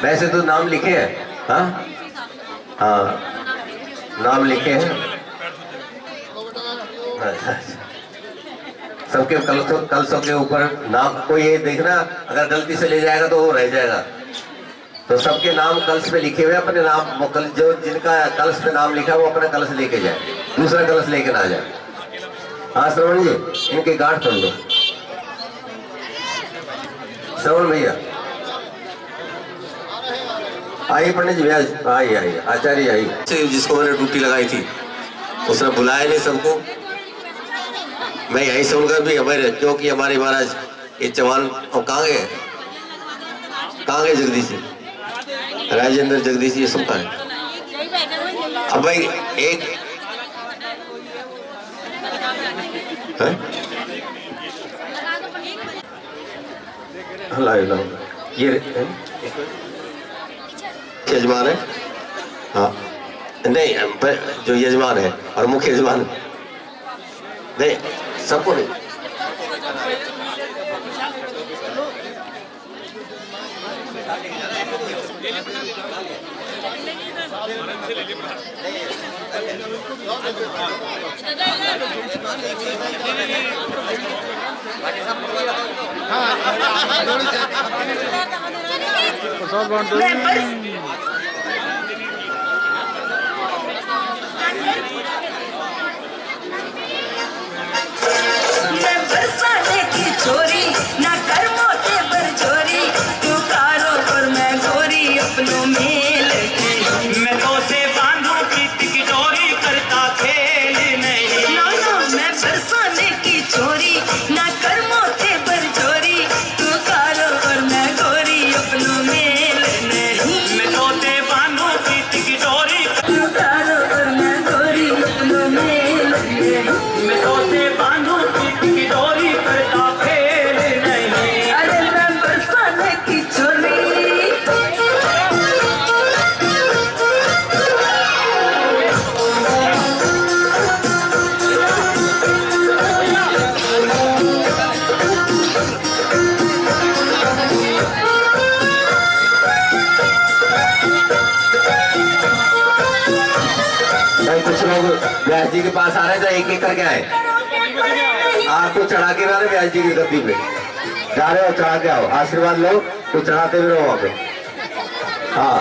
S4: वैसे तो नाम लिखे हैं, हाँ हाँ, नाम लिखे हैं। सबके कलशों के ऊपर नाम, कोई ये देखना अगर गलती से ले जाएगा तो वो रह जाएगा। तो सबके नाम कलश पे लिखे हुए, अपने नाम जो जिनका कलश पे नाम लिखा है वो अपना कलश लेके जाए, दूसरा कलश लेके ना जाए। हाँ श्रवण जी, इनके गांठ तोड़ दो। श्रवण भैया आइए, पंडित जी आइए आइए, आचार्य आइए। जिसको मैंने ड्यूटी लगाई थी उसने बुलाया नहीं सबको, मैं यही सुनकर भी हमारे, क्योंकि हमारे महाराज ये जवान और कहाँ गए जगदीश, राजेंद्र जगदीश, ये सब कहाँ है? अब भाई एक ये यजमान है, हाँ नहीं जो यजमान है और मुख्य यजमान नहीं, सबको नहीं।
S5: प्रसाद बांट दो।
S8: चोरी ना कर मोटे पर चोरी, तू कारो पर मैं गोरी अपनों मेल मैं तो से बांधू प्रीत की डोरी करता खेल नहीं। ना ना मैं बरसाने की चोरी ना कर मोटे पर चोरी, तू कारो पर मैं गोरी अपनों मेल नहीं। मैं तो से बांधू प्रीत की डोरी, तू कारो पर मैं गोरी अपनों मेल नहीं। मैं तो से बांधू प्रीत की डोरी करता
S4: कुछ लोग व्यास जी के पास आ रहे थे, एक एक करके आए, आपको चढ़ा के रहे व्यास जी की गद्दी पे जा रहे हो, चढ़ा के आओ, आशीर्वाद लो, कुछ चढ़ाते हुए रहो वहां पे। हाँ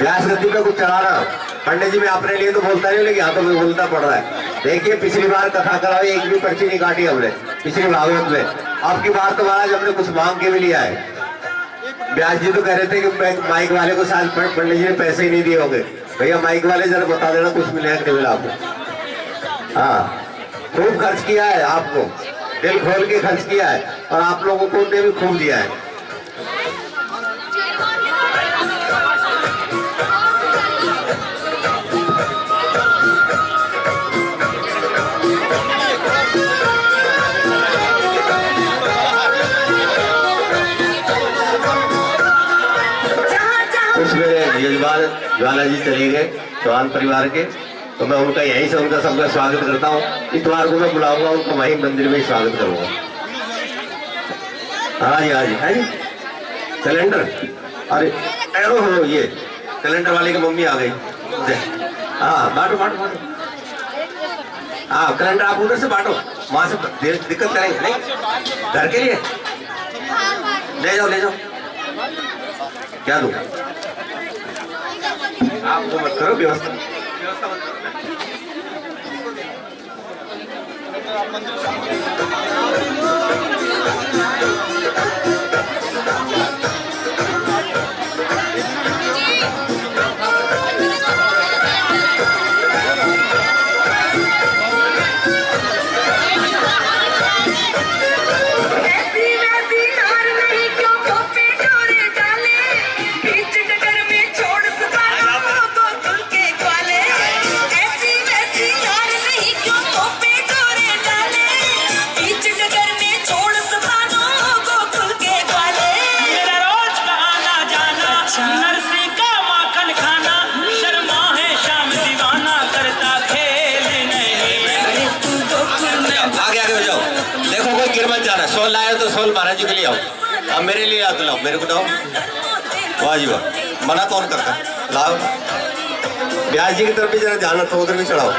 S4: व्यास गद्दी पे कुछ चढ़ा रहा, पंडित जी मैं अपने लिए तो बोलता नहीं, लेकिन यहाँ तो मैं बोलता पड़ रहा है। देखिए पिछली बार कथा कराई, एक भी पर्ची नहीं काटी हमने पिछली भागवत में, आपकी बार तो महाराज हमने कुछ मांग के भी लिया है। व्यास जी तो कह रहे थे कि माइक वाले को शायद पंडित जी ने पैसे ही नहीं दिए होंगे। भैया माइक वाले जरा बता देना कुछ मिलेगा कि नहीं मिला आपको। हाँ खूब खर्च किया है, आपको दिल खोल के खर्च किया है, और आप लोगों को ने भी खूब दिया है। यजमान ज्वाला जी चले गए चौहान परिवार के, तो मैं उनका यहीं से उनका सबका स्वागत करता हूँ। इतवार को मैं बुलाऊंगा उनको, वहीं मंदिर में स्वागत करूंगा। हाँ जी हाँ जी हाँ जी। कैलेंडर, अरे हो ये कैलेंडर वाले की मम्मी आ गई। हाँ बांटो बांटो बांटो, हाँ कैलेंडर आप उधर से बांटो, वहां से दिक्कत करेंगे नहीं, घर के लिए ले जाओ ले जाओ। क्या दूं आपको, मत करो व्यवस्था मत सोल लाए तो सोल महाराज जी के लिए आओ, अब मेरे लिए याद लाओ, मेरे को दो। वाह जी वाह, मना कौन करता, लाओ। व्यास जी की तरफ भी जरा ध्यान रखो, उधर भी चढ़ाओ।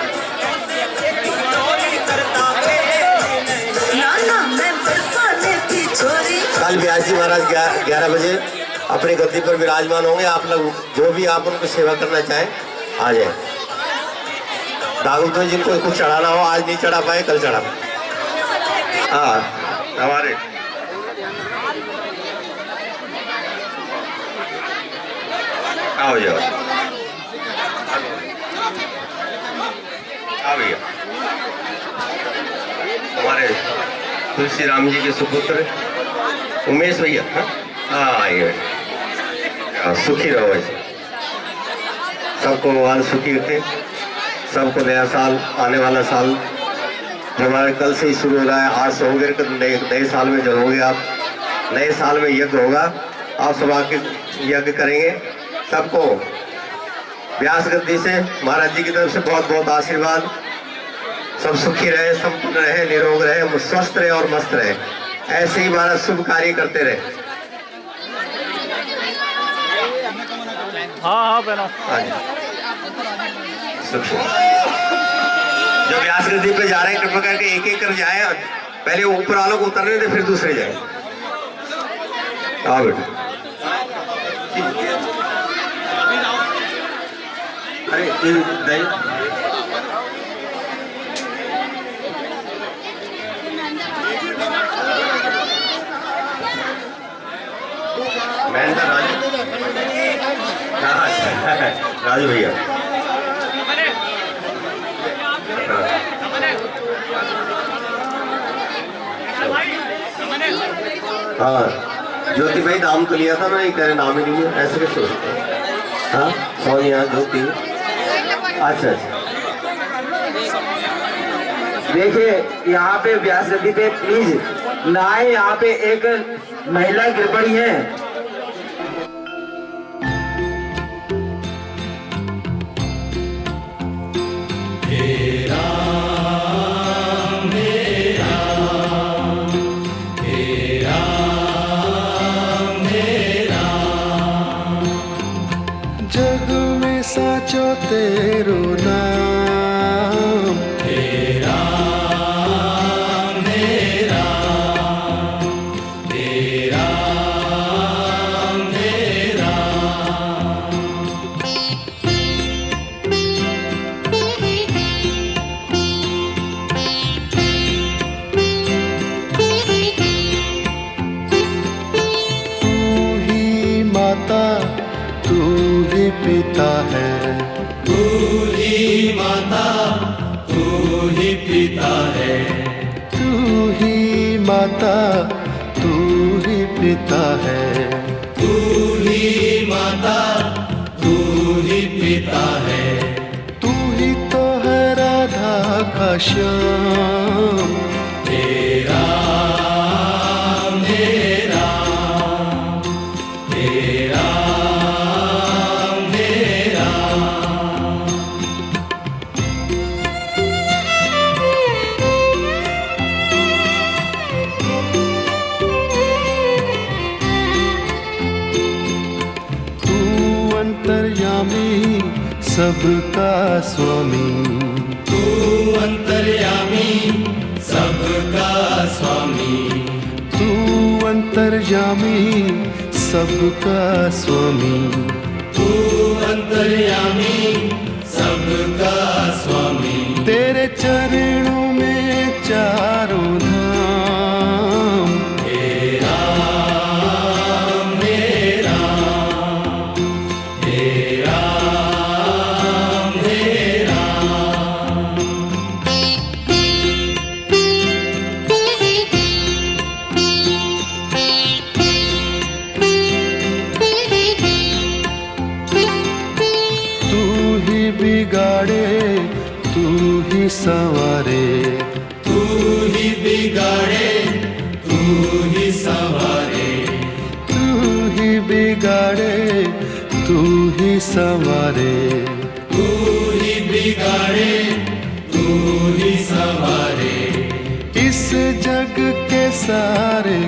S8: छोरी
S4: कल व्यास जी महाराज 11 बजे अपनी गद्दी पर विराजमान होंगे। आप लोग जो भी आप उनको सेवा करना चाहें आ जाए। दागुल जिनको कुछ चढ़ाना हो, आज नहीं चढ़ा पाए कल चढ़ा पाए। हाँ हमारे आओ जाओ आओ भैया। हमारे तुलसी राम जी के सुपुत्र उमेश भैया। हाँ आइए, सुखी रहो ऐसे, सबको भगवान सुखी रखे, सबको नया साल, आने वाला साल जो हमारे कल से ही शुरू हो रहा है, आज से होंगे नए साल में जो होंगे आप, नए साल में यज्ञ होगा, आप सब आके यज्ञ करेंगे। सबको व्यास गद्दी से महाराज जी की तरफ से बहुत बहुत आशीर्वाद। सब सुखी रहे, संपन्न रहे, निरोग रहे, स्वस्थ रहे और मस्त रहे। ऐसे ही महाराज शुभ कार्य करते रहे।
S5: हाँ बहनों,
S4: जो व्यास गद्दी पे जा रहे हैं कृपा करके एक एक कर जाए। पहले ऊपर वालों को उतरने दे, फिर दूसरे जाए। आओ बेटा। अरे राजू भैया। हाँ ज्योति भाई नाम तो लिया था ना, एक नाम ही नहीं है, ऐसे कैसे हो सकता है? हाँ सोनिया ज्योति। अच्छा अच्छा,
S2: देखिए यहाँ पे व्यास गद्दी पे प्लीज ना आए। यहाँ पे एक महिला गिर पड़ी है।
S9: जग में साचो तेरो नाम, हे राम हे राम, हे राम हे राम। तू ही माता तू ही पिता है, तू ही माता तू ही पिता है, तू ही माता तू ही पिता है, तू ही माता तू ही पिता है। तू ही तो है राधा का श्याम, हे राम हे राम, हे राम हे राम। तू अंतर्यामी सबका स्वामी, तू अंतर्यामी सबका स्वामी, तू अंतर्यामी सबका स्वामी, तू अंतर्यामी सबका स्वामी। तेरे चरणों में चारों धाम, हे राम हे राम, हे राम हे राम। तू ही बिगाड़े तू ही संवारे, तू ही बिगाड़े तू ही संवारे, तू ही बिगाड़े तू ही संवारे, तू ही बिगाड़े तू ही संवारे। इस जग के सारे